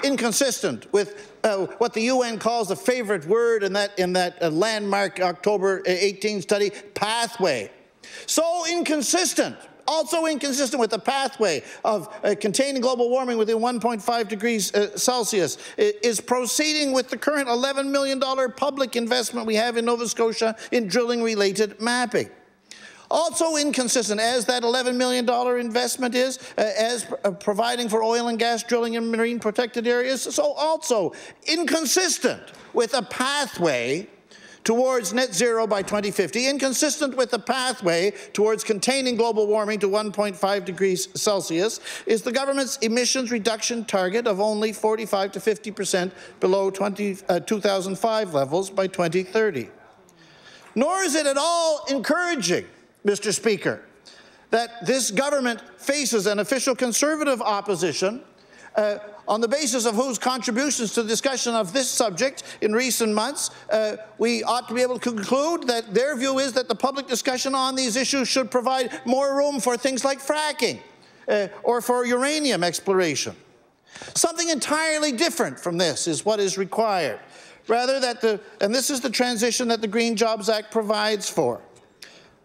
inconsistent with what the UN calls the favorite word in that landmark October 18 study, pathway. So inconsistent. Also inconsistent with the pathway of containing global warming within 1.5 degrees Celsius is proceeding with the current $11 million public investment we have in Nova Scotia in drilling-related mapping. Also inconsistent, as that $11 million investment is, as providing for oil and gas drilling in marine protected areas, so also inconsistent with a pathway towards net zero by 2050, inconsistent with the pathway towards containing global warming to 1.5 degrees Celsius, is the government's emissions reduction target of only 45 to 50% below 2005 levels by 2030. Nor is it at all encouraging, Mr. Speaker, that this government faces an official Conservative opposition on the basis of whose contributions to the discussion of this subject in recent months, we ought to be able to conclude that their view is that the public discussion on these issues should provide more room for things like fracking or for uranium exploration. Something entirely different from this is what is required. Rather and this is the transition that the Green Jobs Act provides for.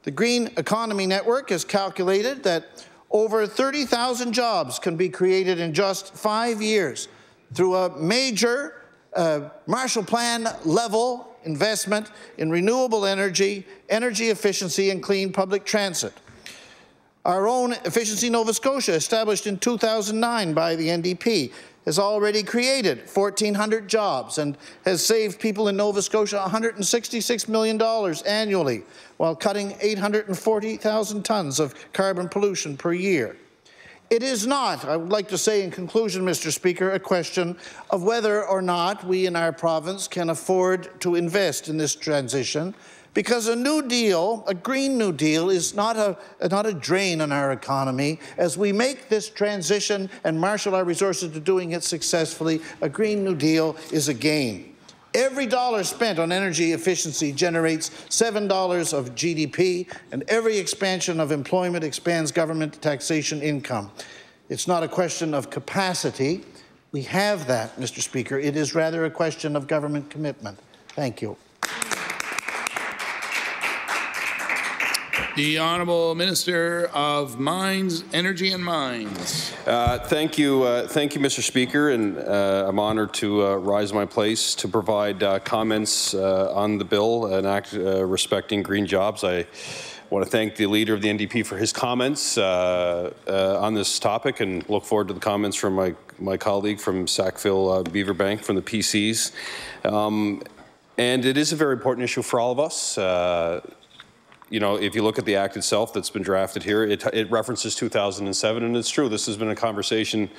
The Green Economy Network has calculated that over 30,000 jobs can be created in just 5 years through a major Marshall Plan level investment in renewable energy, energy efficiency, and clean public transit. Our own Efficiency Nova Scotia, established in 2009 by the NDP, has already created 1,400 jobs and has saved people in Nova Scotia $166 million annually, while cutting 840,000 tons of carbon pollution per year. It is not, I would like to say in conclusion, Mr. Speaker, a question of whether or not we in our province can afford to invest in this transition, because a New Deal, a Green New Deal, is not a drain on our economy. As we make this transition and marshal our resources to doing it successfully, a Green New Deal is a gain. Every dollar spent on energy efficiency generates $7 of GDP, and every expansion of employment expands government taxation income. It's not a question of capacity. We have that, Mr. Speaker. It is rather a question of government commitment. Thank you. The Honourable Minister of Mines, Energy and Mines. Thank you, Mr. Speaker, and I'm honoured to rise my place to provide comments on the bill and act respecting green jobs. I want to thank the Leader of the NDP for his comments on this topic, and look forward to the comments from my colleague from Sackville Beaverbank from the PCs. And it is a very important issue for all of us. You know, if you look at the Act itself that's been drafted here, it references 2007, and it's true. This has been a conversation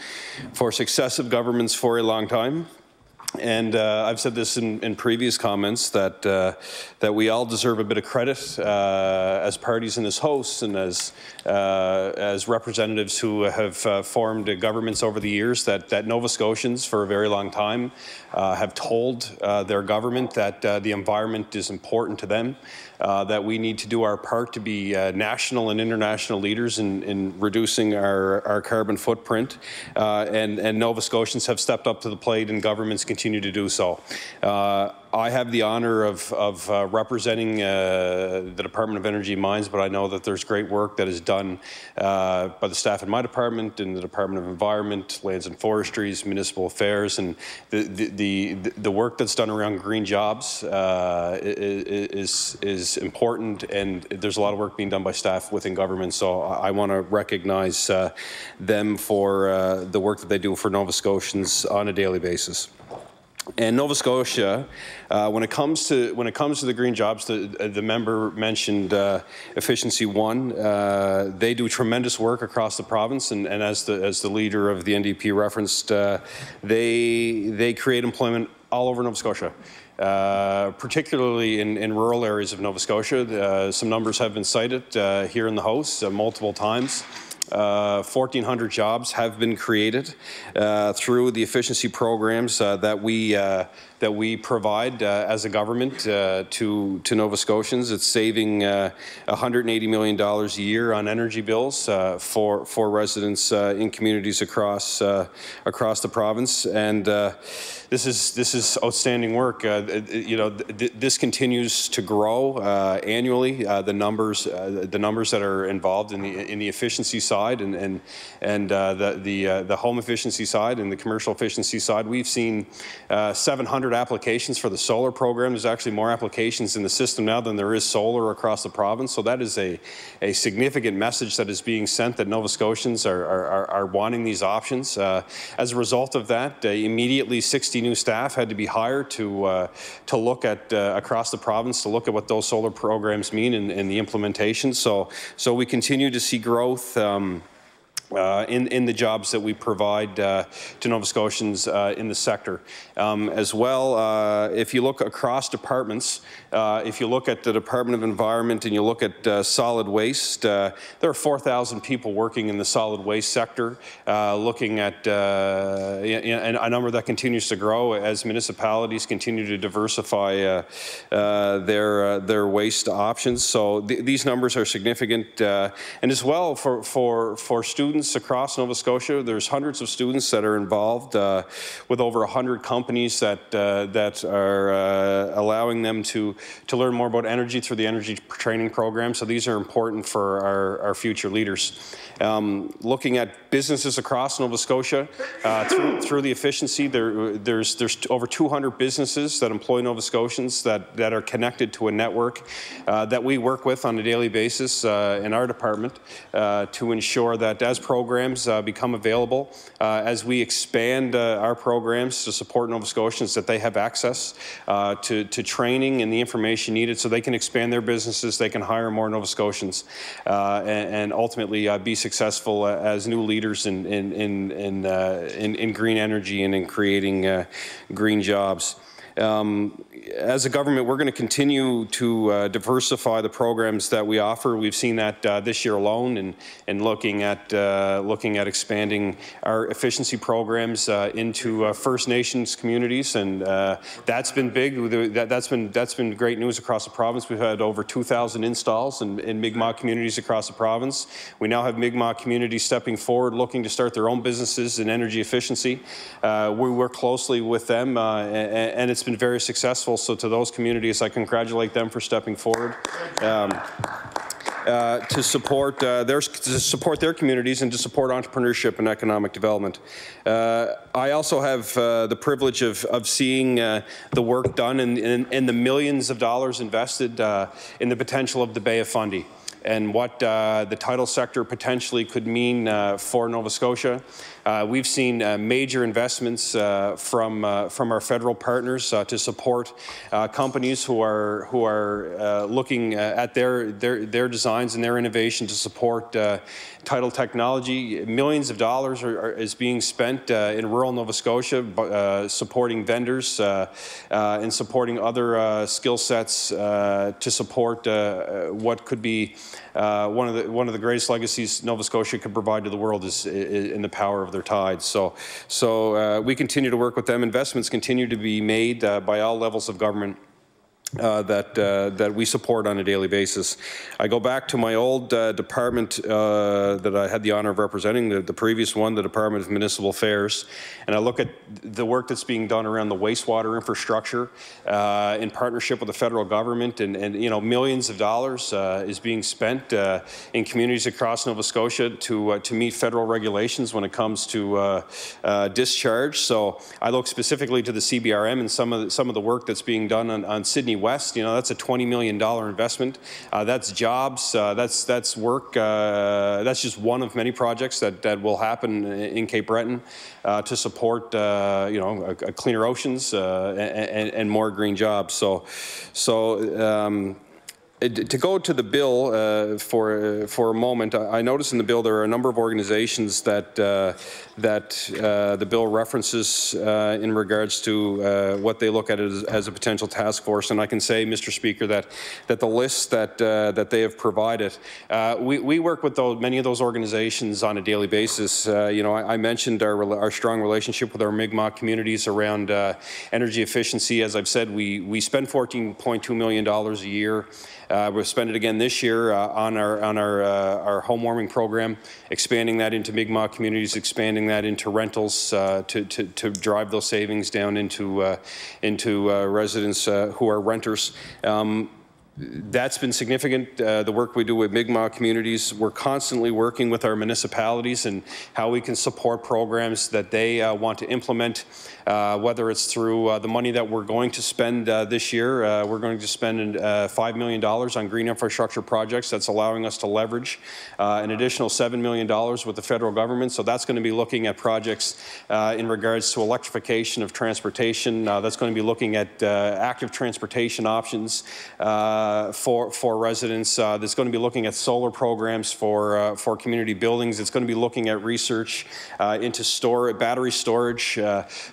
for successive governments for a long time. And I've said this in previous comments that we all deserve a bit of credit as parties in this House and as representatives who have formed governments over the years, that Nova Scotians for a very long time have told their government that the environment is important to them, that we need to do our part to be national and international leaders in reducing our carbon footprint, and Nova Scotians have stepped up to the plate, and governments continue to do so. I have the honour of representing the Department of Energy and Mines, but I know that there's great work that is done by the staff in my department, in the Department of Environment, Lands and Forestries, Municipal Affairs, and the work that's done around green jobs is important, and there's a lot of work being done by staff within government. So I want to recognize them for the work that they do for Nova Scotians on a daily basis. And Nova Scotia, when it comes to the green jobs, the member mentioned Efficiency One. They do tremendous work across the province, and as the Leader of the NDP referenced, they create employment all over Nova Scotia. Particularly in rural areas of Nova Scotia. Some numbers have been cited here in the House multiple times. 1,400 jobs have been created through the efficiency programs that we provide as a government to Nova Scotians. It's saving $180 million a year on energy bills for residents in communities across the province, and this is outstanding work. You know, this continues to grow annually. The numbers that are involved in the efficiency side and the home efficiency side and the commercial efficiency side, we've seen 700 applications for the solar program. There's actually more applications in the system now than there is solar across the province. So that is a significant message that is being sent, that Nova Scotians are wanting these options. As a result of that, immediately 60 new staff had to be hired to look at across the province to look at what those solar programs mean and the implementation. So we continue to see growth in the jobs that we provide to Nova Scotians in the sector. As well, if you look across departments, if you look at the Department of Environment and you look at solid waste, there are 4,000 people working in the solid waste sector, looking at a number that continues to grow as municipalities continue to diversify their waste options. So these numbers are significant, and as well for students across Nova Scotia, there's hundreds of students that are involved with over 100 companies that are allowing them to learn more about energy through the energy training program. So these are important for our future leaders. Looking at businesses across Nova Scotia through the efficiency, there's over 200 businesses that employ Nova Scotians that are connected to a network that we work with on a daily basis in our department to ensure that as programs become available, as we expand our programs to support Nova Scotians, that they have access to training and the information needed so they can expand their businesses, they can hire more Nova Scotians, and ultimately be successful as new leaders in green energy and in creating green jobs. As a government, we're going to continue to diversify the programs that we offer. We've seen that this year alone, and looking at expanding our efficiency programs into First Nations communities, and that's been big. That's been great news across the province. We've had over 2,000 installs in Mi'kmaq communities across the province. We now have Mi'kmaq communities stepping forward, looking to start their own businesses in energy efficiency. We work closely with them, and it's been very successful. So to those communities, I congratulate them for stepping forward. to support their communities and to support entrepreneurship and economic development. I also have the privilege of seeing the work done and the millions of dollars invested in the potential of the Bay of Fundy and what the tidal sector potentially could mean for Nova Scotia. We've seen major investments from our federal partners to support companies who are looking at their designs and their innovation to support tidal technology. Millions of dollars is being spent in rural Nova Scotia supporting vendors and supporting other skill sets to support what could be one of the greatest legacies Nova Scotia could provide to the world is in the power of their tides. So we continue to work with them. Investments continue to be made by all levels of government that we support on a daily basis. I go back to my old department that I had the honour of representing, the previous one, the Department of Municipal Affairs, and I look at the work that's being done around the wastewater infrastructure in partnership with the federal government, and you know, millions of dollars is being spent in communities across Nova Scotia to meet federal regulations when it comes to discharge. So I look specifically to the CBRM and some of the work that's being done on Sydney West. You know, that's a $20 million investment. That's jobs. That's work. That's just one of many projects that will happen in Cape Breton to support you know, cleaner oceans and more green jobs. So to go to the bill for a moment, I noticed in the bill there are a number of organizations that the bill references in regards to what they look at as a potential task force. And I can say, Mr. Speaker, that the list that they have provided, we work with many of those organizations on a daily basis. You know, I mentioned our strong relationship with our Mi'kmaq communities around energy efficiency. As I've said, we spend $14.2 million a year. We'll spend it again this year on our home warming program, expanding that into Mi'kmaq communities, expanding that into rentals to drive those savings down into residents who are renters. That's been significant, the work we do with Mi'kmaq communities. We're constantly working with our municipalities and how we can support programs that they want to implement, whether it's through the money that we're going to spend this year. We're going to spend $5 million on green infrastructure projects. That's allowing us to leverage an additional $7 million with the federal government. So that's going to be looking at projects in regards to electrification of transportation. That's going to be looking at active transportation options for residents. That's going to be looking at solar programs for community buildings. It's going to be looking at research into battery storage.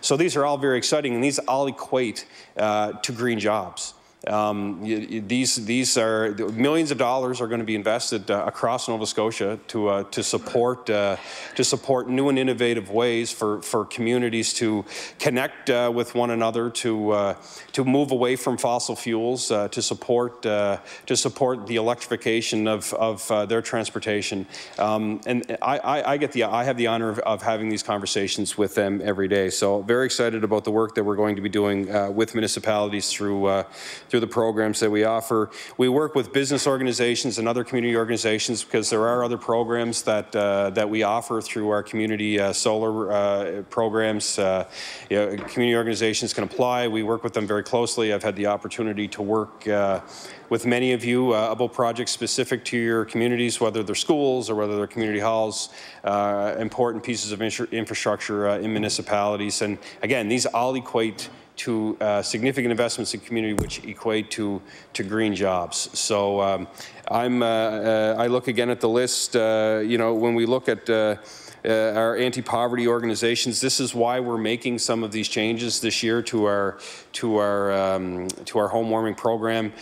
So these are all very exciting, and these all equate to green jobs. These are millions of dollars are going to be invested across Nova Scotia to support new and innovative ways for communities to connect with one another, to move away from fossil fuels, to support the electrification of their transportation. And I have the honor of having these conversations with them every day. So very excited about the work that we're going to be doing with municipalities through the programs that we offer. We work with business organizations and other community organizations because there are other programs that we offer through our community solar programs. You know, community organizations can apply. We work with them very closely. I've had the opportunity to work with many of you about projects specific to your communities, whether they're schools or whether they're community halls, important pieces of infrastructure in municipalities. And again, these all equate to significant investments in community, which equate to green jobs. So I look again at the list. You know, when we look at our anti-poverty organizations, this is why we're making some of these changes this year to our home warming program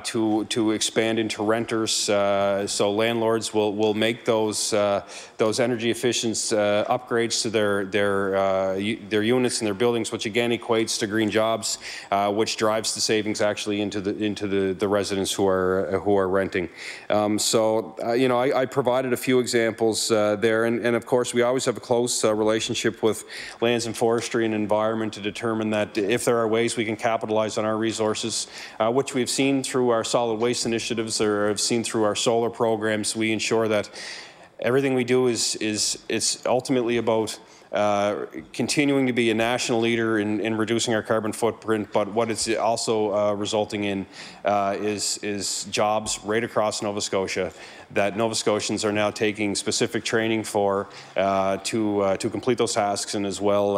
to expand into renters. So landlords will make those energy efficient upgrades to their units and their buildings, which again equates to green jobs, which drives the savings actually into the residents who are renting. So you know, I provided a few examples there, and of course course, we always have a close relationship with Lands and Forestry and Environment to determine that if there are ways we can capitalize on our resources, which we've seen through our solid waste initiatives or have seen through our solar programs. We ensure that everything we do is ultimately about continuing to be a national leader in reducing our carbon footprint, but what it's also resulting in is jobs right across Nova Scotia that Nova Scotians are now taking specific training for to complete those tasks, and as well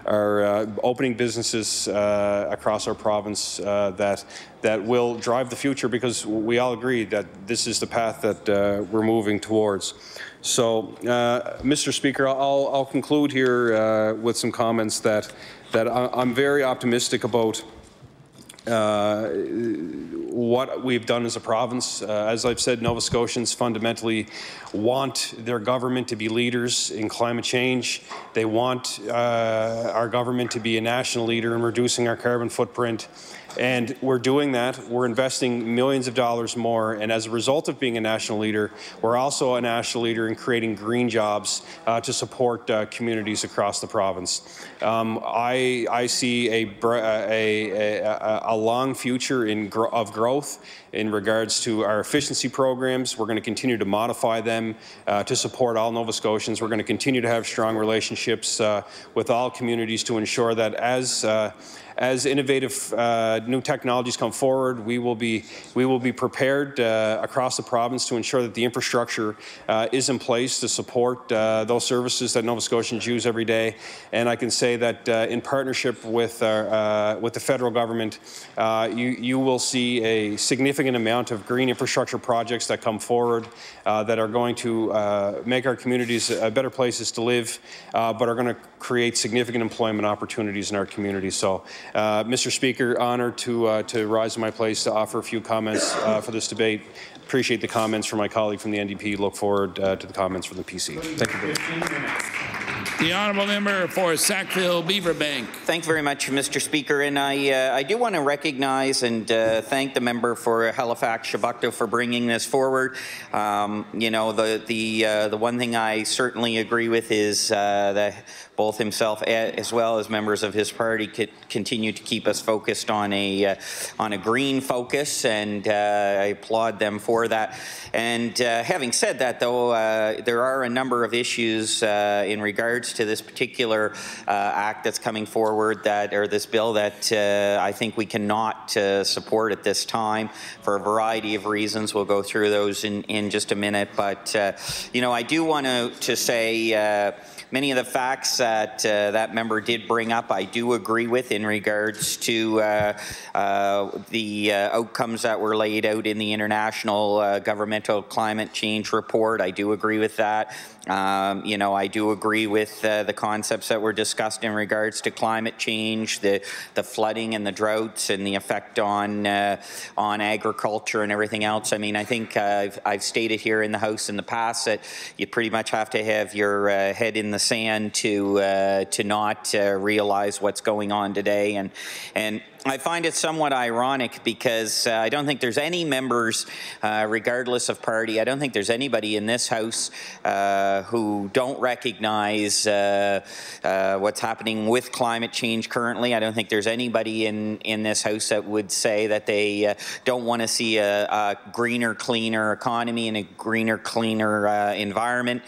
are opening businesses across our province that will drive the future, because we all agree that this is the path that we're moving towards. So, Mr. Speaker, I'll conclude here with some comments that I'm very optimistic about what we've done as a province. As I've said, Nova Scotians fundamentally want their government to be leaders in climate change. They want our government to be a national leader in reducing our carbon footprint. And we're doing that. We're investing millions of dollars more. And as a result of being a national leader, we're also a national leader in creating green jobs to support communities across the province. I see a long future of growth in regards to our efficiency programs. We're going to continue to modify them to support all Nova Scotians. We're going to continue to have strong relationships with all communities to ensure that as innovative new technologies come forward, we will be prepared across the province to ensure that the infrastructure is in place to support those services that Nova Scotians use every day. And I can say that in partnership with the federal government, you will see a significant amount of green infrastructure projects that come forward that are going to make our communities better places to live, but are going to create significant employment opportunities in our communities. So, Mr. Speaker, honored to rise in my place to offer a few comments for this debate. Appreciate the comments from my colleague from the NDP. Look forward to the comments from the PC. Thank you very much. The honourable member for Sackville-Beaverbank. Thank you very much, Mr. Speaker. And I do want to recognize and thank the member for Halifax-Chebucto for bringing this forward. You know, the one thing I certainly agree with is that both himself as well as members of his party continue to keep us focused on a green focus, and I applaud them for that. And having said that, though, there are a number of issues in regards to this particular act that's coming forward, or this bill, that I think we cannot support at this time for a variety of reasons. We'll go through those in just a minute. But you know, I do want to say many of the facts that that member did bring up, I do agree with in regards to the outcomes that were laid out in the International Governmental Climate Change Report. I do agree with that. You know, I do agree with the concepts that were discussed in regards to climate change, the flooding and the droughts and the effect on agriculture and everything else. I mean, I think I've stated here in the House in the past that you pretty much have to have your head in the sand to not realize what's going on today. And I find it somewhat ironic because I don't think there's any members, regardless of party, I don't think there's anybody in this House who don't recognize what's happening with climate change currently. I don't think there's anybody in this House that would say that they don't want to see a greener, cleaner economy and a greener, cleaner environment.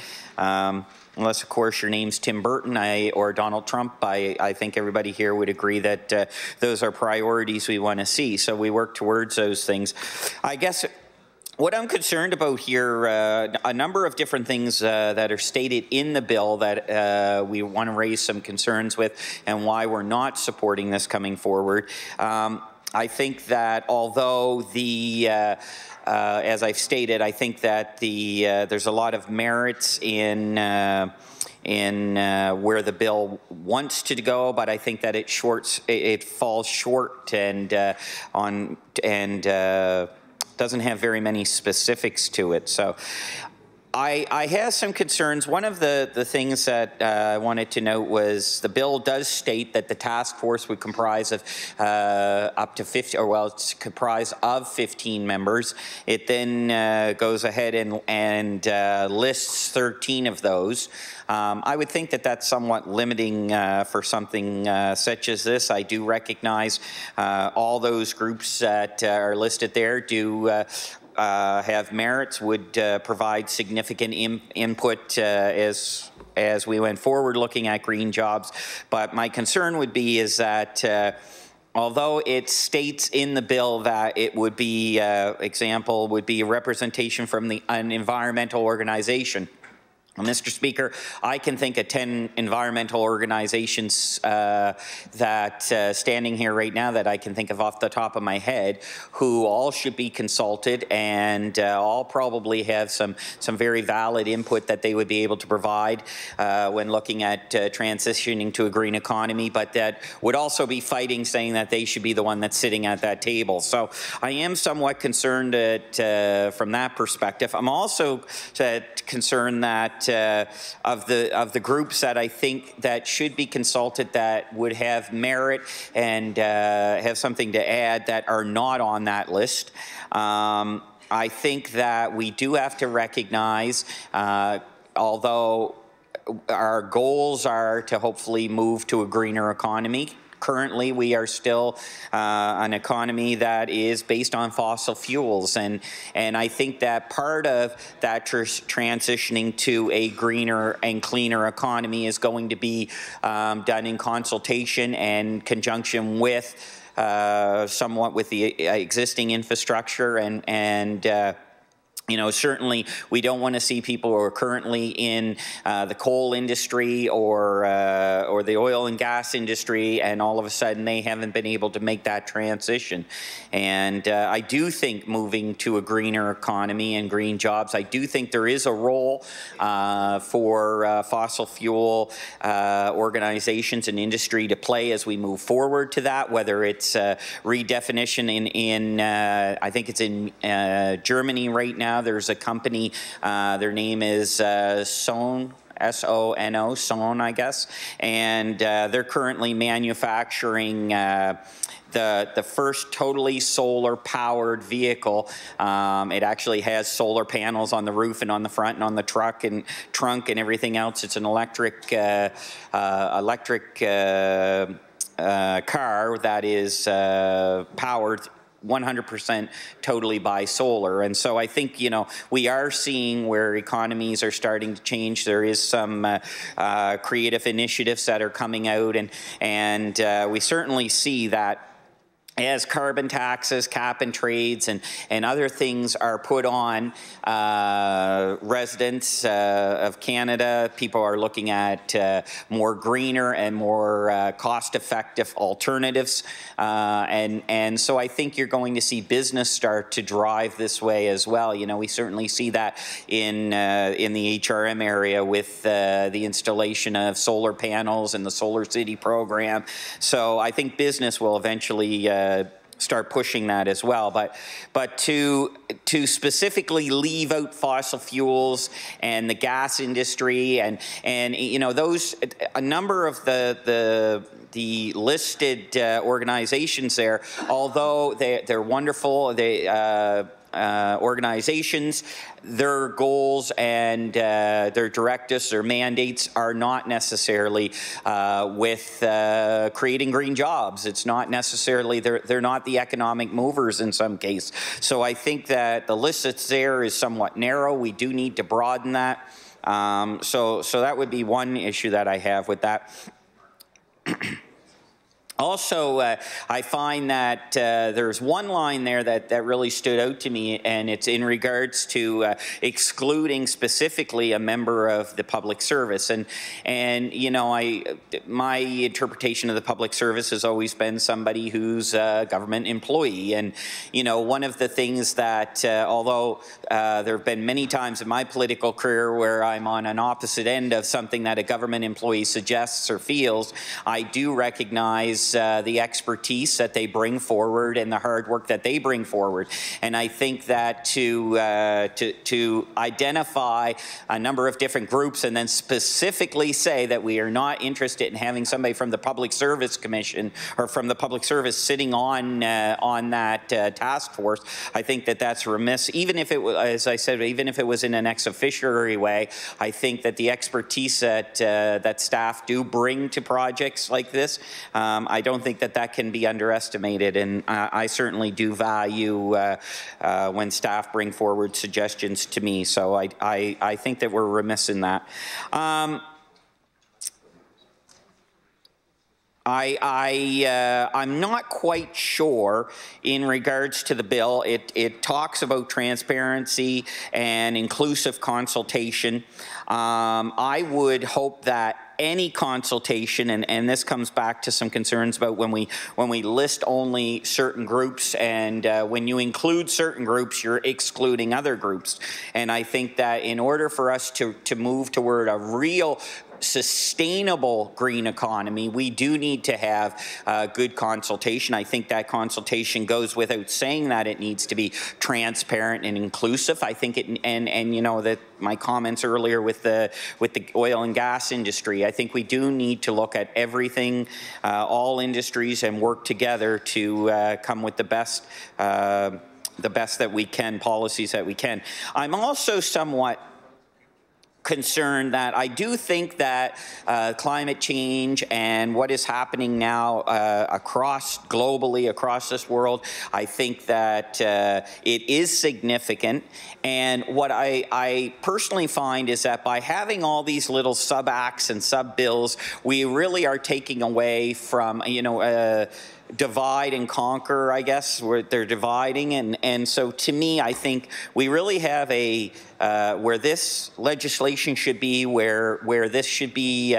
Unless, of course, your name's Tim Burton or Donald Trump, I think everybody here would agree that those are priorities we want to see. So we work towards those things. I guess what I'm concerned about here, a number of different things that are stated in the bill that we want to raise some concerns with, and why we're not supporting this coming forward. I think that although as I've stated, I think that there's a lot of merits in where the bill wants to go, but I think that it falls short and doesn't have very many specifics to it. So I have some concerns. One of the things that I wanted to note was the bill does state that the task force would comprise of up to 50, or well, it's comprised of 15 members. It then goes ahead and lists 13 of those. I would think that that's somewhat limiting for something such as this. I do recognize all those groups that are listed there do have merits, would provide significant input as we went forward looking at green jobs. But my concern would be is that although it states in the bill that it would be, example, would be a representation from an environmental organization. Mr. Speaker, I can think of 10 environmental organizations that standing here right now that I can think of off the top of my head who all should be consulted and all probably have some very valid input that they would be able to provide when looking at transitioning to a green economy, but that would also be fighting saying that they should be the one that's sitting at that table. So I am somewhat concerned from that perspective. I'm also concerned that of the groups that I think that should be consulted that would have merit and have something to add that are not on that list. I think that we do have to recognize, although our goals are to hopefully move to a greener economy, currently we are still an economy that is based on fossil fuels, and I think that part of that transitioning to a greener and cleaner economy is going to be done in consultation and conjunction with somewhat with the existing infrastructure and you know, certainly we don't want to see people who are currently in the coal industry or the oil and gas industry, and all of a sudden they haven't been able to make that transition. And I do think moving to a greener economy and green jobs, I do think there is a role for fossil fuel organizations and industry to play as we move forward to that, whether it's redefinition in I think it's in Germany right now. There's a company, their name is Sono, S-O-N-O, Sono, I guess, and they're currently manufacturing the first totally solar-powered vehicle. It actually has solar panels on the roof and on the front and on the truck and trunk and everything else. It's an electric car that is powered 100% totally by solar. And so I think, you know, we are seeing where economies are starting to change. There is some creative initiatives that are coming out, and we certainly see that as carbon taxes, cap and trades, and other things are put on residents of Canada, people are looking at more greener and more cost-effective alternatives. And so I think you're going to see business start to drive this way as well. You know, we certainly see that in the HRM area with the installation of solar panels and the Solar City program. So I think business will eventually start pushing that as well, but to specifically leave out fossil fuels and the gas industry and you know, those, a number of the listed organizations there, although they're wonderful, organizations, their goals and their directives, their mandates are not necessarily with creating green jobs. It's not necessarily, they're not the economic movers in some case. So I think that the list that's there is somewhat narrow. We do need to broaden that. So that would be one issue that I have with that. Also, I find that there's one line there that really stood out to me, and it's in regards to excluding specifically a member of the public service. And you know, my interpretation of the public service has always been somebody who's a government employee. And you know, one of the things that, although there have been many times in my political career where I'm on an opposite end of something that a government employee suggests or feels, I do recognize recognize the expertise that they bring forward and the hard work that they bring forward. And I think that to identify a number of different groups and then specifically say that we are not interested in having somebody from the Public Service Commission or from the Public Service sitting on that task force, I think that that's remiss. Even if it was, as I said, even if it was in an ex officio way, I think that the expertise that staff do bring to projects like this, I don't think that that can be underestimated, and I certainly do value when staff bring forward suggestions to me. So I think that we're remiss in that. I'm not quite sure in regards to the bill. It talks about transparency and inclusive consultation. I would hope that any consultation, and this comes back to some concerns about when we list only certain groups, and when you include certain groups, you're excluding other groups. And I think that in order for us to move toward a real sustainable green economy, we do need to have good consultation. I think that consultation goes without saying that it needs to be transparent and inclusive. I think it, and you know, that my comments earlier with the oil and gas industry, I think we do need to look at everything, all industries, and work together to come with the best that we can, policies that we can. I'm also somewhat concerned that I do think that climate change and what is happening now globally across this world, I think that it is significant. And what I personally find is that by having all these little sub-acts and sub-bills, we really are taking away from, you know, divide and conquer, I guess, where they're dividing. And so to me, I think we really have a where this legislation should be, where this should be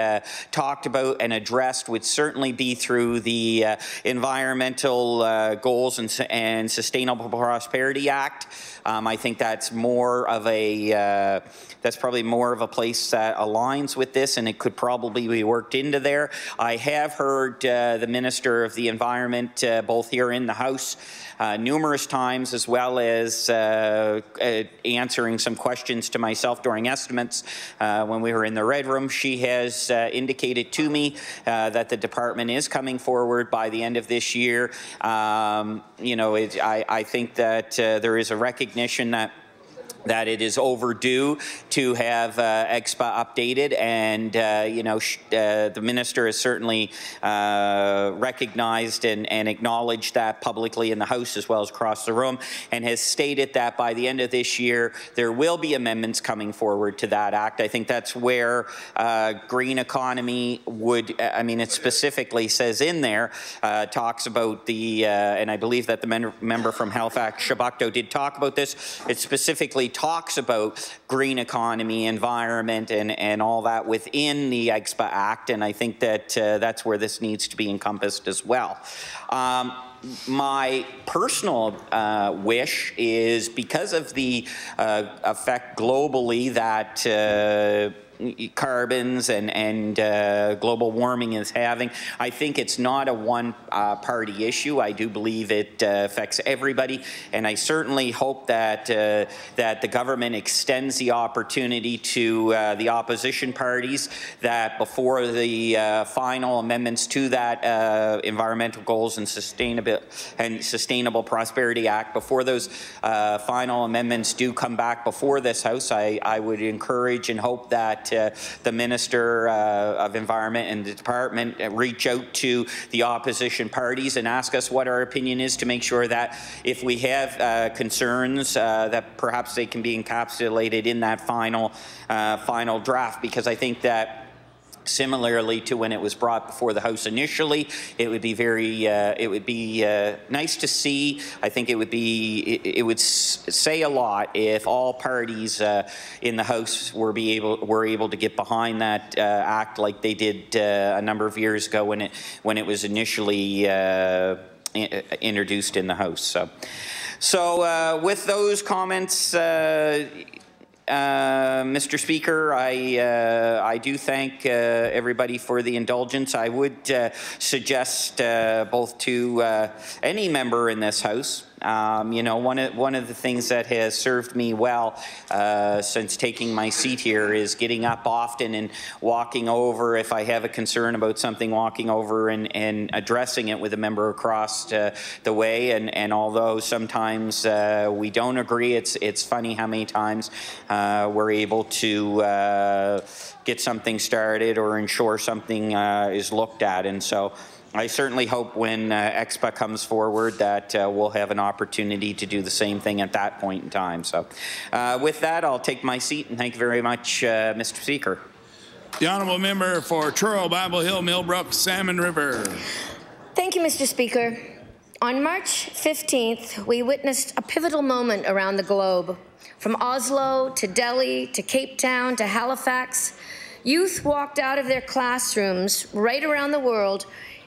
talked about and addressed, would certainly be through the Environmental Goals and Sustainable Prosperity Act. I think that's more of a that's probably more of a place that aligns with this, and it could probably be worked into there. I have heard the Minister of the Environment, both here in the House, numerous times, as well as answering some questions to myself during estimates when we were in the Red Room. She has indicated to me that the department is coming forward by the end of this year. You know, I think that there is a recognition that it is overdue to have EXPA updated, and you know, the minister has certainly recognized and acknowledged that publicly in the House as well as across the room, and has stated that by the end of this year there will be amendments coming forward to that act. I think that's where green economy would, I mean, it specifically says in there, talks about the, and I believe that the member from Halifax Shabukto did talk about this. It specifically talks about green economy, environment, and all that within the EXPA Act, and I think that that's where this needs to be encompassed as well. My personal wish is, because of the effect globally that carbons and global warming is having, I think it's not a one-party issue. I do believe it affects everybody, and I certainly hope that that the government extends the opportunity to the opposition parties, that before the final amendments to that Environmental Goals and Sustainable Prosperity Act, before those final amendments do come back before this House, I would encourage and hope that the Minister of Environment and the Department reach out to the opposition parties and ask us what our opinion is, to make sure that if we have concerns, that perhaps they can be encapsulated in that final draft, because I think that, similarly to when it was brought before the House initially, it would be very, nice to see. I think it would say a lot if all parties in the House were able to get behind that act like they did a number of years ago when it was initially introduced in the House. So with those comments, Mr. Speaker, I do thank everybody for the indulgence. I would suggest both to any member in this House, you know, one of the things that has served me well since taking my seat here is getting up often and walking over, if I have a concern about something, walking over and addressing it with a member across the way. And although sometimes we don't agree, it's funny how many times we're able to get something started or ensure something is looked at. And so I certainly hope when EXPA comes forward that we'll have an opportunity to do the same thing at that point in time. So with that, I'll take my seat, and thank you very much, Mr. Speaker. The honourable member for Truro, Babel Hill, Millbrook, Salmon River. Thank you, Mr. Speaker. On March 15th, we witnessed a pivotal moment around the globe. From Oslo to Delhi to Cape Town to Halifax, youth walked out of their classrooms right around the world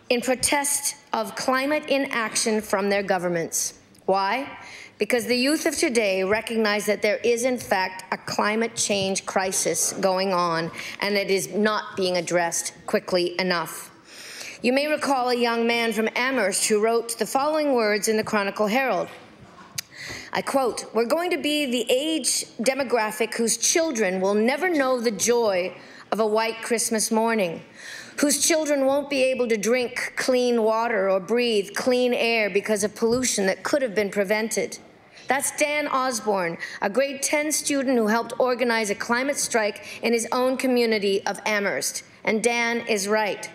in protest of climate inaction from their governments. Why? Because the youth of today recognize that there is, in fact, a climate change crisis going on, and it is not being addressed quickly enough. You may recall a young man from Amherst who wrote the following words in the Chronicle Herald. I quote, "We're going to be the age demographic whose children will never know the joy of a white Christmas morning, whose children won't be able to drink clean water or breathe clean air because of pollution that could have been prevented." That's Dan Osborne, a grade 10 student who helped organize a climate strike in his own community of Amherst. And Dan is right.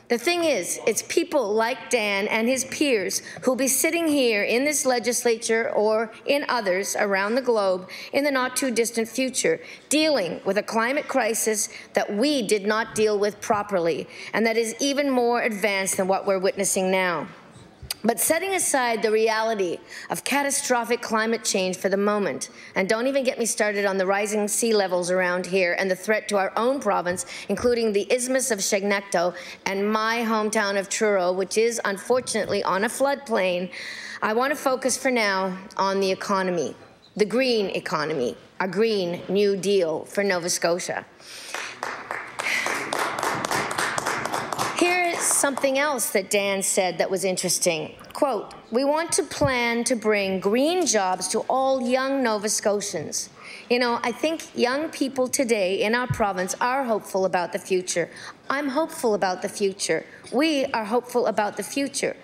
The thing is, it's people like Dan and his peers who'll be sitting here in this legislature or in others around the globe in the not-too-distant future, dealing with a climate crisis that we did not deal with properly, and that is even more advanced than what we're witnessing now. But setting aside the reality of catastrophic climate change for the moment, and don't even get me started on the rising sea levels around here and the threat to our own province, including the Isthmus of Chignecto and my hometown of Truro, which is unfortunately on a floodplain, I want to focus for now on the economy, the green economy, a Green New Deal for Nova Scotia. Here's something else that Dan said that was interesting. Quote, "We want to plan to bring green jobs to all young Nova Scotians." You know, I think young people today in our province are hopeful about the future. I'm hopeful about the future. We are hopeful about the future.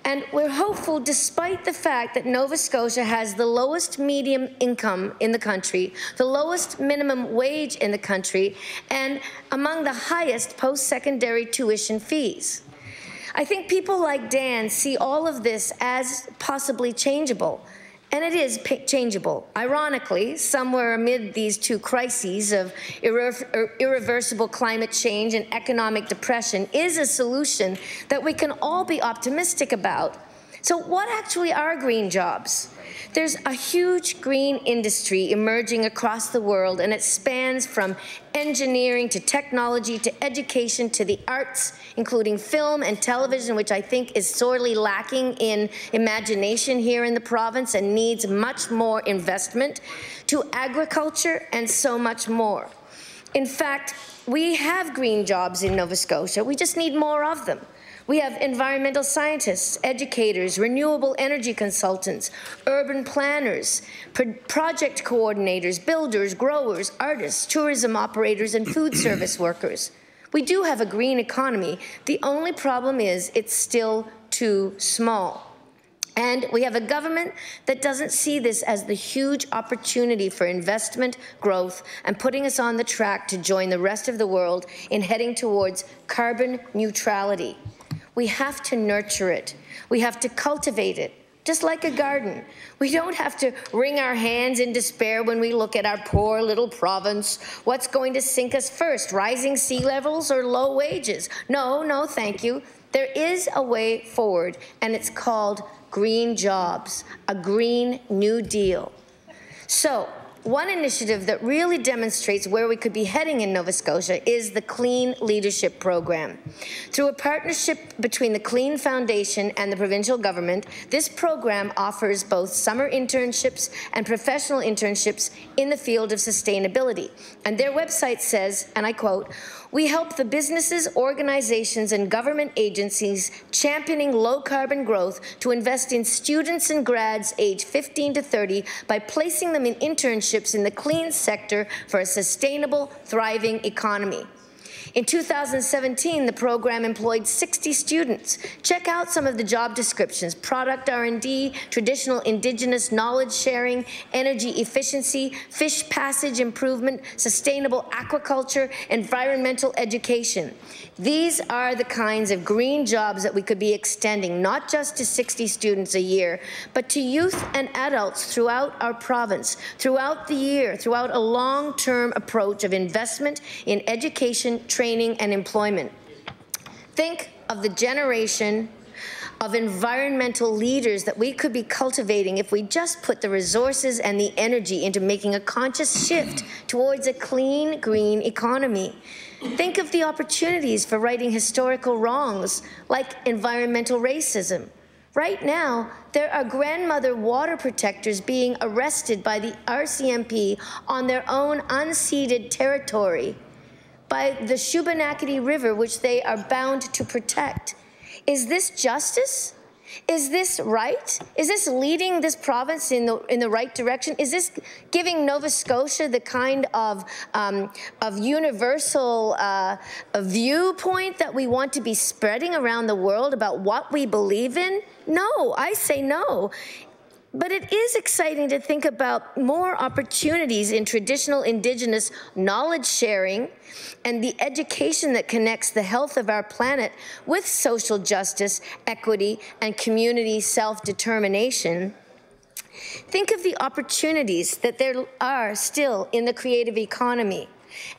And we're hopeful despite the fact that Nova Scotia has the lowest median income in the country, the lowest minimum wage in the country, and among the highest post-secondary tuition fees. I think people like Dan see all of this as possibly changeable. And it is changeable. Ironically, somewhere amid these two crises of irreversible climate change and economic depression is a solution that we can all be optimistic about. So what actually are green jobs? There's a huge green industry emerging across the world, and it spans from engineering to technology to education to the arts, including film and television, which I think is sorely lacking in imagination here in the province and needs much more investment, to agriculture and so much more. In fact, we have green jobs in Nova Scotia. We just need more of them. We have environmental scientists, educators, renewable energy consultants, urban planners, project coordinators, builders, growers, artists, tourism operators, and food service workers. We do have a green economy. The only problem is it's still too small. And we have a government that doesn't see this as the huge opportunity for investment, growth, and putting us on the track to join the rest of the world in heading towards carbon neutrality. We have to nurture it. We have to cultivate it, just like a garden. We don't have to wring our hands in despair when we look at our poor little province. What's going to sink us first, rising sea levels or low wages? No, no, thank you. There is a way forward, and it's called green jobs, a Green New Deal. So One initiative that really demonstrates where we could be heading in Nova Scotia is the Clean Leadership Program. Through a partnership between the Clean Foundation and the provincial government, this program offers both summer internships and professional internships in the field of sustainability. And their website says, and I quote, "We help the businesses, organizations, and government agencies championing low-carbon growth to invest in students and grads aged 15 to 30 by placing them in internships in the clean sector for a sustainable, thriving economy." In 2017, the program employed 60 students. Check out some of the job descriptions: product R&D, traditional Indigenous knowledge sharing, energy efficiency, fish passage improvement, sustainable aquaculture, environmental education. These are the kinds of green jobs that we could be extending, not just to 60 students a year, but to youth and adults throughout our province, throughout the year, throughout a long-term approach of investment in education, training, and employment. Think of the generation of environmental leaders that we could be cultivating if we just put the resources and the energy into making a conscious shift towards a clean, green economy. Think of the opportunities for righting historical wrongs, like environmental racism. Right now, there are grandmother water protectors being arrested by the RCMP on their own unceded territory, by the Shubenacadie River, which they are bound to protect. Is this justice? Is this right? Is this leading this province in the right direction? Is this giving Nova Scotia the kind of universal viewpoint that we want to be spreading around the world about what we believe in? No, I say no. But it is exciting to think about more opportunities in traditional Indigenous knowledge sharing and the education that connects the health of our planet with social justice, equity, and community self-determination. Think of the opportunities that there are still in the creative economy.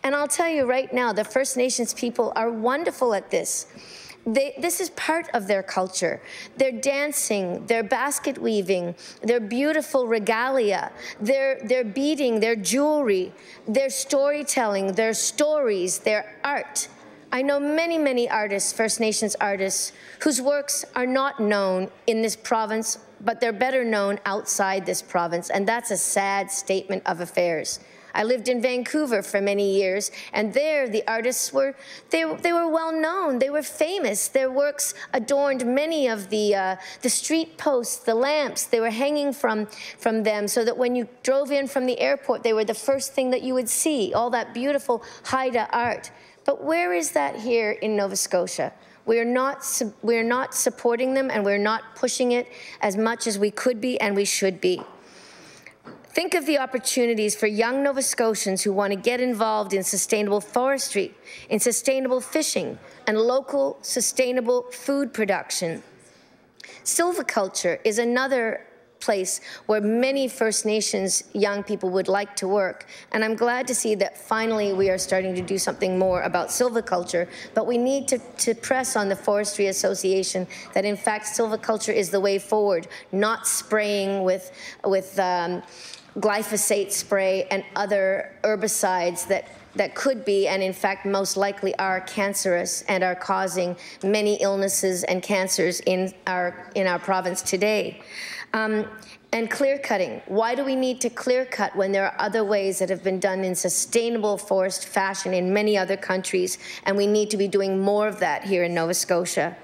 And I'll tell you right now, the First Nations people are wonderful at this. This is part of their culture. Their dancing, their basket weaving, their beautiful regalia, their beading, their jewelry, their storytelling, their stories, their art. I know many, many artists, First Nations artists, whose works are not known in this province, but they're better known outside this province, and that's a sad statement of affairs. I lived in Vancouver for many years, and there the artists were well known. They were famous. Their works adorned many of the street posts, the lamps. They were hanging from them, so that when you drove in from the airport, they were the first thing that you would see. All that beautiful Haida art. But where is that here in Nova Scotia? We're not supporting them, and we're not pushing it as much as we could be and we should be. Think of the opportunities for young Nova Scotians who want to get involved in sustainable forestry, in sustainable fishing, and local sustainable food production. Silviculture is another place where many First Nations young people would like to work, and I'm glad to see that finally we are starting to do something more about silviculture, but we need to press on the Forestry Association that in fact silviculture is the way forward, not spraying with glyphosate spray and other herbicides that could be, and in fact most likely are, cancerous and are causing many illnesses and cancers in our province today. And clear cutting. Why do we need to clear cut when there are other ways that have been done in sustainable forest fashion in many other countries, and we need to be doing more of that here in Nova Scotia?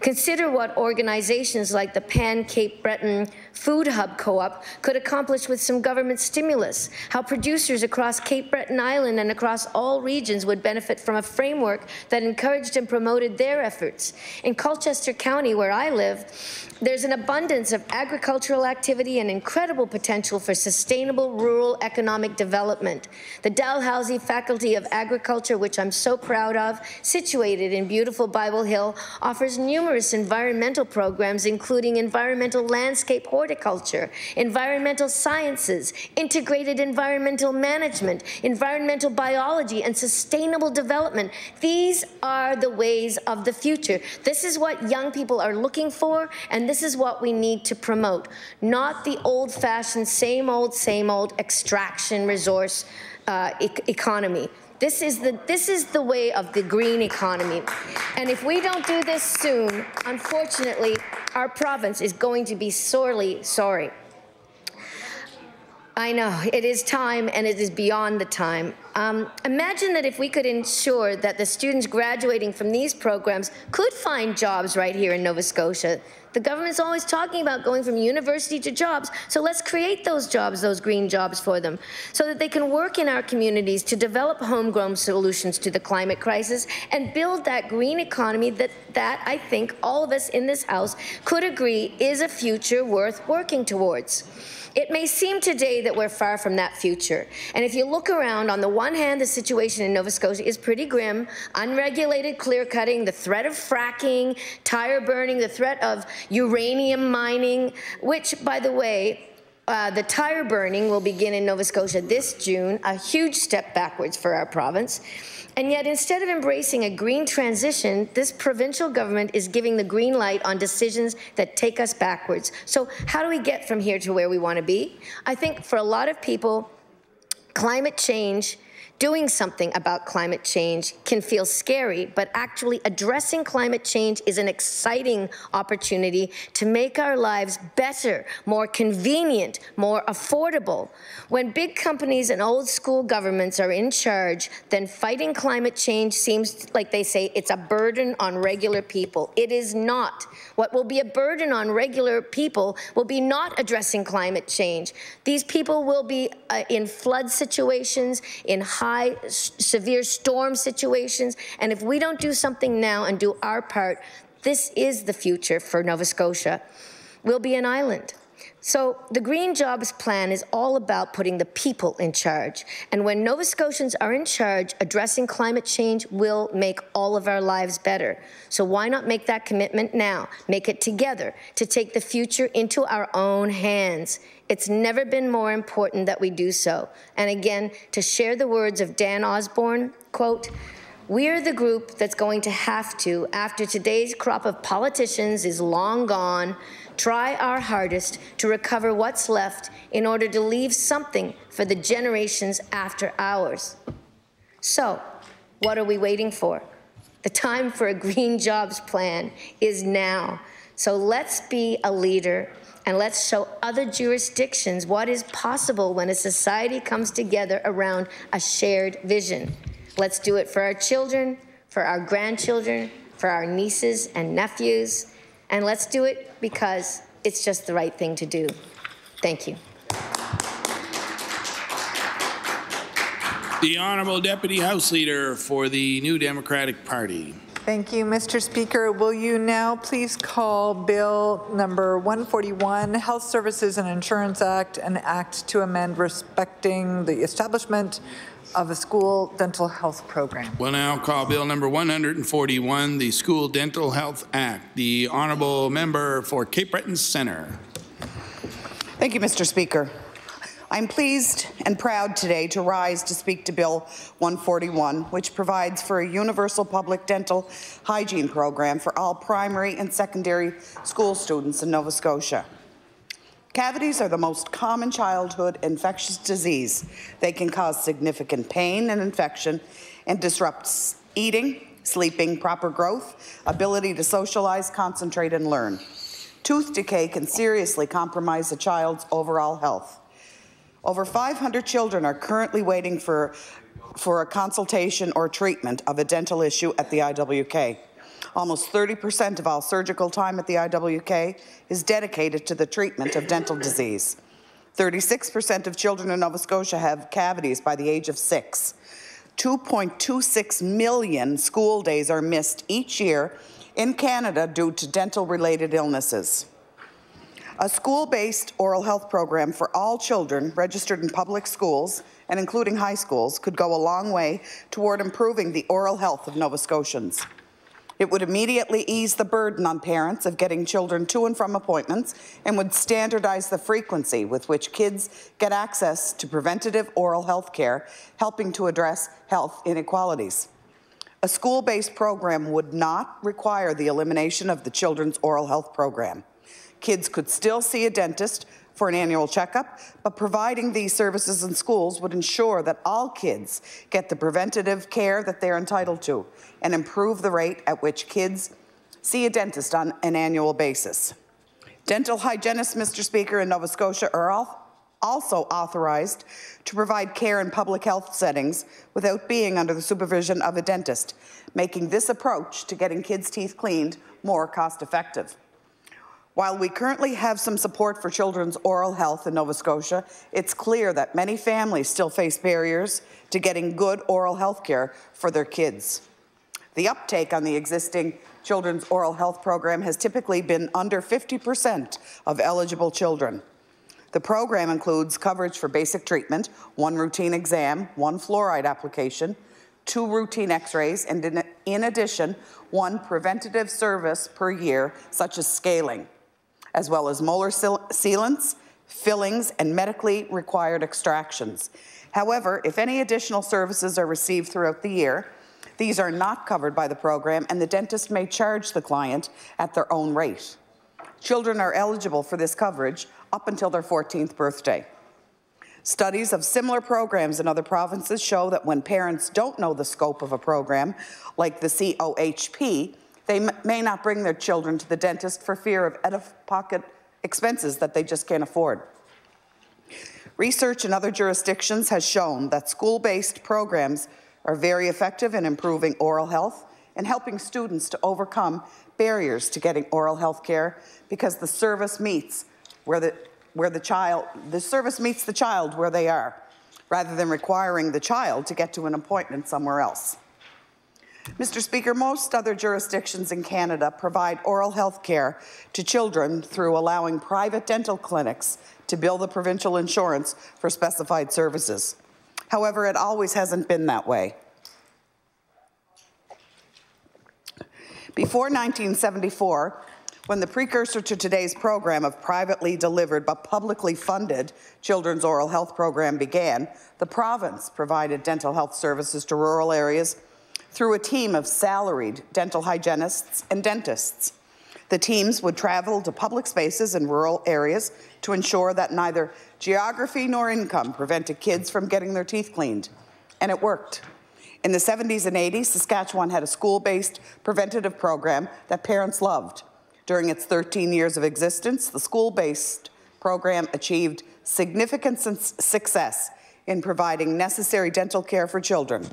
Consider what organizations like the Pan-Cape Breton Food Hub Co-op could accomplish with some government stimulus, how producers across Cape Breton Island and across all regions would benefit from a framework that encouraged and promoted their efforts. In Colchester County, where I live, there's an abundance of agricultural activity and incredible potential for sustainable rural economic development. The Dalhousie Faculty of Agriculture, which I'm so proud of, situated in beautiful Bible Hill, offers numerous environmental programs, including environmental landscape horticulture, environmental sciences, integrated environmental management, environmental biology, and sustainable development. These are the ways of the future. This is what young people are looking for, and this is what we need to promote, not the old-fashioned same old extraction resource economy. This is the way of the green economy. And if we don't do this soon, unfortunately, our province is going to be sorely sorry. I know, it is time, and it is beyond the time. Imagine that if we could ensure that the students graduating from these programs could find jobs right here in Nova Scotia. The government's always talking about going from university to jobs, so let's create those jobs, those green jobs for them, so that they can work in our communities to develop homegrown solutions to the climate crisis and build that green economy that I think all of us in this House could agree is a future worth working towards. It may seem today that we're far from that future. And if you look around, on the one hand, the situation in Nova Scotia is pretty grim. Unregulated clear-cutting, the threat of fracking, tire burning, the threat of uranium mining, which, by the way, the tire burning will begin in Nova Scotia this June, a huge step backwards for our province. And yet, instead of embracing a green transition, this provincial government is giving the green light on decisions that take us backwards. So how do we get from here to where we want to be? I think for a lot of people, climate change, doing something about climate change can feel scary, but actually addressing climate change is an exciting opportunity to make our lives better, more convenient, more affordable. When big companies and old school governments are in charge, then fighting climate change seems like they say it's a burden on regular people. It is not. What will be a burden on regular people will be not addressing climate change. These people will be in flood situations, in high, severe storm situations, and if we don't do something now and do our part, this is the future for Nova Scotia. We'll be an island. So the Green Jobs Plan is all about putting the people in charge. And when Nova Scotians are in charge, addressing climate change will make all of our lives better. So why not make that commitment now? Make it together to take the future into our own hands. It's never been more important that we do so. And again, to share the words of Dan Osborne, quote, "We're the group that's going to have to, after today's crop of politicians is long gone, try our hardest to recover what's left in order to leave something for the generations after ours." So, what are we waiting for? The time for a Green Jobs Plan is now. So let's be a leader, and let's show other jurisdictions what is possible when a society comes together around a shared vision. Let's do it for our children, for our grandchildren, for our nieces and nephews, and let's do it because it's just the right thing to do. Thank you. The Honourable Deputy House Leader for the New Democratic Party. Thank you, Mr. Speaker. Will you now please call Bill number 141, Health Services and Insurance Act, an act to amend respecting the establishment of a school dental health program. We'll now call Bill number 141, the School Dental Health Act. The Honourable Member for Cape Breton Centre. Thank you, Mr. Speaker. I'm pleased and proud today to rise to speak to Bill 141, which provides for a universal public dental hygiene program for all primary and secondary school students in Nova Scotia. Cavities are the most common childhood infectious disease. They can cause significant pain and infection and disrupt eating, sleeping, proper growth, ability to socialize, concentrate, and learn. Tooth decay can seriously compromise a child's overall health. Over 500 children are currently waiting for a consultation or treatment of a dental issue at the IWK. Almost 30% of all surgical time at the IWK is dedicated to the treatment of dental disease. 36% of children in Nova Scotia have cavities by the age of 6. 2.26 million school days are missed each year in Canada due to dental-related illnesses. A school-based oral health program for all children registered in public schools, and including high schools, could go a long way toward improving the oral health of Nova Scotians. It would immediately ease the burden on parents of getting children to and from appointments and would standardize the frequency with which kids get access to preventative oral health care, helping to address health inequalities. A school-based program would not require the elimination of the children's oral health program. Kids could still see a dentist for an annual checkup, but providing these services in schools would ensure that all kids get the preventative care that they're entitled to and improve the rate at which kids see a dentist on an annual basis. Dental hygienists, Mr. Speaker, in Nova Scotia are also authorized to provide care in public health settings without being under the supervision of a dentist, making this approach to getting kids' teeth cleaned more cost-effective. While we currently have some support for children's oral health in Nova Scotia, it's clear that many families still face barriers to getting good oral health care for their kids. The uptake on the existing children's oral health program has typically been under 50% of eligible children. The program includes coverage for basic treatment, 1 routine exam, 1 fluoride application, 2 routine x-rays, and in addition, 1 preventative service per year, such as scaling, as well as molar sealants, fillings, and medically required extractions. However, if any additional services are received throughout the year, these are not covered by the program, and the dentist may charge the client at their own rate. Children are eligible for this coverage up until their 14th birthday. Studies of similar programs in other provinces show that when parents don't know the scope of a program, like the COHP, they may not bring their children to the dentist for fear of out-of-pocket expenses that they just can't afford. Research in other jurisdictions has shown that school-based programs are very effective in improving oral health and helping students to overcome barriers to getting oral health care because the service meets the child where they are, rather than requiring the child to get to an appointment somewhere else. Mr. Speaker, most other jurisdictions in Canada provide oral health care to children through allowing private dental clinics to bill the provincial insurance for specified services. However, it always hasn't been that way. Before 1974, when the precursor to today's program of privately delivered but publicly funded children's oral health program began, the province provided dental health services to rural areas through a team of salaried dental hygienists and dentists. The teams would travel to public spaces in rural areas to ensure that neither geography nor income prevented kids from getting their teeth cleaned, and it worked. In the 70s and 80s, Saskatchewan had a school-based preventative program that parents loved. During its 13 years of existence, the school-based program achieved significant success in providing necessary dental care for children.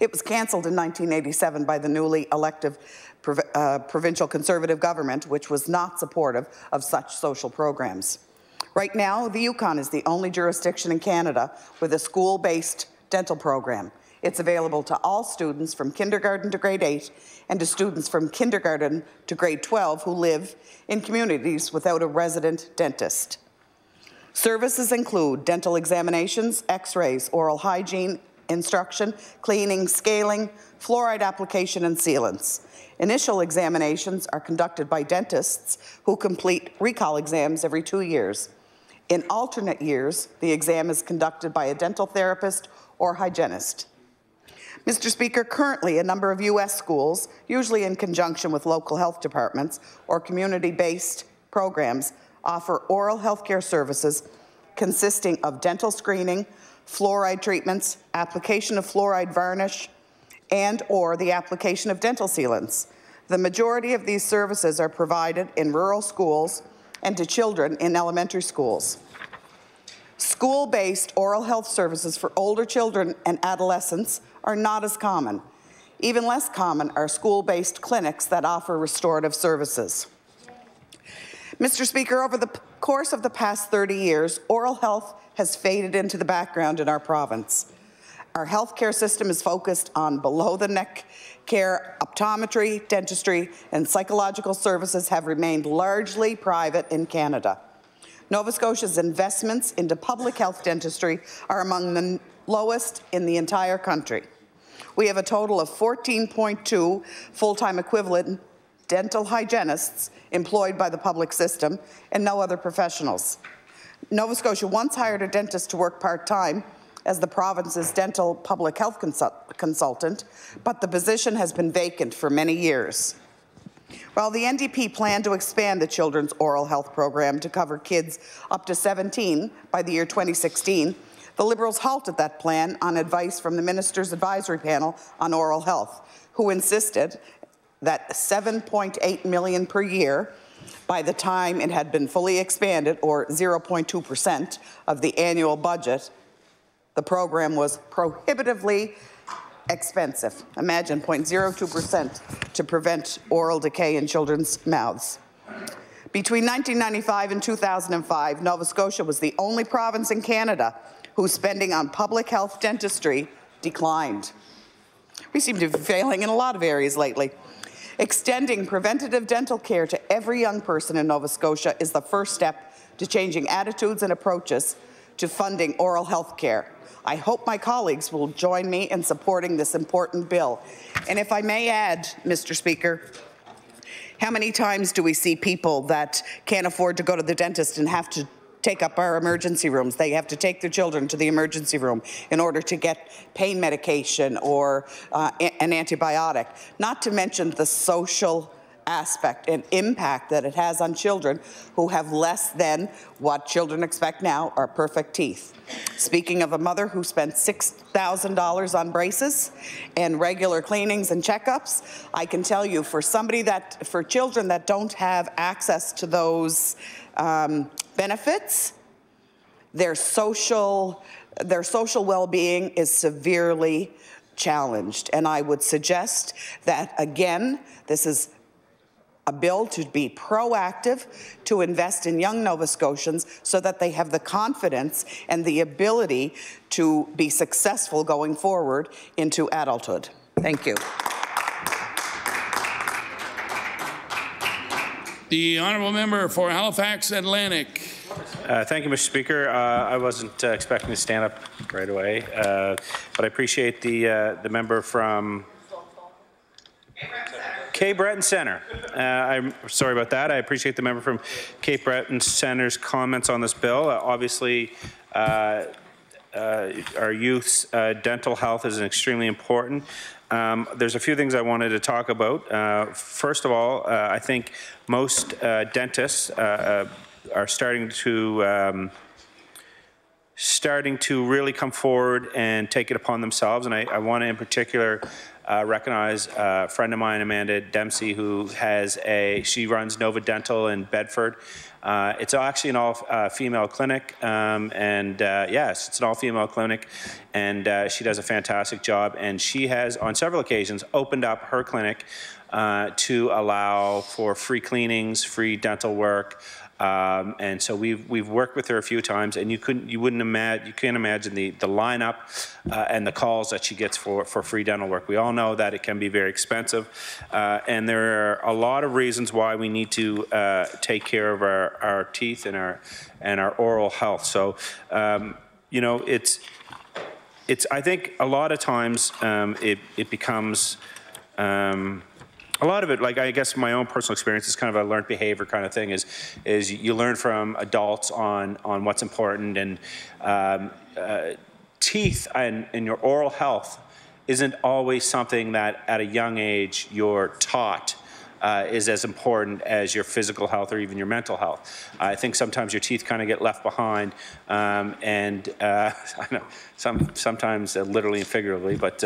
It was cancelled in 1987 by the newly elected provincial Conservative government, which was not supportive of such social programs. Right now, the Yukon is the only jurisdiction in Canada with a school-based dental program. It's available to all students from kindergarten to grade 8 and to students from kindergarten to grade 12 who live in communities without a resident dentist. Services include dental examinations, x-rays, oral hygiene, instruction, cleaning, scaling, fluoride application, and sealants. Initial examinations are conducted by dentists who complete recall exams every 2 years. In alternate years, the exam is conducted by a dental therapist or hygienist. Mr. Speaker, currently a number of U.S. schools, usually in conjunction with local health departments or community-based programs, offer oral health care services consisting of dental screening, fluoride treatments, application of fluoride varnish, and/or the application of dental sealants. The majority of these services are provided in rural schools and to children in elementary schools. School-based oral health services for older children and adolescents are not as common. Even less common are school-based clinics that offer restorative services. Mr. Speaker, over the course of the past 30 years, oral health has faded into the background in our province. Our healthcare system is focused on below-the-neck care. Optometry, dentistry, and psychological services have remained largely private in Canada. Nova Scotia's investments into public health dentistry are among the lowest in the entire country. We have a total of 14.2 full-time equivalent dental hygienists employed by the public system and no other professionals. Nova Scotia once hired a dentist to work part-time as the province's dental public health consultant, but the position has been vacant for many years. While the NDP planned to expand the children's oral health program to cover kids up to 17 by the year 2016, the Liberals halted that plan on advice from the Minister's Advisory Panel on Oral Health, who insisted that $7.8 million per year by the time it had been fully expanded, or 0.2% of the annual budget, the program was prohibitively expensive. Imagine 0.02% to prevent oral decay in children's mouths. Between 1995 and 2005, Nova Scotia was the only province in Canada whose spending on public health dentistry declined. We seem to be failing in a lot of areas lately. Extending preventative dental care to every young person in Nova Scotia is the first step to changing attitudes and approaches to funding oral health care. I hope my colleagues will join me in supporting this important bill. And if I may add, Mr. Speaker, how many times do we see people that can't afford to go to the dentist and have to take up our emergency rooms? They have to take their children to the emergency room in order to get pain medication or an antibiotic, not to mention the social aspect and impact that it has on children who have less than what children expect now are perfect teeth. Speaking of a mother who spent $6,000 on braces and regular cleanings and checkups, I can tell you for children that don't have access to those benefits, their social well-being is severely challenged. And I would suggest that, again, this is a bill to be proactive, to invest in young Nova Scotians so that they have the confidence and the ability to be successful going forward into adulthood. Thank you. The honourable member for Halifax Atlantic. Thank you, Mr. Speaker. I wasn't expecting to stand up right away, but I appreciate the member from Cape Breton Centre. I'm sorry about that. I appreciate the member from Cape Breton Centre's comments on this bill. Obviously, our youth's dental health is extremely important. There's a few things I wanted to talk about. First of all, I think most dentists are starting to really come forward and take it upon themselves, and I want to in particular recognize a friend of mine, Amanda Dempsey, who she runs Nova Dental in Bedford. It's actually an all-female clinic, yes, it's an all-female clinic, and she does a fantastic job. And she has, on several occasions, opened up her clinic to allow for free cleanings, free dental work. And so we've worked with her a few times, and you can't imagine the lineup and the calls that she gets for free dental work. We all know that it can be very expensive, and there are a lot of reasons why we need to take care of our teeth and our oral health. So you know, it's I think a lot of times it becomes a lot of it, like I guess my own personal experience is kind of a learned behavior kind of thing, is you learn from adults on what's important, and teeth and your oral health isn't always something that at a young age you're taught is as important as your physical health or even your mental health. I think sometimes your teeth kind of get left behind, and I know sometimes literally and figuratively, but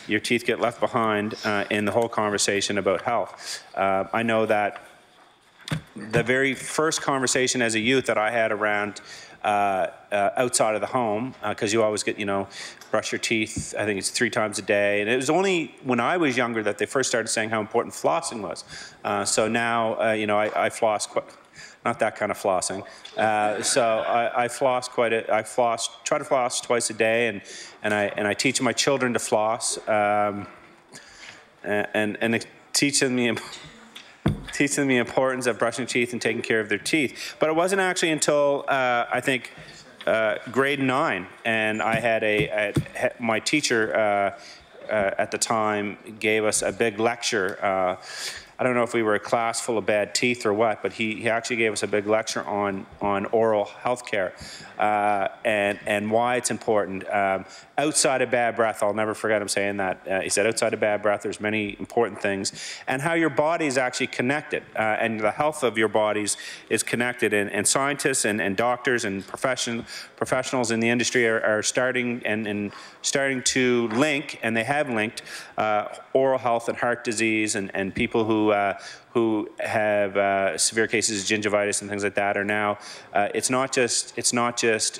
your teeth get left behind in the whole conversation about health. I know that the very first conversation as a youth that I had around outside of the home, because you always get, brush your teeth, I think it's 3 times a day. And it was only when I was younger that they first started saying how important flossing was. So now, I floss quite, not that kind of flossing. So I floss quite a, try to floss twice a day, and I teach my children to floss, and teaching me the importance of brushing teeth and taking care of their teeth. But it wasn't actually until I think grade 9, and I had my teacher at the time gave us a big lecture. I don't know if we were a class full of bad teeth or what, but he actually gave us a big lecture on oral health care and why it's important. Outside of bad breath, I'll never forget him saying that. He said outside of bad breath, there's many important things, and how your body is actually connected, and the health of your bodies is connected. And scientists and doctors and professionals in the industry are starting to link, and they have linked oral health and heart disease, and people who have severe cases of gingivitis and things like that are now. It's not just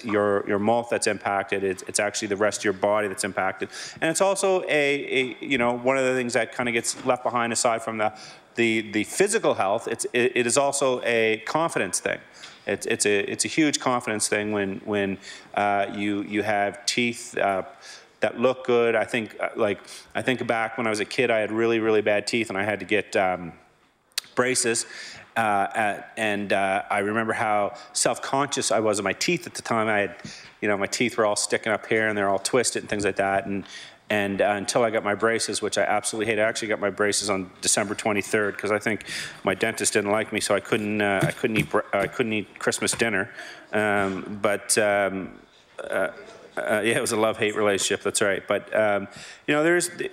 your mouth that's impacted. It's actually the rest of your body that's impacted, and it's also one of the things that kind of gets left behind aside from the physical health. It is also a confidence thing. It's a huge confidence thing when you have teeth that look good. I think back when I was a kid, I had really bad teeth, and I had to get braces. I remember how self-conscious I was of my teeth at the time. I had, my teeth were all sticking up here, and they're all twisted and things like that. And until I got my braces, which I absolutely hate. I actually got my braces on December 23rd because I think my dentist didn't like me, so I couldn't eat Christmas dinner. Yeah, it was a love-hate relationship. That's right. But it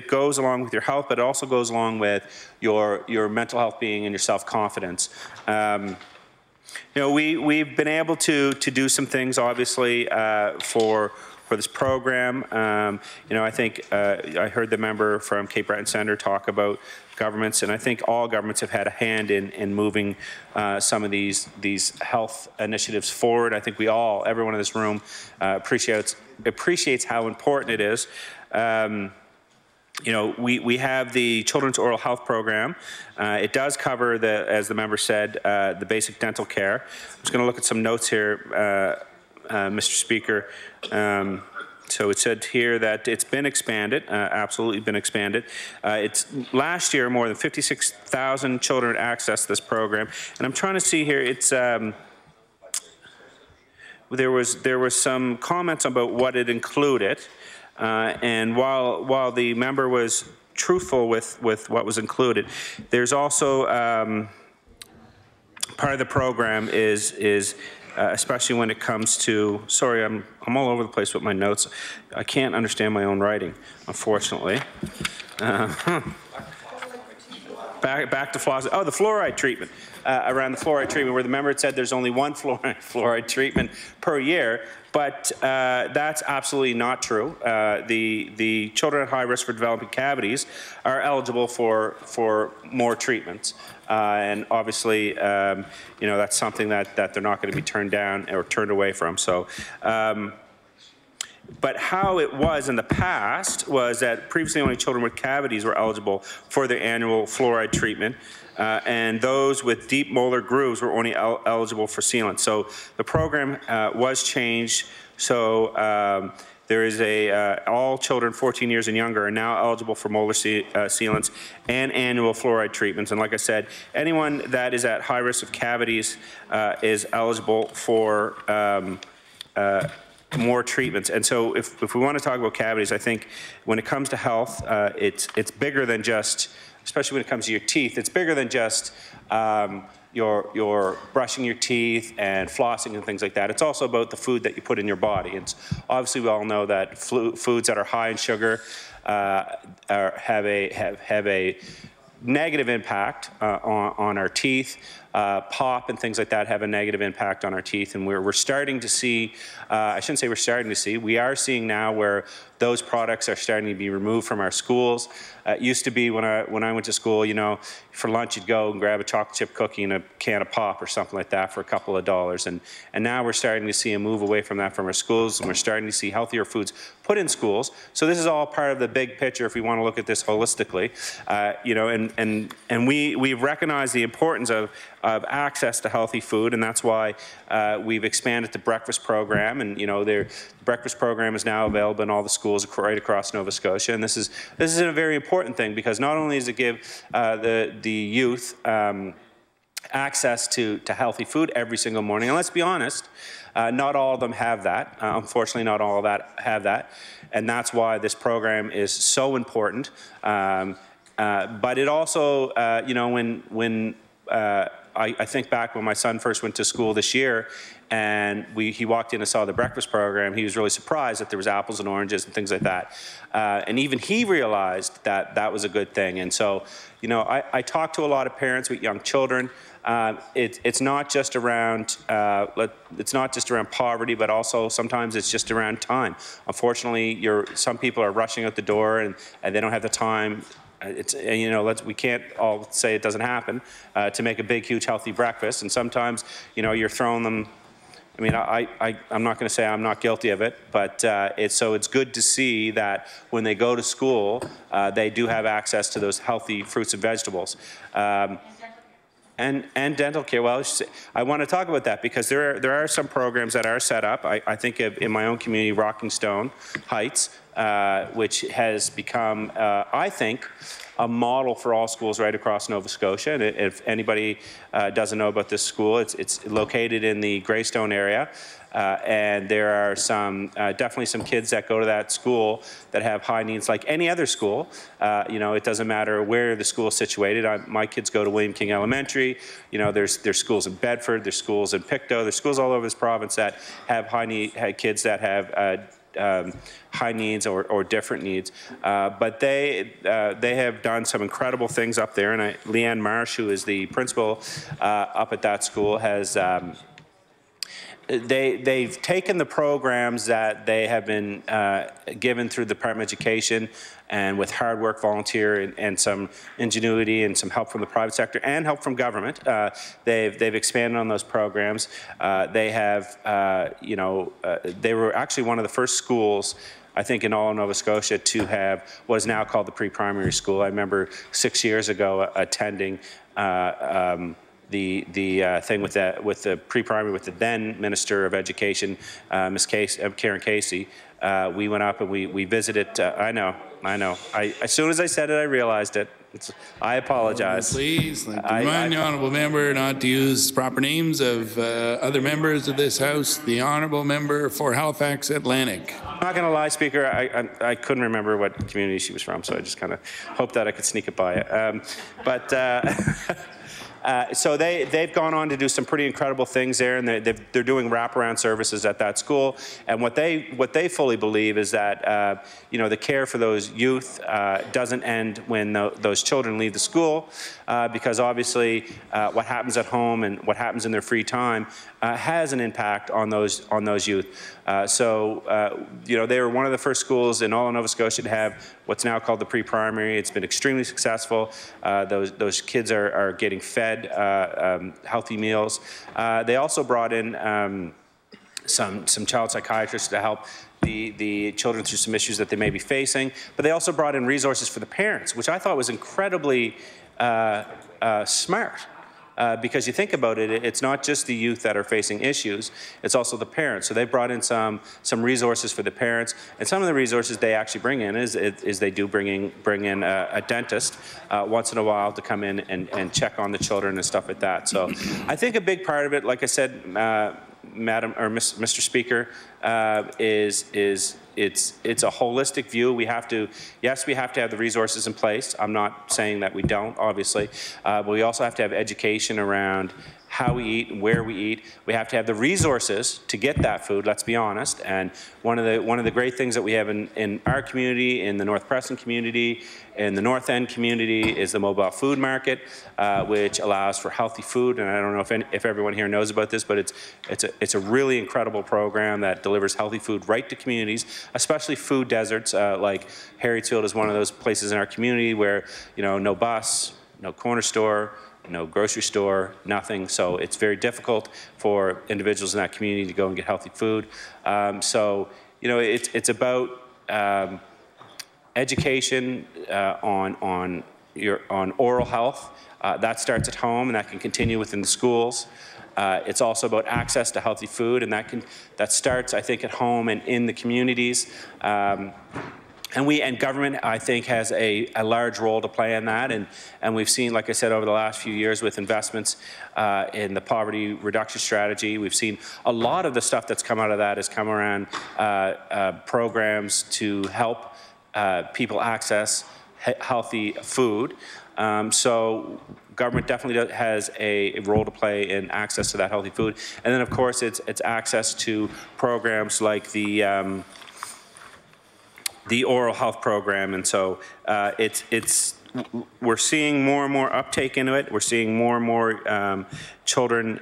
goes along with your health, but it also goes along with your mental health being and your self-confidence. We've been able to do some things, obviously, for this program. I think I heard the member from Cape Breton Centre talk about governments, and I think all governments have had a hand in moving some of these health initiatives forward. I think everyone in this room appreciates how important it is. We have the Children's Oral Health Program. It does cover, as the member said, the basic dental care. I'm just going to look at some notes here, Mr. Speaker. So it said here that it's been expanded, absolutely been expanded. Last year, more than 56,000 children accessed this program. And I'm trying to see here, there was some comments about what it included. And while the member was truthful with what was included, there's also part of the program is especially when it comes to, sorry, I'm all over the place with my notes. I can't understand my own writing, unfortunately. Back to floss. Oh, the fluoride treatment. Around the fluoride treatment, where the member had said there's only one fluoride treatment per year, but that's absolutely not true. The children at high risk for developing cavities are eligible for more treatments. And obviously, that's something that they're not going to be turned down or turned away from. So, but how it was in the past was that previously only children with cavities were eligible for their annual fluoride treatment, and those with deep molar grooves were only eligible for sealant. So the program was changed. So there is all children 14 years and younger are now eligible for molar sealants and annual fluoride treatments. And like I said, anyone that is at high risk of cavities is eligible for more treatments. And so if we want to talk about cavities, I think when it comes to health, it's bigger than just, especially when it comes to your teeth, it's bigger than just your brushing your teeth and flossing and things like that. It's also about the food that you put in your body. And obviously we all know that foods that are high in sugar have a negative impact on our teeth. Pop and things like that have a negative impact on our teeth, and we're starting to see, I shouldn't say we're starting to see, we are seeing now where those products are starting to be removed from our schools. It used to be when I went to school, for lunch you'd go and grab a chocolate chip cookie and a can of pop or something like that for a couple of dollars, and now we're starting to see a move away from that from our schools, and we're starting to see healthier foods put in schools. So this is all part of the big picture if we want to look at this holistically, and we've recognized the importance of access to healthy food, and that's why we've expanded the breakfast program, and the breakfast program is now available in all the schools right across Nova Scotia, and this is a very important thing, because not only does it give the youth access to healthy food every single morning. And let's be honest, not all of them have that. Unfortunately, not all of that have that. And that's why this program is so important. But it also, you know, when I think back when my son first went to school this year, and he walked in and saw the breakfast program, he was really surprised that there was apples and oranges and things like that. And even he realized that that was a good thing. And so, you know, I talk to a lot of parents with young children. It's not just around poverty, but also sometimes it's just around time. Unfortunately, some people are rushing out the door and they don't have the time. You know, we can't all say it doesn't happen to make a big, huge, healthy breakfast. And sometimes, you know, you're throwing them. I mean, I'm not going to say I'm not guilty of it, but it's good to see that when they go to school, they do have access to those healthy fruits and vegetables. And dental care. Well, I want to talk about that because there are some programs that are set up. I think of in my own community, Rocking Stone Heights, which has become, I think, a model for all schools right across Nova Scotia. And if anybody doesn't know about this school, it's located in the Greystone area. And there are definitely some kids that go to that school that have high needs like any other school. You know, it doesn't matter where the school is situated. My kids go to William King Elementary. You know, there's schools in Bedford, there's schools in Pictou, there's schools all over this province that have kids that have high needs or different needs. But they have done some incredible things up there. And Leanne Marsh, who is the principal up at that school, has they've taken the programs that they have been given through the Department of Education and with hard work, volunteer, and some ingenuity and some help from the private sector and help from government. They've expanded on those programs. They have, you know, they were actually one of the first schools, I think, in all of Nova Scotia to have what is now called the pre-primary school. I remember 6 years ago attending the thing with the pre-primary with the then Minister of Education, Ms. Karen Casey. We went up and we visited. I know. As soon as I said it, I realized it. I apologize. Please remind the honourable member not to use proper names of other members of this House. The honourable member for Halifax Atlantic. I'm not going to lie, Speaker. I couldn't remember what community she was from, so I just kind of hoped that I could sneak it by. So they've gone on to do some pretty incredible things there, and they're doing wraparound services at that school. And what they fully believe is that you know, the care for those youth doesn't end when those children leave the school, because obviously what happens at home and what happens in their free time has an impact on those youth. You know, they were one of the first schools in all of Nova Scotia to have what's now called the pre-primary. It's been extremely successful. Those kids are getting fed healthy meals. They also brought in some child psychiatrists to help the children through some issues that they may be facing, but they also brought in resources for the parents, which I thought was incredibly smart. Because you think about it, it's not just the youth that are facing issues, it's also the parents. So they brought in some resources for the parents, and some of the resources they actually bring in is they do bring in a dentist once in a while to come in and check on the children and stuff like that. So I think a big part of it, like I said, Madam or Mr. Speaker, it's a holistic view. We have to have the resources in place. I'm not saying that we don't, obviously, but we also have to have education around how we eat and where we eat. We have to have the resources to get that food, let's be honest. And one of the great things that we have in our community, in the North Preston community, in the North End community, is the mobile food market, which allows for healthy food. And I don't know if everyone here knows about this, but it's a really incredible program that delivers healthy food right to communities, especially food deserts. Like Harrietsfield is one of those places in our community where, you know, no bus, no corner store, no grocery store, nothing. So it's very difficult for individuals in that community to go and get healthy food. So, you know, it's about education on oral health. That starts at home, and that can continue within the schools. It's also about access to healthy food, and that starts, I think, at home and in the communities. And government, I think, has a large role to play in that. And we've seen, like I said, over the last few years with investments in the poverty reduction strategy, we've seen a lot of the stuff that's come out of that has come around programs to help people access healthy food. So government definitely has a role to play in access to that healthy food. And then, of course, it's access to programs like the oral health program, and so we're seeing more and more uptake into it. We're seeing more and more children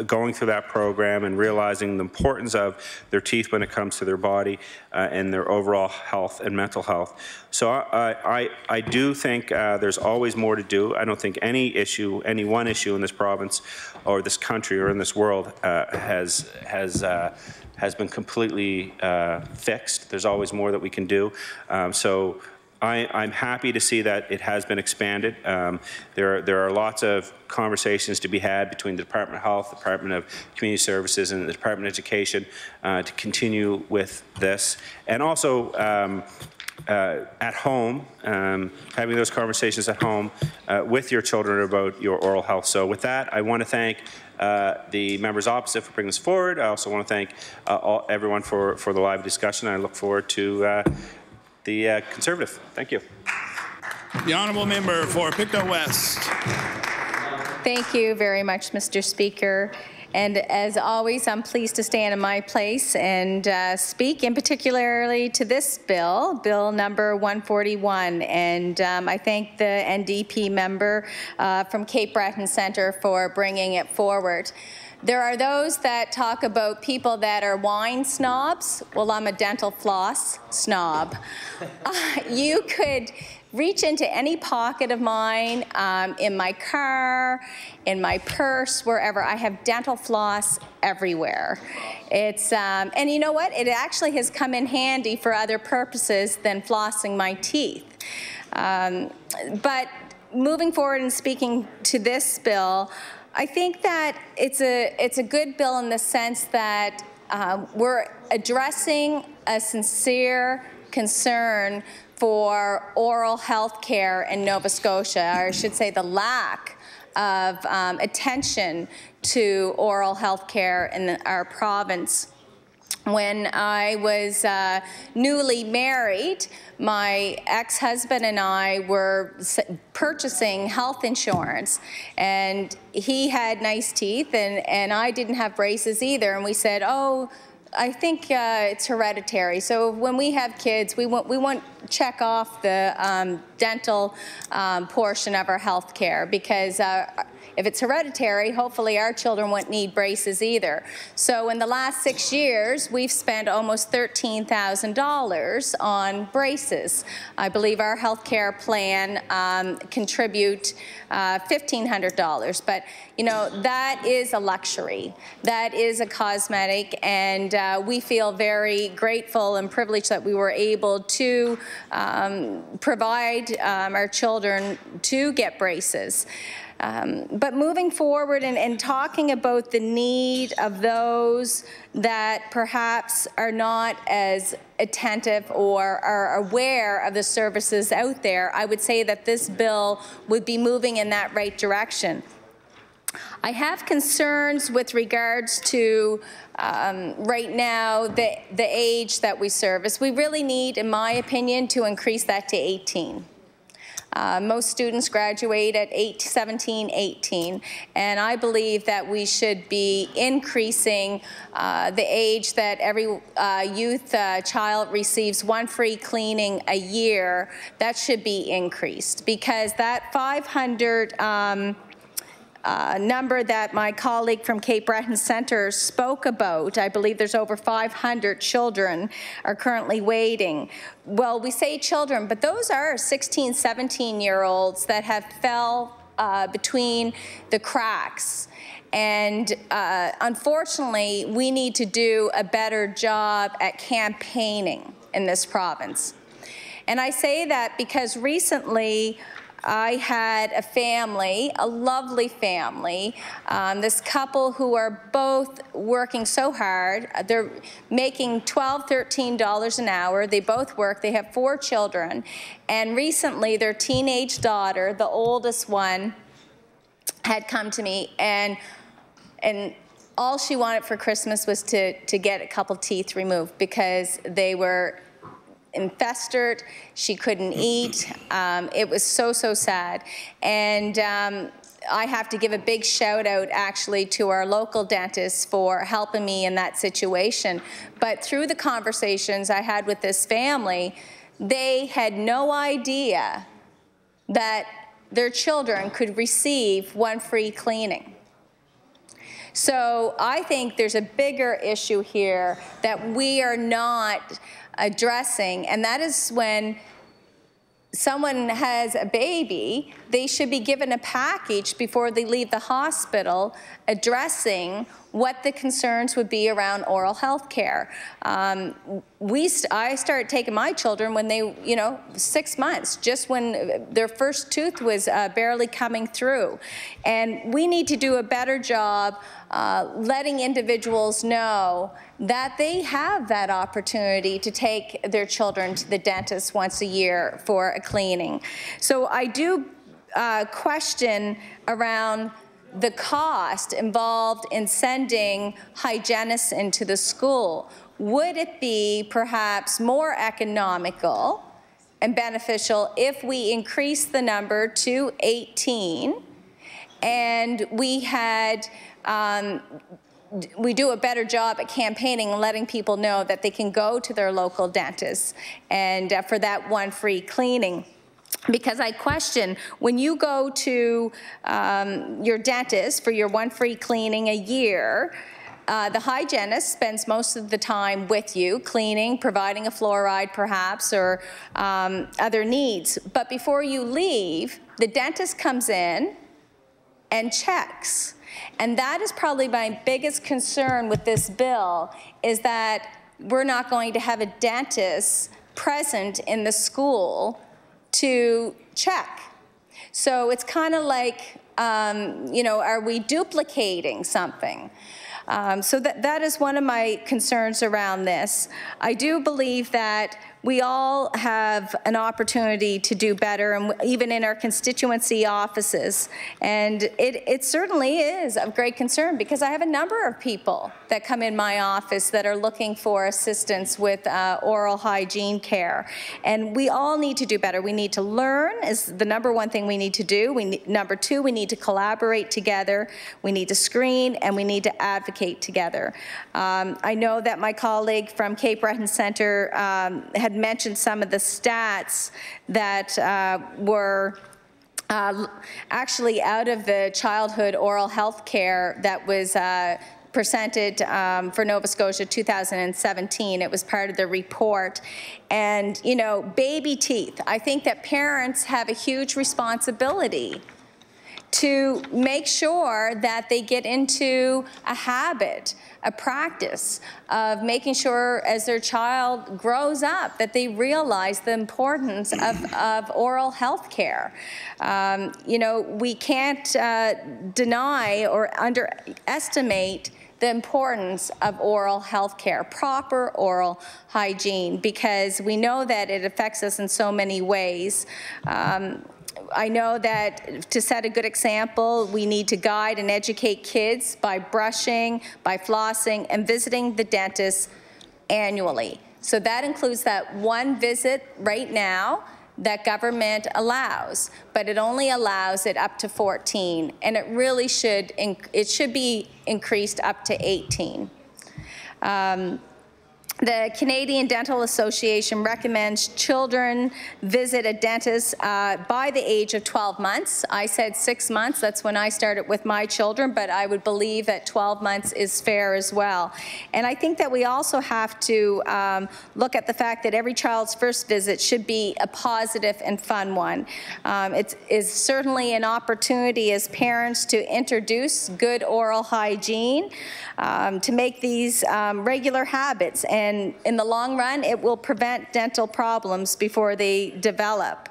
going through that program and realizing the importance of their teeth when it comes to their body and their overall health and mental health. So I do think there's always more to do. I don't think any one issue in this province or this country or in this world has been completely fixed. There's always more that we can do. So I'm happy to see that it has been expanded. There are lots of conversations to be had between the Department of Health, the Department of Community Services, and the Department of Education to continue with this. And also at home, having those conversations at home with your children about your oral health. So with that, I want to thank the members opposite for bringing this forward. I also want to thank everyone for the live discussion. I look forward to the Conservative. Thank you. The honourable member for Pictou West. Thank you very much, Mr. Speaker. And as always, I'm pleased to stand in my place and speak in particularly to this bill, Bill number 141. And I thank the NDP member from Cape Breton Centre for bringing it forward. There are those that talk about people that are wine snobs. Well, I'm a dental floss snob. You could reach into any pocket of mine, in my car, in my purse, wherever. I have dental floss everywhere. It's, and you know what? It actually has come in handy for other purposes than flossing my teeth. But moving forward and speaking to this bill, I think that it's a good bill in the sense that we're addressing a sincere concern for oral health care in Nova Scotia, or I should say the lack of attention to oral health care in our province. When I was newly married, my ex-husband and I were purchasing health insurance, and he had nice teeth, and I didn't have braces either, and we said, oh, I think it's hereditary. So when we have kids, we won't check off the dental portion of our health care, because if it's hereditary, hopefully our children won't need braces either. So in the last 6 years, we've spent almost $13,000 on braces. I believe our health care plan contribute $1,500. But, you know, that is a luxury. That is a cosmetic, and we feel very grateful and privileged that we were able to provide our children to get braces. But moving forward and talking about the need of those that perhaps are not as attentive or are aware of the services out there, I would say that this bill would be moving in that right direction. I have concerns with regards to right now the age that we service. We really need, in my opinion, to increase that to 18. Most students graduate at 17, 18, and I believe that we should be increasing the age that every child receives one free cleaning a year. That should be increased, because that 500 number that my colleague from Cape Breton Centre spoke about, I believe there's over 500 children are currently waiting. Well, we say children, but those are 16, 17-year-olds that have fell between the cracks. And unfortunately, we need to do a better job at campaigning in this province. And I say that because recently, I had a family, a lovely family, this couple who are both working so hard. They're making $12, $13 an hour. They both work. They have 4 children. And recently, their teenage daughter, the oldest one, had come to me, and all she wanted for Christmas was to get a couple teeth removed because they were infested. She couldn't eat. It was so, so sad. And I have to give a big shout out actually to our local dentist for helping me in that situation. But through the conversations I had with this family, they had no idea that their children could receive 1 free cleaning. So I think there's a bigger issue here that we are not addressing, and that is when someone has a baby, they should be given a package before they leave the hospital addressing what the concerns would be around oral health care. I started taking my children when they, 6 months, just when their first tooth was barely coming through. And we need to do a better job letting individuals know that they have that opportunity to take their children to the dentist once a year for a cleaning. So I do question around the cost involved in sending hygienists into the school. Would it be perhaps more economical and beneficial if we increase the number to 18 and we had we do a better job at campaigning and letting people know that they can go to their local dentist and for that 1 free cleaning? Because I question, when you go to your dentist for your 1 free cleaning a year, the hygienist spends most of the time with you, cleaning, providing a fluoride perhaps, or other needs. But before you leave, the dentist comes in and checks. And that is probably my biggest concern with this bill, is that we're not going to have a dentist present in the school to check. So it's kind of like, are we duplicating something? So that is one of my concerns around this. I do believe that we all have an opportunity to do better, and even in our constituency offices. And it certainly is of great concern, because I have a number of people that come in my office that are looking for assistance with oral hygiene care. And we all need to do better. We need to learn is the number one thing we need to do. Number two, we need to collaborate together. We need to screen, and we need to advocate together. I know that my colleague from Cape Breton Centre had mentioned some of the stats that were actually out of the childhood oral health care that was presented for Nova Scotia 2017. It was part of the report. And, baby teeth, I think that parents have a huge responsibility to make sure that they get into a habit, a practice of making sure as their child grows up that they realize the importance of oral health care. We can't deny or underestimate the importance of oral health care, proper oral hygiene, because we know that it affects us in so many ways. I know that to set a good example, we need to guide and educate kids by brushing, by flossing, and visiting the dentist annually. So that includes that one visit right now that government allows, but it only allows it up to 14, and it really should be increased up to 18. The Canadian Dental Association recommends children visit a dentist by the age of 12 months. I said 6 months. That's when I started with my children, but I would believe that 12 months is fair as well. And I think that we also have to look at the fact that every child's first visit should be a positive and fun one. It is certainly an opportunity as parents to introduce good oral hygiene, to make these regular habits. And in the long run, it will prevent dental problems before they develop.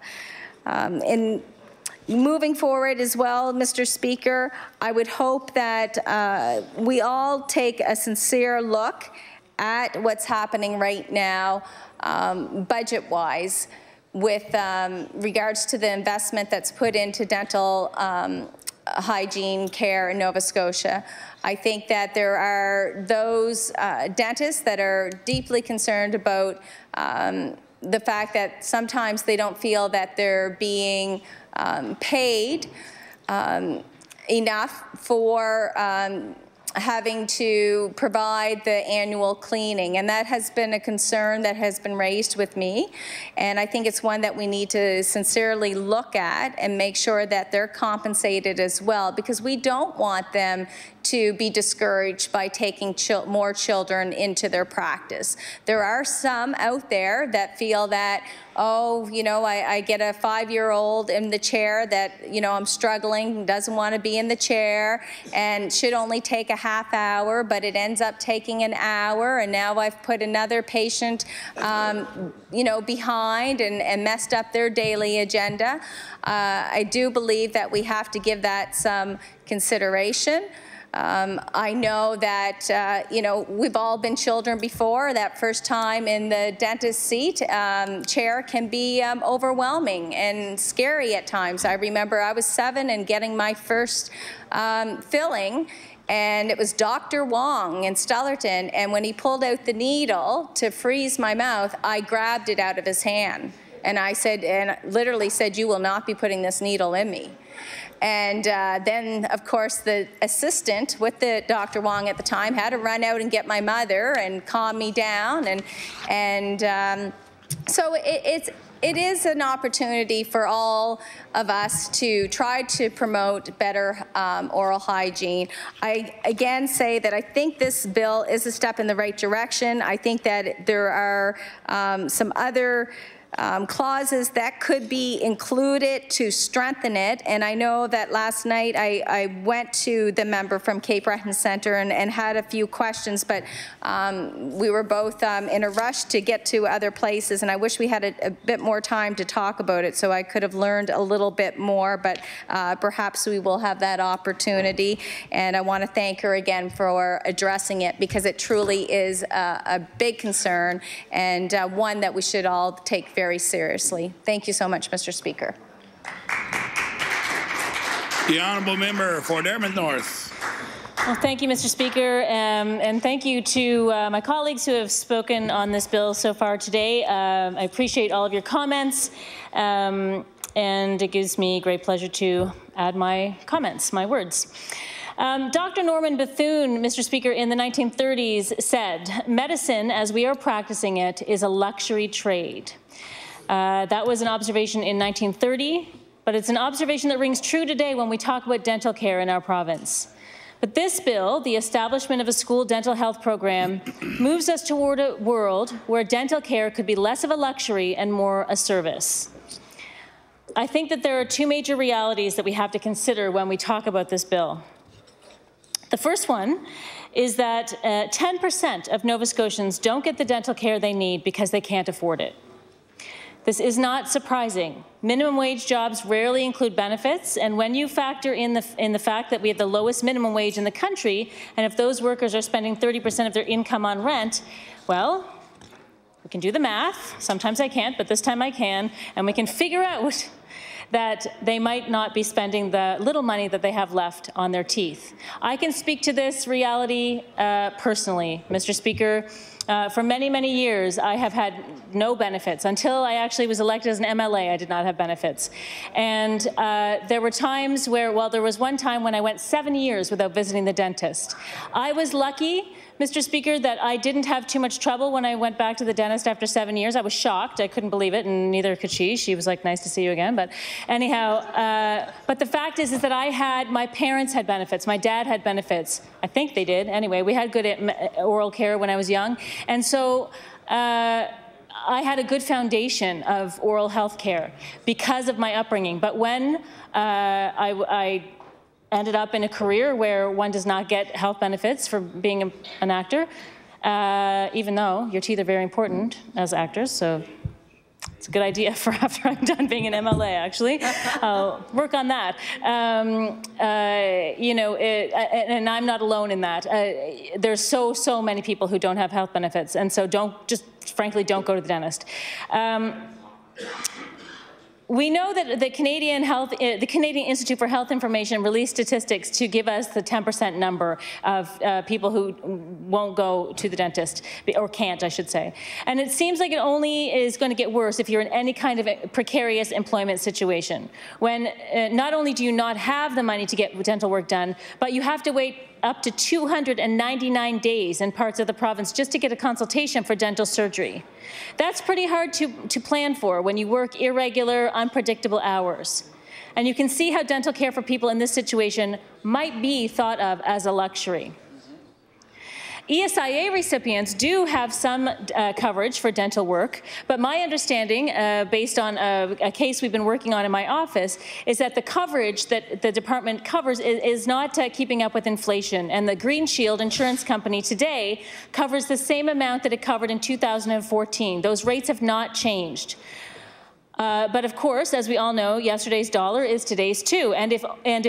moving forward as well, Mr. Speaker, I would hope that we all take a sincere look at what's happening right now, budget-wise, with regards to the investment that's put into dental hygiene care in Nova Scotia. I think that there are those dentists that are deeply concerned about the fact that sometimes they don't feel that they're being paid enough for having to provide the annual cleaning, and that has been a concern that has been raised with me, and I think it's one that we need to sincerely look at and make sure that they're compensated as well, because we don't want them to be discouraged by taking more children into their practice. There are some out there that feel that, oh, you know, I get a 5-year-old in the chair that, you know, I'm struggling, doesn't want to be in the chair, and should only take a half hour, but it ends up taking an hour, and now I've put another patient, you know, behind and messed up their daily agenda. I do believe that we have to give that some consideration. I know that, you know, we've all been children before. That first time in the dentist seat chair can be overwhelming and scary at times. I remember I was 7 and getting my first filling, and it was Dr. Wong in Stellarton, and when he pulled out the needle to freeze my mouth, I grabbed it out of his hand. And I said, and literally said, "You will not be putting this needle in me." And then, of course, the assistant with the Dr. Wong at the time had to run out and get my mother and calm me down. So it is an opportunity for all of us to try to promote better oral hygiene. I again say that I think this bill is a step in the right direction. I think that there are some other clauses that could be included to strengthen it, and I know that last night I went to the member from Cape Breton Centre and had a few questions, but we were both in a rush to get to other places, and I wish we had a bit more time to talk about it so I could have learned a little bit more, but perhaps we will have that opportunity, and I want to thank her again for addressing it, because it truly is a big concern and one that we should all take very seriously. Thank you so much, Mr. Speaker. The honourable member for Dartmouth North. Well, thank you, Mr. Speaker, and thank you to my colleagues who have spoken on this bill so far today. I appreciate all of your comments, and it gives me great pleasure to add my comments, my words. Dr. Norman Bethune, Mr. Speaker, in the 1930s said, "Medicine, as we are practicing it, is a luxury trade." That was an observation in 1930, but it's an observation that rings true today when we talk about dental care in our province. But this bill, the establishment of a school dental health program, moves us toward a world where dental care could be less of a luxury and more a service. I think that there are two major realities that we have to consider when we talk about this bill. The first one is that 10% of Nova Scotians don't get the dental care they need because they can't afford it. This is not surprising. Minimum wage jobs rarely include benefits, and when you factor in the fact that we have the lowest minimum wage in the country, and if those workers are spending 30% of their income on rent, well, we can do the math. Sometimes I can't, but this time I can, and we can figure out that they might not be spending the little money that they have left on their teeth. I can speak to this reality personally, Mr. Speaker. For many, many years, I have had no benefits. Until I actually was elected as an MLA, I did not have benefits. And there were times where, well, there was one time when I went 7 years without visiting the dentist. I was lucky, Mr. Speaker, that I didn't have too much trouble when I went back to the dentist after 7 years. I was shocked. I couldn't believe it, and neither could she. She was like, "Nice to see you again." But anyhow, but the fact is that my parents had benefits. My dad had benefits. I think they did. Anyway, we had good oral care when I was young. And so I had a good foundation of oral health care because of my upbringing. But when I ended up in a career where one does not get health benefits for being an actor, even though your teeth are very important as actors, so It's a good idea for after I'm done being an MLA, actually. I'll work on that. You know, and I'm not alone in that. There's so many people who don't have health benefits, and so frankly, don't go to the dentist. We know that the Canadian Institute for Health Information released statistics to give us the 10% number of people who won't go to the dentist, or can't, I should say. And it seems like it only is going to get worse if you're in any kind of precarious employment situation, when not only do you not have the money to get dental work done, but you have to wait up to 299 days in parts of the province just to get a consultation for dental surgery. That's pretty hard to plan for when you work irregular, unpredictable hours. And you can see how dental care for people in this situation might be thought of as a luxury. ESIA recipients do have some coverage for dental work, but my understanding, based on a case we've been working on in my office, is that the coverage that the department covers is not keeping up with inflation, and the Green Shield insurance company today covers the same amount that it covered in 2014. Those rates have not changed. But of course, as we all know, yesterday's dollar is today's too. And if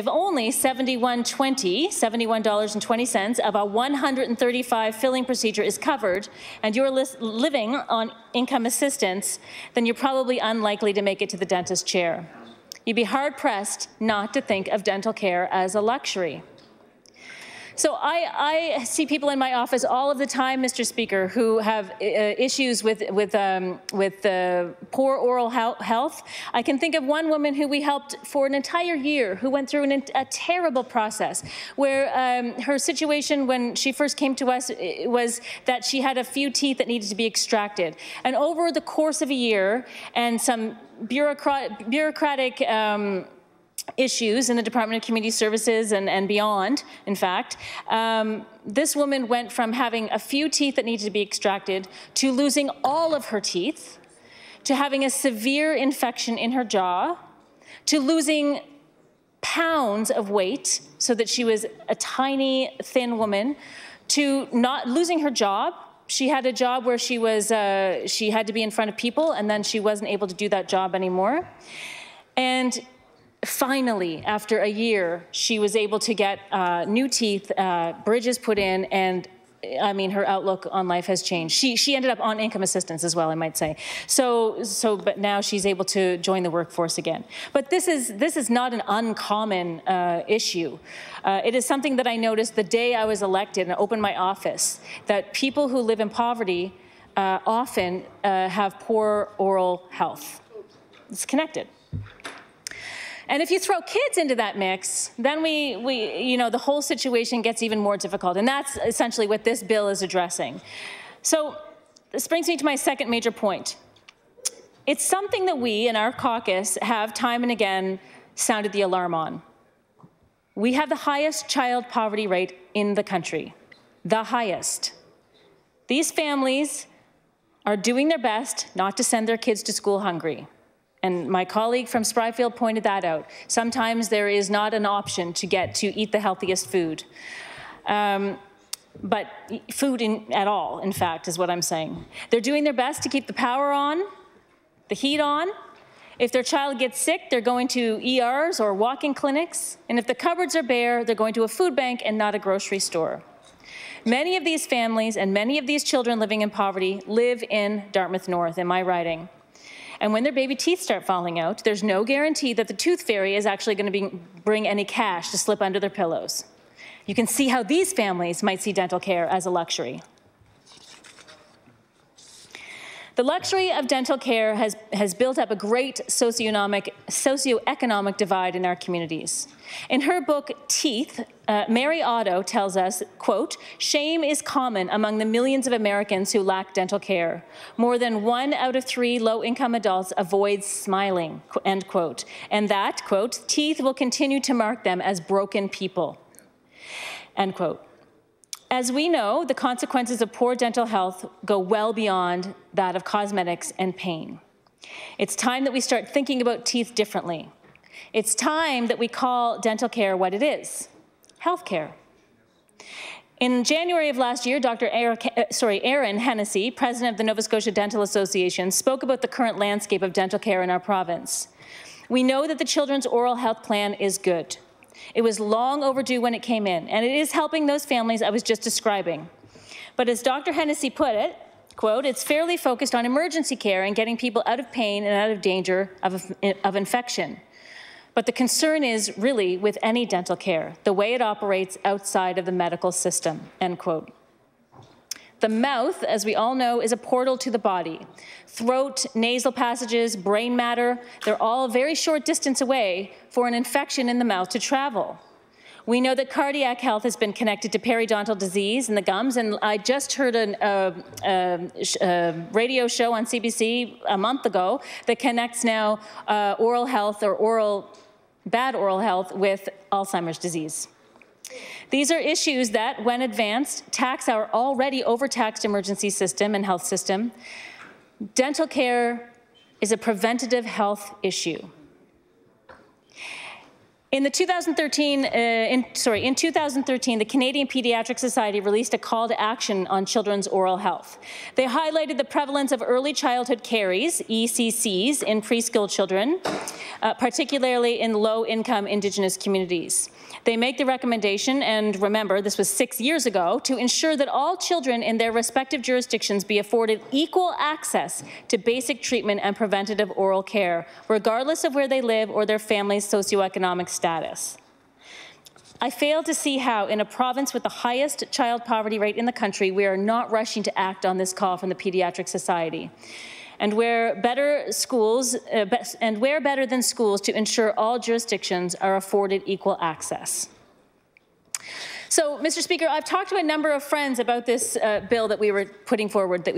only $71.20 of a 135 filling procedure is covered, and you're living on income assistance, then you're probably unlikely to make it to the dentist chair. You'd be hard-pressed not to think of dental care as a luxury. So I see people in my office all of the time, Mr. Speaker, who have issues with poor oral health. I can think of one woman who we helped for an entire year, who went through a terrible process, where her situation when she first came to us was that she had a few teeth that needed to be extracted. And over the course of a year and some bureaucratic issues in the Department of Community Services and beyond, in fact, this woman went from having a few teeth that needed to be extracted to losing all of her teeth, to having a severe infection in her jaw, to losing pounds of weight so that she was a tiny, thin woman, to not losing her job. She had a job where she had to be in front of people, and then she wasn't able to do that job anymore. And finally, after a year, she was able to get new teeth, bridges put in, and I mean, her outlook on life has changed. She ended up on income assistance as well, I might say. But now she's able to join the workforce again. But this is not an uncommon issue. It is something that I noticed the day I was elected and opened my office, that people who live in poverty often have poor oral health. It's connected. And if you throw kids into that mix, then the whole situation gets even more difficult. And that's essentially what this bill is addressing. So this brings me to my second major point. It's something that we in our caucus have time and again sounded the alarm on. We have the highest child poverty rate in the country, the highest. These families are doing their best not to send their kids to school hungry. And my colleague from Spryfield pointed that out. Sometimes there is not an option to eat the healthiest food. But food at all, in fact, is what I'm saying. They're doing their best to keep the power on, the heat on. If their child gets sick, they're going to ERs or walk-in clinics. And if the cupboards are bare, they're going to a food bank and not a grocery store. Many of these families and many of these children living in poverty live in Dartmouth North, in my riding. And when their baby teeth start falling out, there's no guarantee that the tooth fairy is actually going to bring any cash to slip under their pillows. You can see how these families might see dental care as a luxury. The luxury of dental care has built up a great socioeconomic divide in our communities. In her book, Teeth, Mary Otto tells us, quote, "Shame is common among the millions of Americans who lack dental care. More than 1 out of 3 low-income adults avoid smiling," end quote. And that, quote, "teeth will continue to mark them as broken people," end quote. As we know, the consequences of poor dental health go well beyond that of cosmetics and pain. It's time that we start thinking about teeth differently. It's time that we call dental care what it is, health care. In January of last year, Dr. Aaron Hennessy, president of the Nova Scotia Dental Association, spoke about the current landscape of dental care in our province. We know that the Children's Oral Health Plan is good. It was long overdue when it came in, and it is helping those families I was just describing. But as Dr. Hennessy put it, quote, it's fairly focused on emergency care and getting people out of pain and out of danger of infection. But the concern is really with any dental care, the way it operates outside of the medical system, end quote. The mouth, as we all know, is a portal to the body. Throat, nasal passages, brain matter, they're all a very short distance away for an infection in the mouth to travel. We know that cardiac health has been connected to periodontal disease in the gums, and I just heard a radio show on CBC a month ago that connects now oral health or bad oral health with Alzheimer's disease. These are issues that, when advanced, tax our already overtaxed emergency system and health system. Dental care is a preventative health issue. In 2013, the Canadian Pediatric Society released a call to action on children's oral health. They highlighted the prevalence of early childhood caries, ECCs, in preschool children, particularly in low-income Indigenous communities. They make the recommendation, and remember, this was 6 years ago, to ensure that all children in their respective jurisdictions be afforded equal access to basic treatment and preventative oral care, regardless of where they live or their family's socioeconomic status. I fail to see how, in a province with the highest child poverty rate in the country, we are not rushing to act on this call from the Pediatric Society. And where better than schools to ensure all jurisdictions are afforded equal access. So, Mr. Speaker, I've talked to a number of friends about this bill that we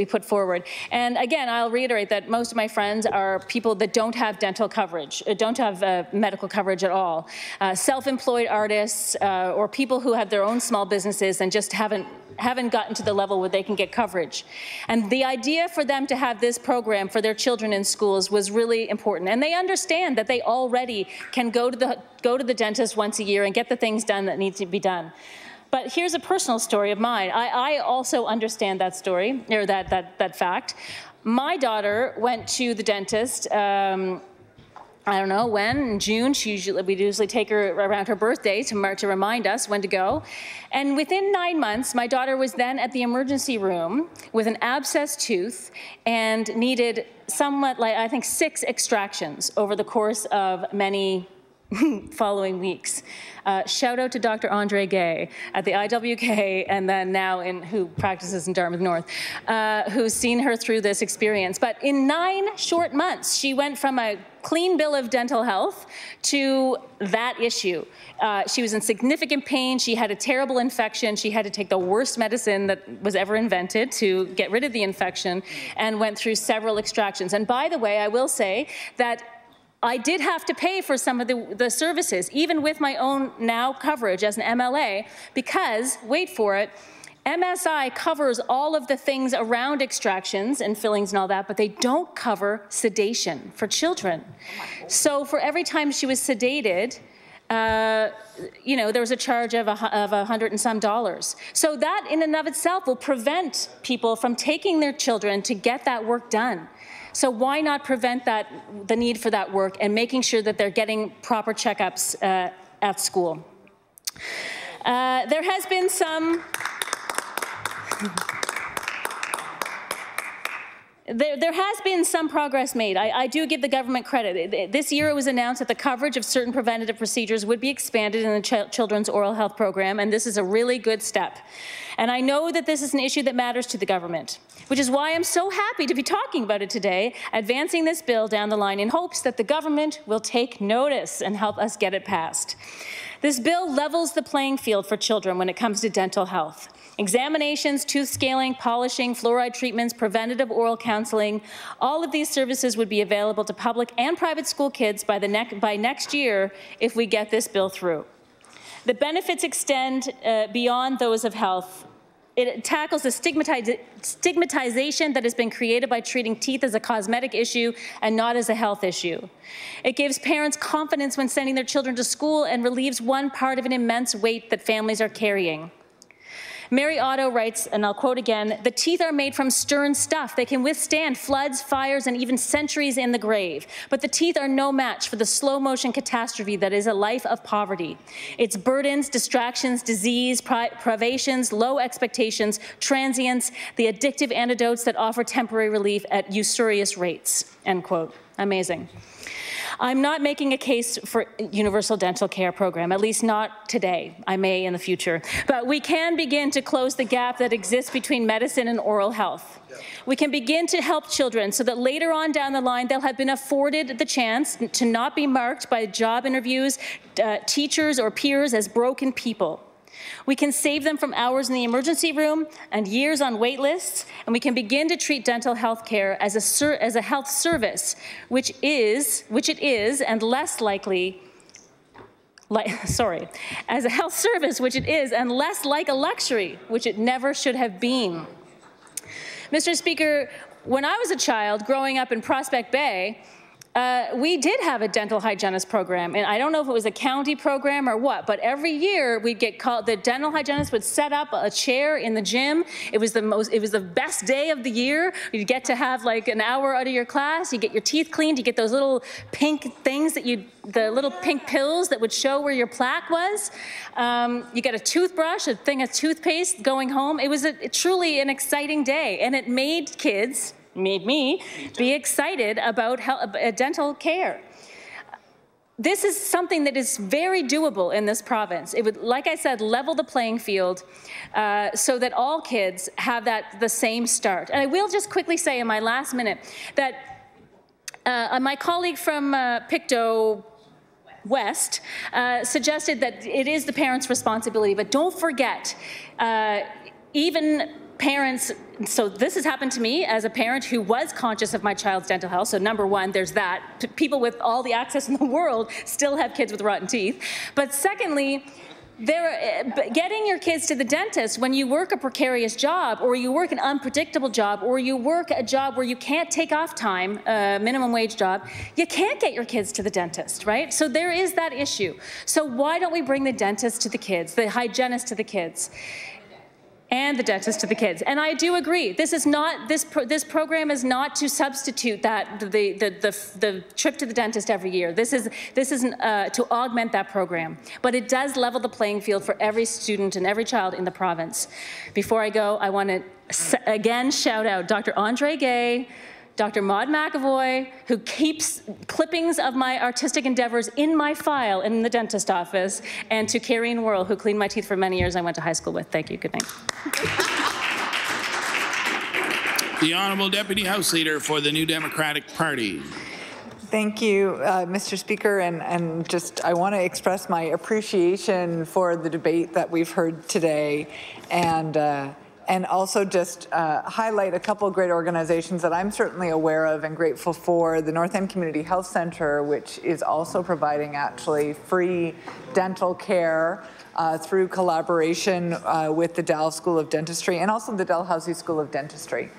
put forward. And again, I'll reiterate that most of my friends are people that don't have dental coverage, don't have medical coverage at all. Self-employed artists or people who have their own small businesses and just haven't gotten to the level where they can get coverage. And the idea for them to have this program for their children in schools was really important. And they understand that they already can go to the dentist once a year and get the things done that need to be done. But here's a personal story of mine. I also understand that story, or that fact. My daughter went to the dentist, I don't know when, in June. We usually take her around her birthday to remind us when to go. And within 9 months, my daughter was then at the emergency room with an abscessed tooth and needed somewhat like, I think, 6 extractions over the course of many following weeks. Shout out to Dr. Andre Gay at the IWK, and then now who practices in Dartmouth North, who's seen her through this experience. But in 9 short months, she went from a clean bill of dental health to that issue. She was in significant pain. She had a terrible infection. She had to take the worst medicine that was ever invented to get rid of the infection, and went through several extractions. And by the way, I will say that I did have to pay for some of the services, even with my own now coverage as an MLA, because, wait for it, MSI covers all of the things around extractions and fillings and all that, but they don't cover sedation for children. So for every time she was sedated, there was a charge of $100 and some. So that in and of itself will prevent people from taking their children to get that work done. So why not prevent the need for that work and making sure that they're getting proper checkups at school? There has been some... There has been some progress made. I do give the government credit. This year it was announced that the coverage of certain preventative procedures would be expanded in the Children's Oral Health Program, and this is a really good step. And I know that this is an issue that matters to the government, which is why I'm so happy to be talking about it today, advancing this bill down the line in hopes that the government will take notice and help us get it passed. This bill levels the playing field for children when it comes to dental health. Examinations, tooth scaling, polishing, fluoride treatments, preventative oral counseling, all of these services would be available to public and private school kids by next year if we get this bill through. The benefits extend beyond those of health. It tackles the stigmatization that has been created by treating teeth as a cosmetic issue and not as a health issue. It gives parents confidence when sending their children to school and relieves one part of an immense weight that families are carrying. Mary Otto writes, and I'll quote again, "The teeth are made from stern stuff. They can withstand floods, fires, and even centuries in the grave. But the teeth are no match for the slow-motion catastrophe that is a life of poverty. Its burdens, distractions, disease, privations, low expectations, transience, the addictive antidotes that offer temporary relief at usurious rates." End quote. Amazing. I'm not making a case for universal dental care program, at least not today. I may in the future. But we can begin to close the gap that exists between medicine and oral health. We can begin to help children so that later on down the line they'll have been afforded the chance to not be marked by job interviews, teachers or peers as broken people. We can save them from hours in the emergency room and years on wait lists, and we can begin to treat dental health care as a health service, which it is, and less likely, as a health service, which it is, and less like a luxury, which it never should have been. Mr. Speaker, when I was a child growing up in Prospect Bay, we did have a dental hygienist program, and I don't know if it was a county program or what, but every year we'd get called, the dental hygienist would set up a chair in the gym. It was the best day of the year. You'd get to have like an hour out of your class, you get your teeth cleaned, you get those little pink things that the little pink pills that would show where your plaque was. You get a toothbrush, a thing of toothpaste going home. It was truly an exciting day, and it made kids, made me be excited about dental care. This is something that is very doable in this province. It would, like I said, level the playing field so that all kids have the same start. And I will just quickly say in my last minute that my colleague from Pictou West suggested that it is the parents' responsibility, but don't forget, even parents, so this has happened to me as a parent who was conscious of my child's dental health. So number one, there's that. People with all the access in the world still have kids with rotten teeth. But secondly, getting your kids to the dentist when you work a precarious job, or you work an unpredictable job, or you work a job where you can't take off time, minimum wage job, you can't get your kids to the dentist, right? So there is that issue. So why don't we bring the dentist to the kids, the hygienist to the kids? And the dentist to the kids. And I do agree, this is not, this program is not to substitute the trip to the dentist every year. This is to augment that program. But it does level the playing field for every student and every child in the province. Before I go, I want to again shout out Dr. Andre Gay, Dr. Maud McAvoy, who keeps clippings of my artistic endeavors in my file in the dentist office, and to Karine Worrell, who cleaned my teeth for many years I went to high school with. Thank you. Good night. The Honourable Deputy House Leader for the New Democratic Party. Thank you, Mr. Speaker, and just I want to express my appreciation for the debate that we've heard today, and also just highlight a couple of great organizations that I'm certainly aware of and grateful for. The North End Community Health Centre, which is also providing actually free dental care through collaboration with the Dalhousie School of Dentistry and also the Dalhousie School of Dentistry,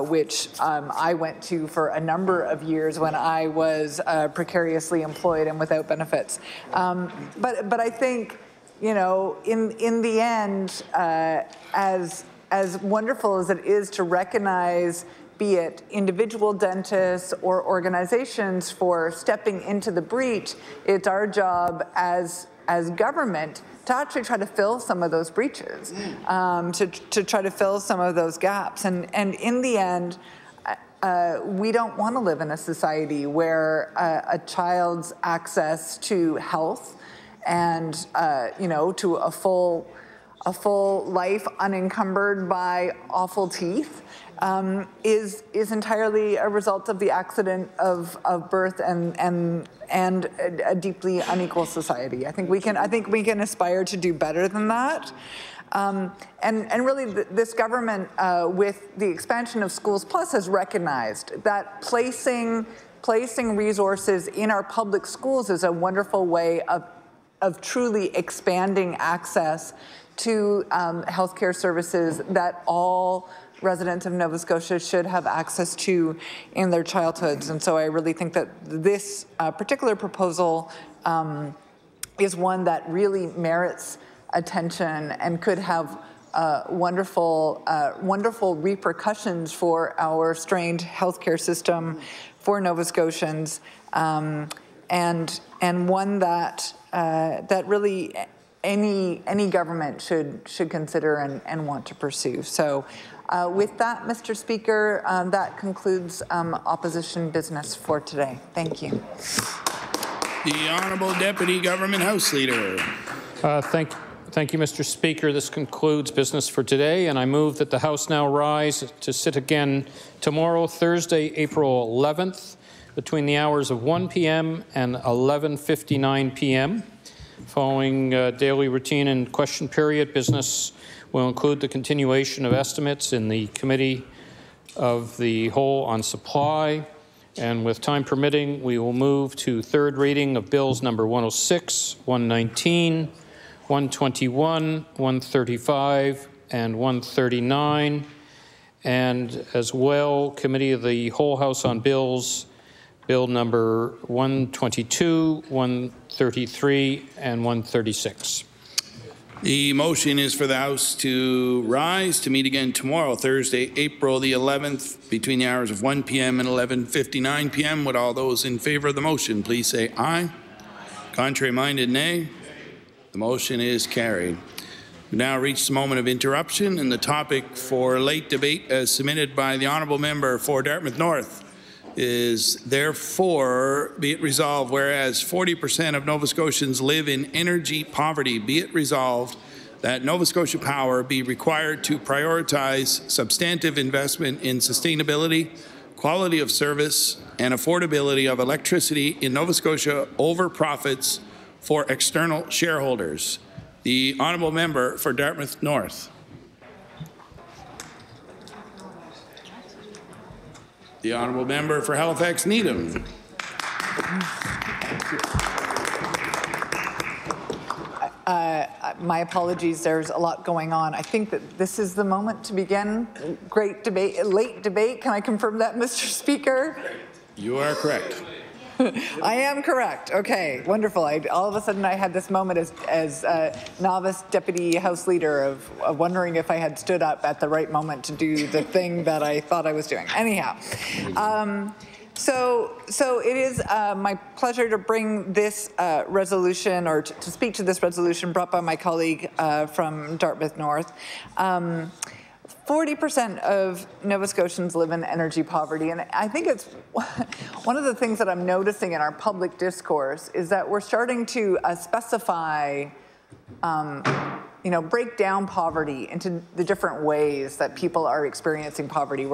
which I went to for a number of years when I was precariously employed and without benefits. But I think, you know, in the end, as wonderful as it is to recognize, be it individual dentists or organizations for stepping into the breach, it's our job as government to actually try to fill some of those breaches, to try to fill some of those gaps. And in the end, we don't want to live in a society where a child's access to health and you know, to a full life unencumbered by awful teeth is entirely a result of the accident of birth and a deeply unequal society. I think we can aspire to do better than that. And really, this government, with the expansion of Schools Plus, has recognized that placing resources in our public schools is a wonderful way of truly expanding access to healthcare services that all residents of Nova Scotia should have access to in their childhoods. And so I really think that this particular proposal is one that really merits attention and could have wonderful repercussions for our strained healthcare system, for Nova Scotians, and one that that really any government should consider and want to pursue. So. With that, Mr. Speaker, that concludes opposition business for today. Thank you. The Honourable Deputy Government House Leader. Thank you, Mr. Speaker. This concludes business for today, and I move that the House now rise to sit again tomorrow, Thursday, April 11th, between the hours of 1 p.m. and 11:59 p.m. Following daily routine and question period, business will include the continuation of estimates in the Committee of the Whole on Supply, and with time permitting, we will move to third reading of bills number 106, 119, 121, 135, and 139, and as well, Committee of the Whole House on Bills, bill number 122, 133, and 136. The motion is for the House to rise to meet again tomorrow, Thursday, April the 11th, between the hours of 1 p.m. and 11:59 p.m. Would all those in favor of the motion please say aye. Contrary-minded, nay. The motion is carried. We now reach the moment of interruption, and the topic for late debate as submitted by the Honourable Member for Dartmouth North is therefore be it resolved, whereas 40% of Nova Scotians live in energy poverty, be it resolved that Nova Scotia Power be required to prioritize substantive investment in sustainability, quality of service, and affordability of electricity in Nova Scotia over profits for external shareholders. The Honourable Member for Dartmouth North. The Honourable Member for Halifax Needham. My apologies, there's a lot going on. I think that this is the moment to begin great debate, late debate. Can I confirm that, Mr. Speaker? You are correct. I am correct. Okay, wonderful. All of a sudden I had this moment as novice deputy House Leader of wondering if I had stood up at the right moment to do the thing that I thought I was doing. Anyhow, so it is my pleasure to bring this resolution, or to speak to this resolution brought by my colleague from Dartmouth North. 40% of Nova Scotians live in energy poverty, and I think it's one of the things that I'm noticing in our public discourse is that we're starting to specify, break down poverty into the different ways that people are experiencing poverty.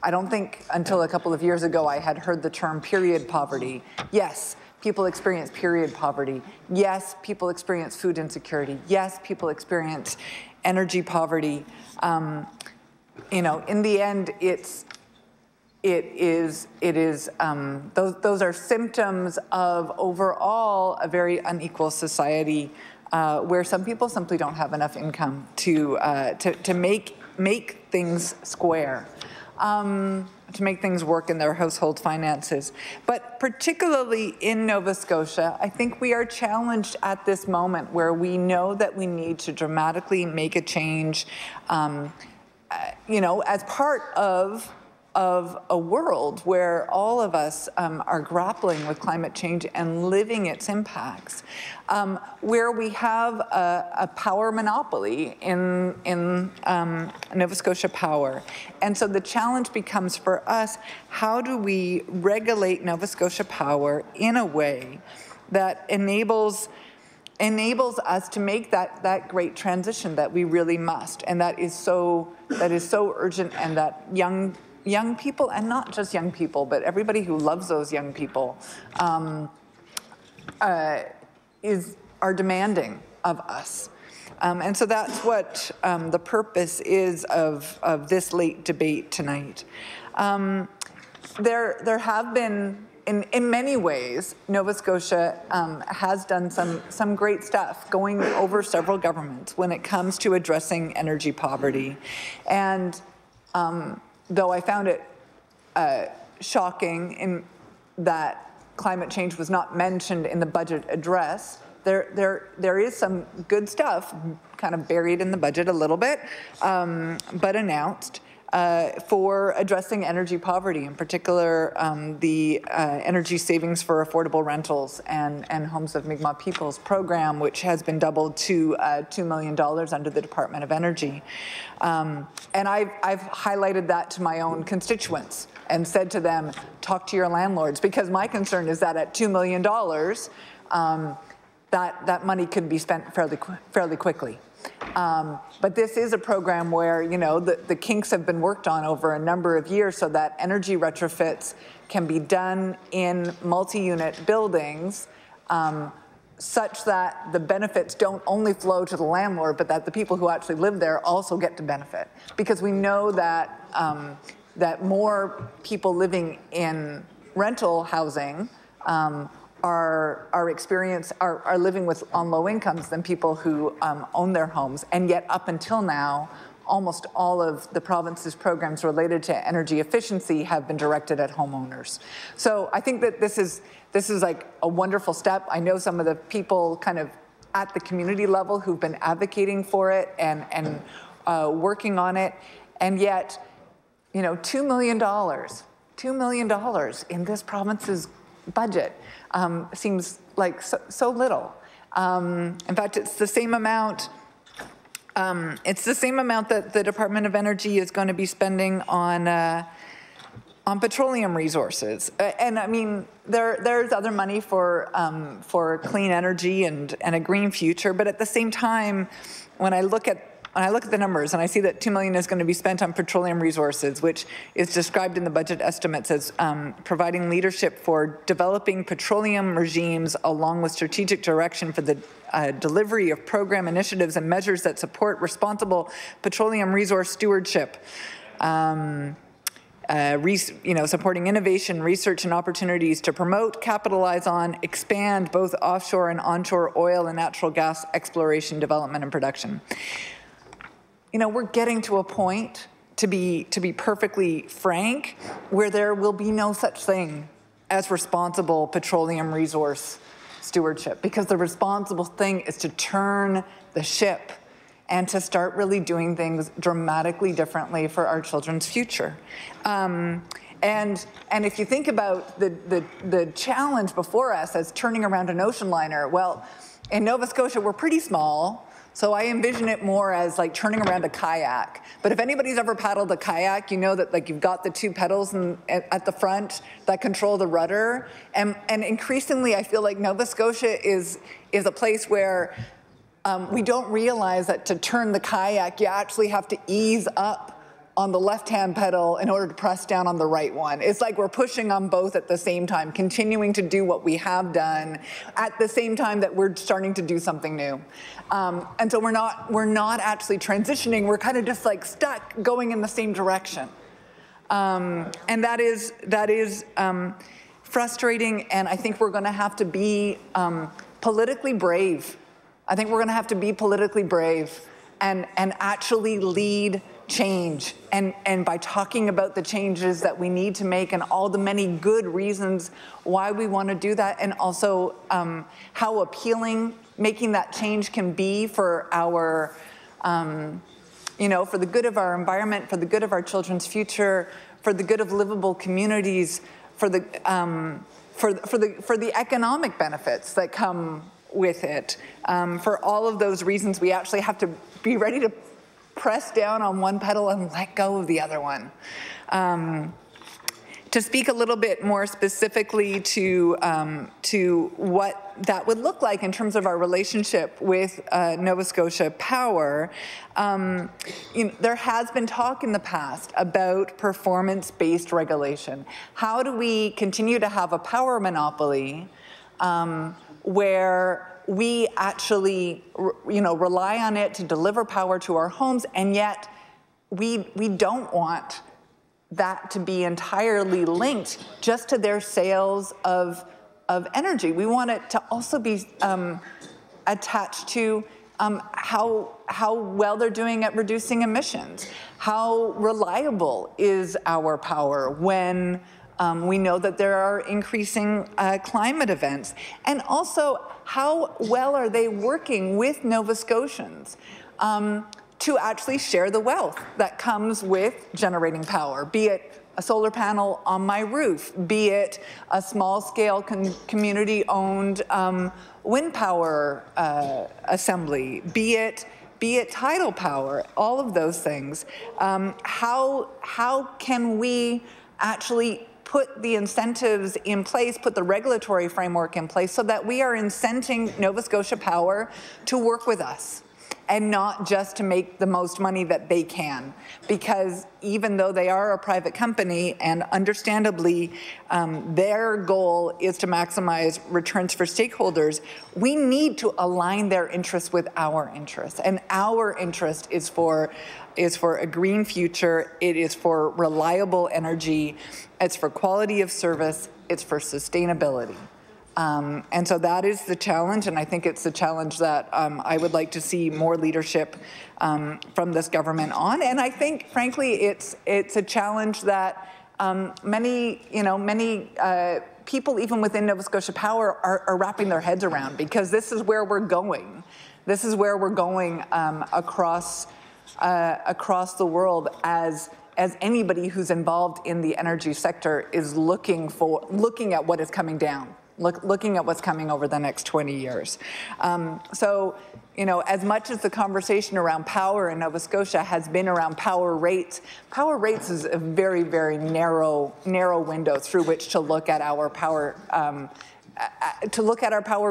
I don't think until a couple of years ago I had heard the term period poverty. Yes, people experience period poverty. Yes, people experience food insecurity. Yes, people experience energy poverty. In the end, those are symptoms of overall a very unequal society where some people simply don't have enough income to make things square, to make things work in their household finances. But particularly in Nova Scotia, I think we are challenged at this moment where we know that we need to dramatically make a change, as part of a world where all of us are grappling with climate change and living its impacts, where we have a power monopoly in Nova Scotia Power. And so the challenge becomes for us, how do we regulate Nova Scotia Power in a way that enables us to make that great transition that we really must, and that is so urgent, and that young people, and not just young people, but everybody who loves those young people, are demanding of us. And so that's what the purpose is of this late debate tonight. There have been, in many ways, Nova Scotia has done some great stuff going over several governments when it comes to addressing energy poverty. And though I found it shocking in that climate change was not mentioned in the budget address there is some good stuff kind of buried in the budget a little bit, but announced for addressing energy poverty, in particular the energy savings for affordable rentals and Homes of Mi'kmaq Peoples program, which has been doubled to $2 million under the Department of Energy. And I've highlighted that to my own constituents and said to them, talk to your landlords, because my concern is that at $2 million, that money could be spent fairly quickly. But this is a program where, you know, the kinks have been worked on over a number of years so that energy retrofits can be done in multi-unit buildings such that the benefits don't only flow to the landlord, but that the people who actually live there also get to benefit. Because we know that that more people living in rental housing are living on low incomes than people who own their homes, and yet up until now, almost all of the province's programs related to energy efficiency have been directed at homeowners. So I think that this is like a wonderful step. I know some of the people kind of at the community level who've been advocating for it and working on it, and yet, you know, $2 million in this province's budget seems like so little. In fact, it's the same amount. It's the same amount that the Department of Energy is going to be spending on petroleum resources. And I mean, there's other money for clean energy and a green future. But at the same time, when I look at the numbers and I see that $2 million is going to be spent on petroleum resources, which is described in the budget estimates as providing leadership for developing petroleum regimes along with strategic direction for the delivery of program initiatives and measures that support responsible petroleum resource stewardship. Supporting innovation, research, and opportunities to promote, capitalize on, expand both offshore and onshore oil and natural gas exploration, development, and production. You know, we're getting to a point, to be perfectly frank, where there will be no such thing as responsible petroleum resource stewardship, because the responsible thing is to turn the ship and to start really doing things dramatically differently for our children's future. And if you think about the challenge before us as turning around an ocean liner, well, in Nova Scotia, we're pretty small. So I envision it more as like turning around a kayak. But if anybody's ever paddled a kayak, you know that like you've got the two pedals at the front that control the rudder. And increasingly, I feel like Nova Scotia is a place where we don't realize that to turn the kayak, you actually have to ease up on the left-hand pedal in order to press down on the right one. It's like we're pushing on both at the same time, continuing to do what we have done at the same time that we're starting to do something new. And so we're not actually transitioning. We're kind of just like stuck going in the same direction. And that is frustrating, and I think we're going to have to be politically brave. I think we're going to have to be politically brave and actually lead change, and by talking about the changes that we need to make and all the many good reasons why we want to do that, and also how appealing making that change can be for our, for the good of our environment, for the good of our children's future, for the good of livable communities, for the economic benefits that come with it. For all of those reasons, we actually have to be ready to press down on one pedal and let go of the other one. To speak a little bit more specifically to what that would look like in terms of our relationship with Nova Scotia Power, there has been talk in the past about performance-based regulation. How do we continue to have a power monopoly where we actually, rely on it to deliver power to our homes, and yet we don't want that to be entirely linked just to their sales of energy. We want it to also be attached to how well they're doing at reducing emissions. How reliable is our power when We know that there are increasing climate events. And also, how well are they working with Nova Scotians to actually share the wealth that comes with generating power, be it a solar panel on my roof, be it a small-scale community-owned wind power assembly, be it tidal power, all of those things. How can we actually put the incentives in place, put the regulatory framework in place so that we are incenting Nova Scotia Power to work with us and not just to make the most money that they can? Because even though they are a private company and understandably their goal is to maximize returns for stakeholders, we need to align their interests with our interests. And our interest is for a green future, it is for reliable energy, it's for quality of service, it's for sustainability. And so that is the challenge, and I think it's the challenge that I would like to see more leadership from this government on. And I think, frankly, it's a challenge that many people, even within Nova Scotia Power, are wrapping their heads around, because this is where we're going. This is where we're going across the world as anybody who's involved in the energy sector is looking at what is coming down. Looking at what's coming over the next 20 years. So, as much as the conversation around power in Nova Scotia has been around power rates is a very, very narrow window through which to look at our power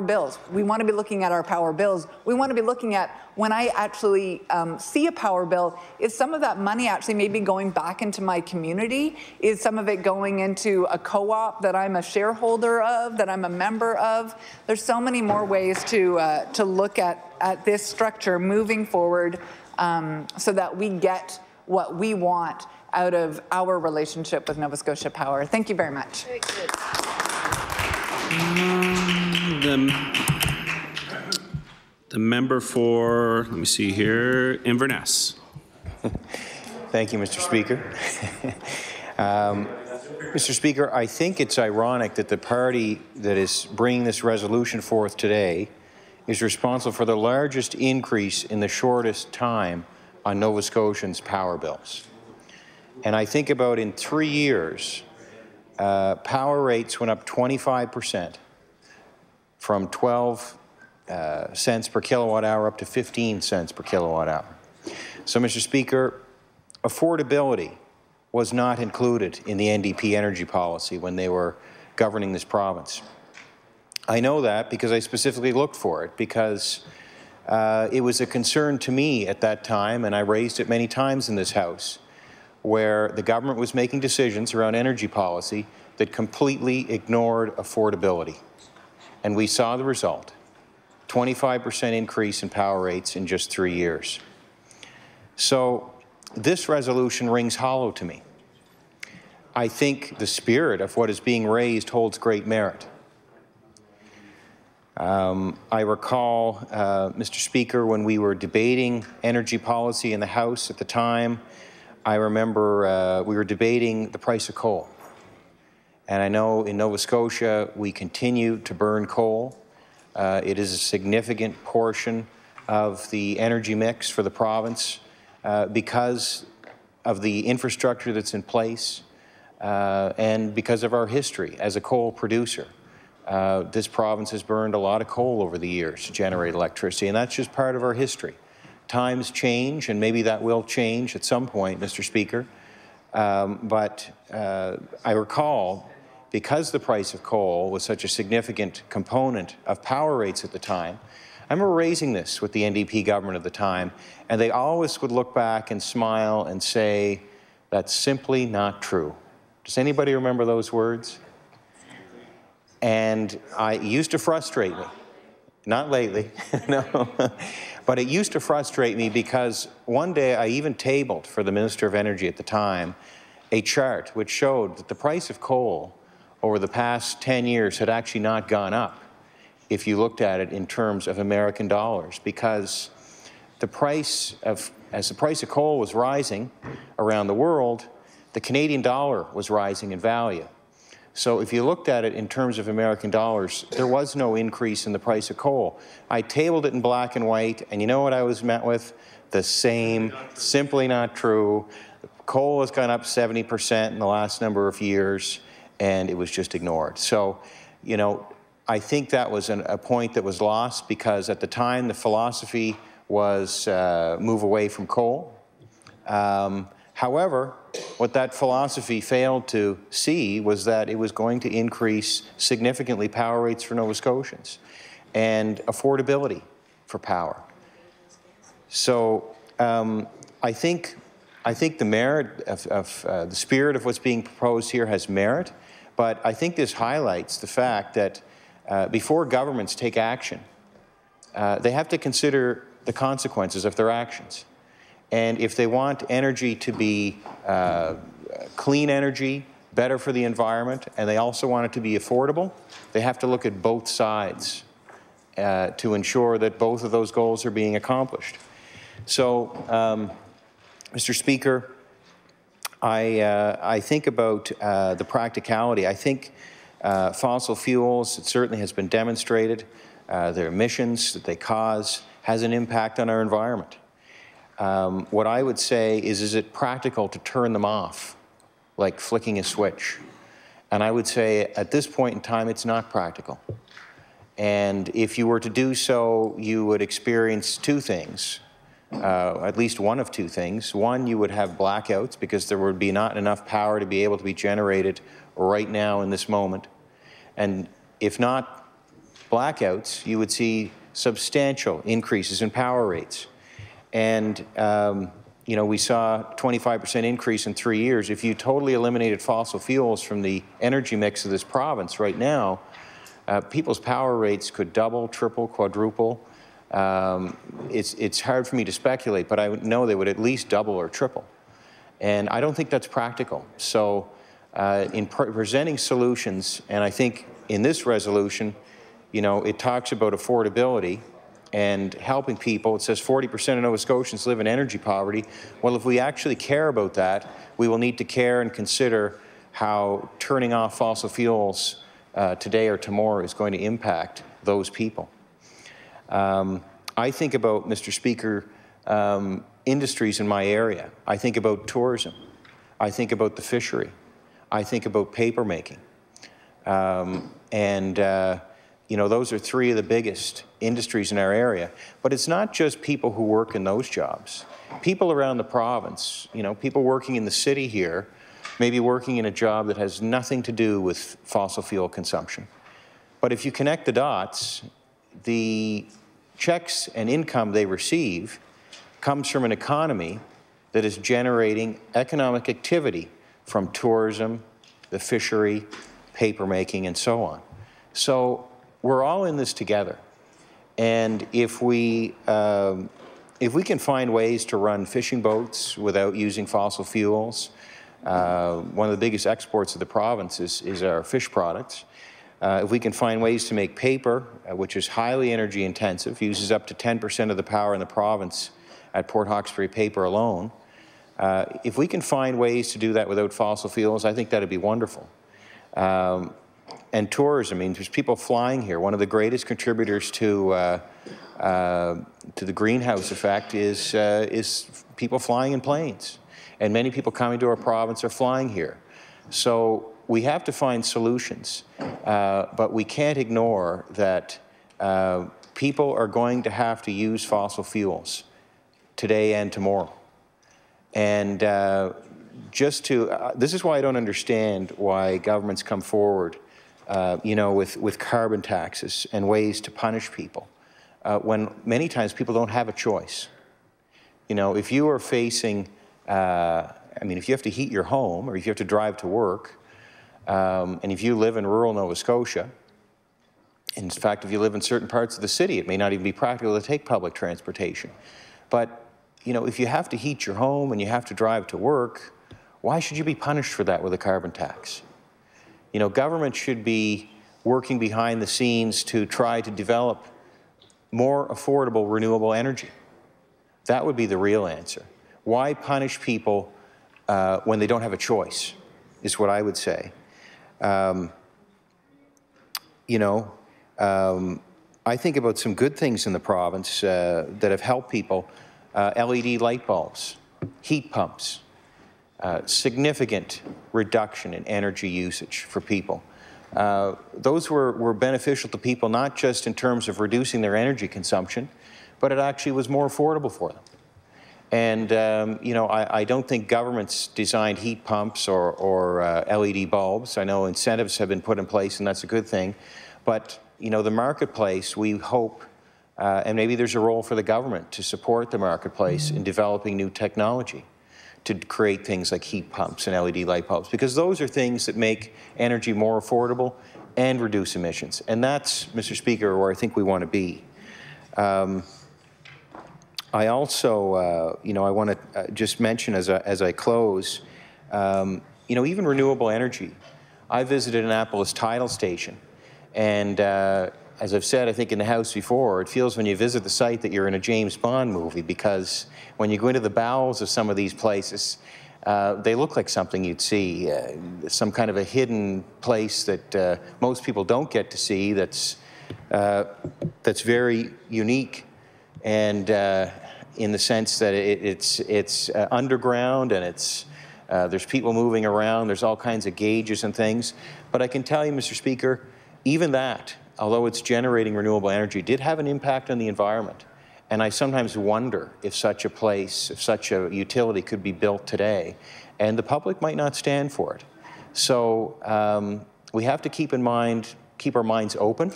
bills. We want to be looking at our power bills. We want to be looking at, when I actually see a power bill, is some of that money actually maybe going back into my community? Is some of it going into a co-op that I'm a shareholder of, that I'm a member of? There's so many more ways to look at this structure moving forward so that we get what we want out of our relationship with Nova Scotia Power. Thank you very much. The member for, let me see here, Inverness. Thank you, Mr. Speaker. Mr. Speaker, I think it's ironic that the party that is bringing this resolution forth today is responsible for the largest increase in the shortest time on Nova Scotians' power bills. And I think about in 3 years, power rates went up 25%, from 12 cents per kilowatt hour up to 15 cents per kilowatt hour. So, Mr. Speaker, affordability was not included in the NDP energy policy when they were governing this province. I know that because I specifically looked for it, because it was a concern to me at that time, and I raised it many times in this House, where the government was making decisions around energy policy that completely ignored affordability. And we saw the result, 25% increase in power rates in just 3 years. So this resolution rings hollow to me. I think the spirit of what is being raised holds great merit. I recall, Mr. Speaker, when we were debating energy policy in the House at the time, I remember we were debating the price of coal. And I know in Nova Scotia we continue to burn coal. It is a significant portion of the energy mix for the province because of the infrastructure that's in place and because of our history as a coal producer. This province has burned a lot of coal over the years to generate electricity, and that's just part of our history. Times change, and maybe that will change at some point, Mr. Speaker. But I recall, because the price of coal was such a significant component of power rates at the time, I remember raising this with the NDP government at the time, and they always would look back and smile and say, that's simply not true. Does anybody remember those words? And it used to frustrate me. Not lately, no. But it used to frustrate me because one day I even tabled for the Minister of Energy at the time a chart which showed that the price of coal over the past 10 years had actually not gone up if you looked at it in terms of American dollars, because as the price of coal was rising around the world, the Canadian dollar was rising in value. So if you looked at it in terms of American dollars, there was no increase in the price of coal. I tabled it in black and white, and you know what I was met with? The same, simply not true. Coal has gone up 70% in the last number of years, and it was just ignored. So, you know, I think that was a point that was lost because at the time the philosophy was move away from coal. However, what that philosophy failed to see was that it was going to increase significantly power rates for Nova Scotians and affordability for power. So I think the merit of the spirit of what's being proposed here has merit, but I think this highlights the fact that before governments take action, they have to consider the consequences of their actions. And if they want energy to be clean energy, better for the environment, and they also want it to be affordable, they have to look at both sides to ensure that both of those goals are being accomplished. So, Mr. Speaker, I think about the practicality. I think fossil fuels, it certainly has been demonstrated, their emissions that they cause has an impact on our environment. What I would say is it practical to turn them off, like flicking a switch? And I would say at this point in time, it's not practical. And if you were to do so, you would experience two things, at least one of two things. One, you would have blackouts because there would be not enough power to be able to be generated right now in this moment. And if not blackouts, you would see substantial increases in power rates. And, you know, we saw 25% increase in 3 years. If you totally eliminated fossil fuels from the energy mix of this province right now, people's power rates could double, triple, quadruple. It's hard for me to speculate, but I know they would at least double or triple. And I don't think that's practical. So in presenting solutions, and I think in this resolution, you know, it talks about affordability and helping people. It says 40% of Nova Scotians live in energy poverty. Well, if we actually care about that, we will need to care and consider how turning off fossil fuels today or tomorrow is going to impact those people. I think about, Mr. Speaker, industries in my area. I think about tourism. I think about the fishery. I think about paper making. You know, those are three of the biggest industries in our area. But it's not just people who work in those jobs. People around the province, you know, people working in the city here, maybe working in a job that has nothing to do with fossil fuel consumption. But if you connect the dots, the checks and income they receive comes from an economy that is generating economic activity from tourism, the fishery, paper making, and so on. So we're all in this together. And if we can find ways to run fishing boats without using fossil fuels, one of the biggest exports of the province is our fish products. If we can find ways to make paper, which is highly energy intensive, uses up to 10% of the power in the province at Port Hawkesbury Paper alone, if we can find ways to do that without fossil fuels, I think that would be wonderful. And tourism, I mean, there's people flying here. One of the greatest contributors to the greenhouse effect is people flying in planes. And many people coming to our province are flying here. So we have to find solutions, but we can't ignore that people are going to have to use fossil fuels today and tomorrow. And this is why I don't understand why governments come forward you know, with carbon taxes and ways to punish people, when many times people don't have a choice. You know, if you are facing, I mean, if you have to heat your home or if you have to drive to work, and if you live in rural Nova Scotia, in fact, if you live in certain parts of the city, it may not even be practical to take public transportation. But, you know, if you have to heat your home and you have to drive to work, why should you be punished for that with a carbon tax? You know, government should be working behind the scenes to try to develop more affordable renewable energy. That would be the real answer. Why punish people when they don't have a choice, is what I would say. You know, I think about some good things in the province that have helped people. LED light bulbs, heat pumps, significant reduction in energy usage for people. Those were beneficial to people, not just in terms of reducing their energy consumption, but it actually was more affordable for them. And, you know, I don't think governments designed heat pumps or LED bulbs. I know incentives have been put in place, and that's a good thing. But, you know, the marketplace, we hope, and maybe there's a role for the government to support the marketplace in developing new technology to create things like heat pumps and LED light bulbs, because those are things that make energy more affordable and reduce emissions. And that's, Mr. Speaker, where I think we want to be. I also, you know, I want to just mention as I close, you know, even renewable energy. I visited Annapolis Tidal Station, and as I've said, I think in the House before, it feels when you visit the site that you're in a James Bond movie, because when you go into the bowels of some of these places, they look like something you'd see, some kind of a hidden place that most people don't get to see. That's very unique, and in the sense that it's underground, and it's there's people moving around. There's all kinds of gauges and things. But I can tell you, Mr. Speaker, even that, although it's generating renewable energy, did have an impact on the environment. And I sometimes wonder if such a place, if such a utility could be built today, and the public might not stand for it. So we have to keep our minds open.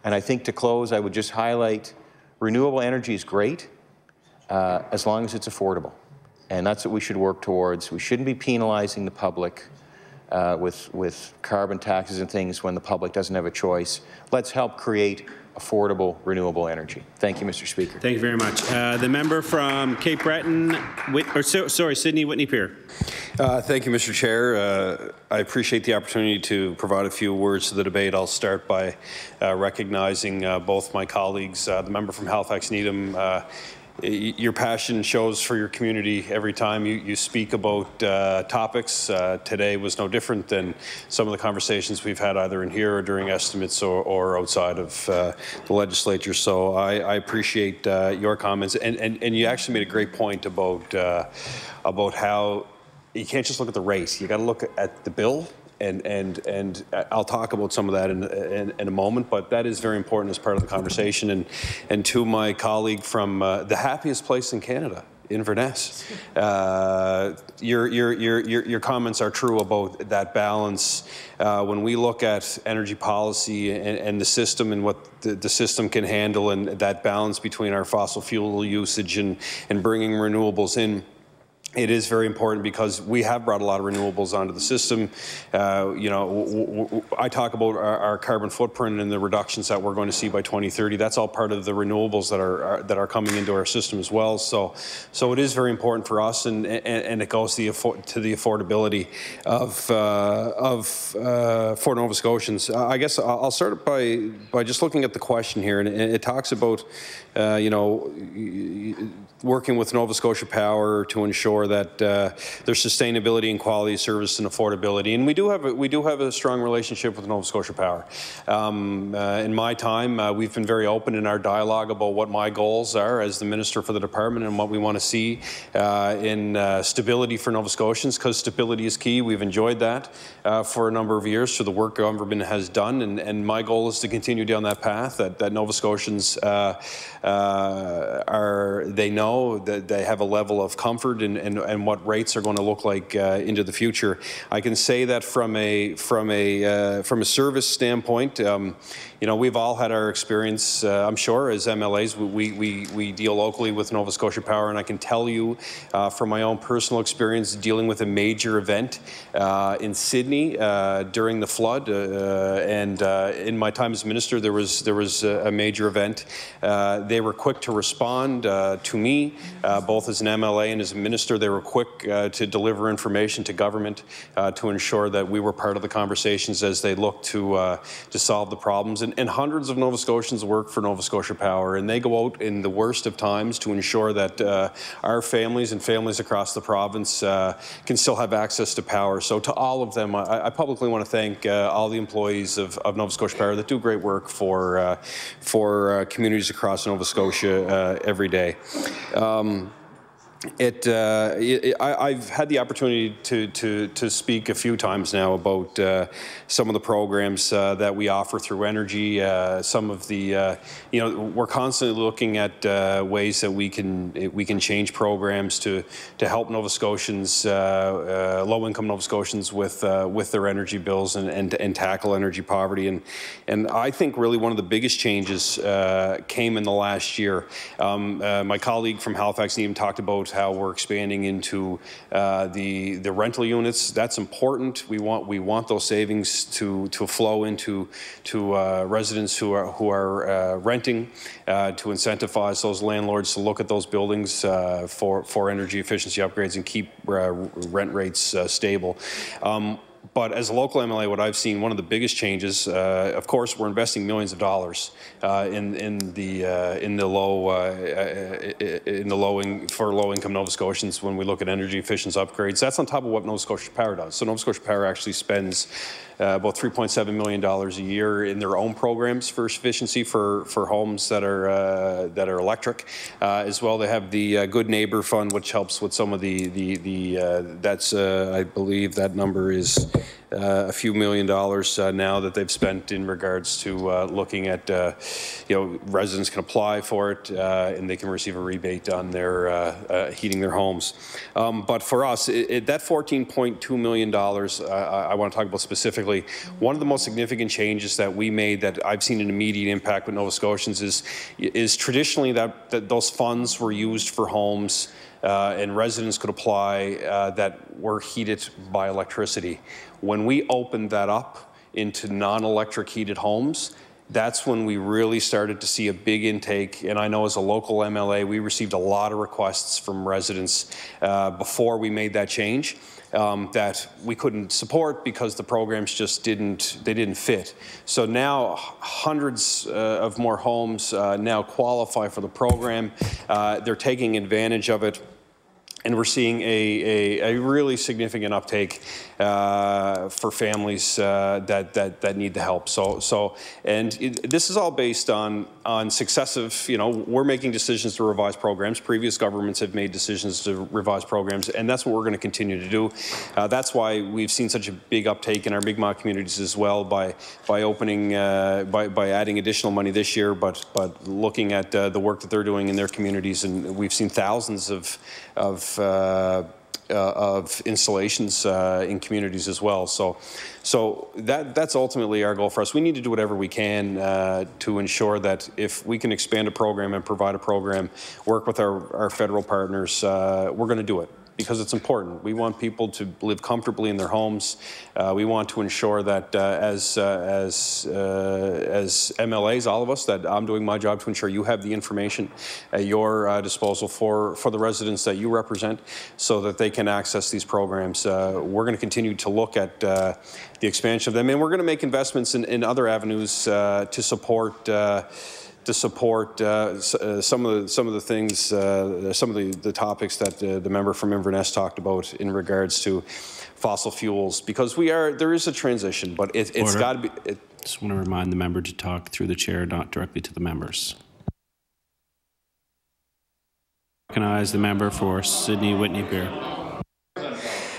And I think to close, I would just highlight renewable energy is great as long as it's affordable. And that's what we should work towards. We shouldn't be penalizing the public with carbon taxes and things when the public doesn't have a choice. Let's help create affordable renewable energy. Thank you, Mr. Speaker. Thank you very much. The member from Cape Breton, Sydney Whitney-Peer. Thank you, Mr. Chair. I appreciate the opportunity to provide a few words to the debate. I'll start by recognizing both my colleagues, the member from Halifax-Needham. Your passion shows for your community every time you speak about topics. Today was no different than some of the conversations we've had either in here or during estimates or outside of the legislature. So I appreciate your comments. And you actually made a great point about how you can't just look at the race. You got to look at the bill. And I'll talk about some of that in a moment, but that is very important as part of the conversation. And to my colleague from the happiest place in Canada, Inverness, your comments are true about that balance. When we look at energy policy and the system and what the system can handle, and that balance between our fossil fuel usage and bringing renewables in, it is very important because we have brought a lot of renewables onto the system. You know, I talk about our carbon footprint and the reductions that we're going to see by 2030. That's all part of the renewables that are coming into our system as well. So it is very important for us, and it goes to the affordability for Nova Scotians. I guess I'll start by just looking at the question here, and it talks about you know, working with Nova Scotia Power to ensure that there's sustainability and quality of service and affordability. And we do have a strong relationship with Nova Scotia Power. In my time, we've been very open in our dialogue about what my goals are as the Minister for the Department and what we want to see in stability for Nova Scotians, because stability is key. We've enjoyed that for a number of years through the work government has done, and my goal is to continue down that path, that Nova Scotians they know that they have a level of comfort and what rates are going to look like into the future. I can say that from a service standpoint, you know, we've all had our experience, I'm sure, as MLAs. We deal locally with Nova Scotia Power, and I can tell you from my own personal experience dealing with a major event in Sydney during the flood, and in my time as Minister, there was a major event. They were quick to respond to me, both as an MLA and as a Minister. They were quick to deliver information to government to ensure that we were part of the conversations as they looked to solve the problems. and hundreds of Nova Scotians work for Nova Scotia Power, and they go out in the worst of times to ensure that our families and families across the province can still have access to power. So to all of them, I publicly want to thank all the employees of Nova Scotia Power that do great work for communities across Nova Scotia every day. I've had the opportunity to speak a few times now about some of the programs that we offer through energy. Some of the, we're constantly looking at ways that we can change programs to help Nova Scotians, low-income Nova Scotians, with their energy bills and tackle energy poverty. And I think really one of the biggest changes came in the last year. My colleague from Halifax even talked about how we're expanding into the rental units. That's important. We want those savings to flow into residents who are renting, to incentivize those landlords to look at those buildings for energy efficiency upgrades and keep rent rates stable. But as a local MLA, what I've seen, one of the biggest changes, of course, we're investing millions of dollars for low-income Nova Scotians when we look at energy efficiency upgrades. That's on top of what Nova Scotia Power does. So Nova Scotia Power actually spends about $3.7 million a year in their own programs for efficiency for homes that are electric. As well, they have the Good Neighbor Fund, which helps with some of that's I believe that number is a few $1 million now that they've spent in regards to looking at, residents can apply for it and they can receive a rebate on their heating their homes. But for us, that $14.2 million, I want to talk about specifically. One of the most significant changes that we made that I've seen an immediate impact with Nova Scotians is traditionally that those funds were used for homes and residents could apply that were heated by electricity. When we opened that up into non-electric heated homes, that's when we really started to see a big intake. And I know as a local MLA, we received a lot of requests from residents before we made that change that we couldn't support because the programs just didn't fit. So now hundreds of more homes now qualify for the program. They're taking advantage of it. And we're seeing a really significant uptake for families that need the help. This is all based on successive, we're making decisions to revise programs. Previous governments have made decisions to revise programs, and that's what we're going to continue to do. That's why we've seen such a big uptake in our Mi'kmaq communities as well by opening, by adding additional money this year, but looking at the work that they're doing in their communities, and we've seen thousands of installations in communities as well. So that's ultimately our goal for us. We need to do whatever we can to ensure that if we can expand a program and provide a program, work with our federal partners, we're going to do it. Because it's important. We want people to live comfortably in their homes. We want to ensure that as MLAs, all of us, that I'm doing my job to ensure you have the information at your disposal for the residents that you represent so that they can access these programs. We're going to continue to look at the expansion of them, and we're going to make investments in other avenues to support some of the things, some of the topics that the member from Inverness talked about in regards to fossil fuels, because there is a transition, but it's got to be. Just want to remind the member to talk through the chair, not directly to the members. Recognize the member for Sydney Whitney-Beer.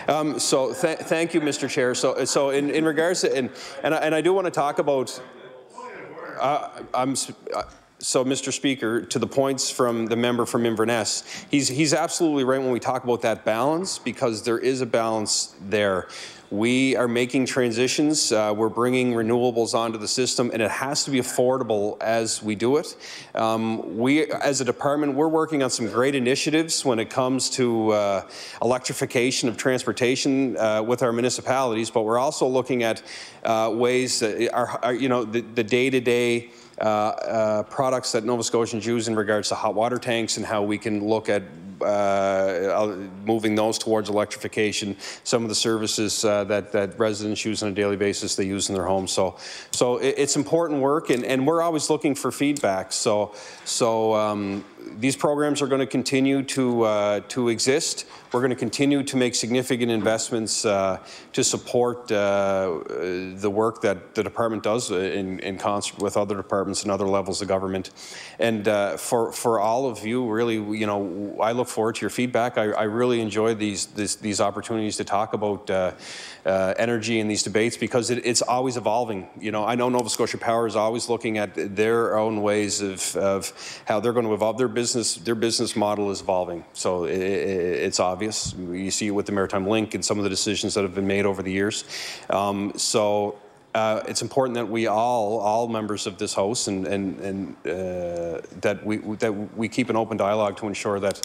Thank you, Mr. Chair. So in regards to and I do want to talk about. So, Mr. Speaker, to the points from the member from Inverness, he's absolutely right when we talk about that balance, because there is a balance there. We are making transitions. We're bringing renewables onto the system, and it has to be affordable as we do it. We, as a department, we're working on some great initiatives when it comes to electrification of transportation with our municipalities, but we're also looking at ways that are the day-to-day products that Nova Scotians use in regards to hot water tanks and how we can look at moving those towards electrification, some of the services that residents use on a daily basis they use in their homes. So it's important work, and we're always looking for feedback. So these programs are going to continue to exist. We're going to continue to make significant investments to support the work that the department does in concert with other departments and other levels of government. And for all of you, really, you know, I look forward to your feedback. I really enjoy these opportunities to talk about energy in these debates because it's always evolving. You know, I know Nova Scotia Power is always looking at their own ways of how they're going to evolve. Their business model is evolving, so it's obvious. You see it with the Maritime Link and some of the decisions that have been made over the years. It's important that we all members of this House and that we keep an open dialogue to ensure that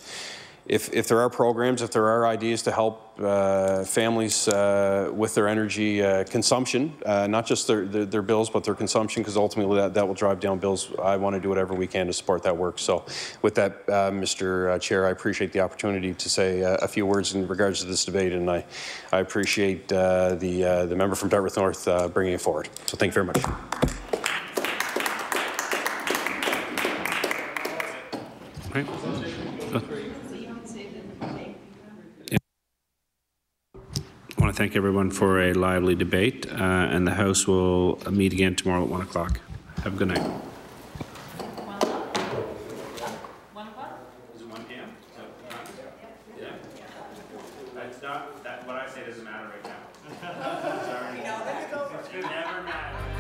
if there are programs, if there are ideas to help families with their energy consumption, not just their bills, but their consumption, because ultimately that will drive down bills. I want to do whatever we can to support that work. So with that, Mr. Chair, I appreciate the opportunity to say a few words in regards to this debate, and I appreciate the member from Dartmouth North bringing it forward. So thank you very much. Right. I want to thank everyone for a lively debate, and the House will meet again tomorrow at 1 o'clock. Have a good night. 1 o'clock? Is it 1 p.m.? Yeah. That's not, what I say doesn't matter right now. Sorry. It never matters.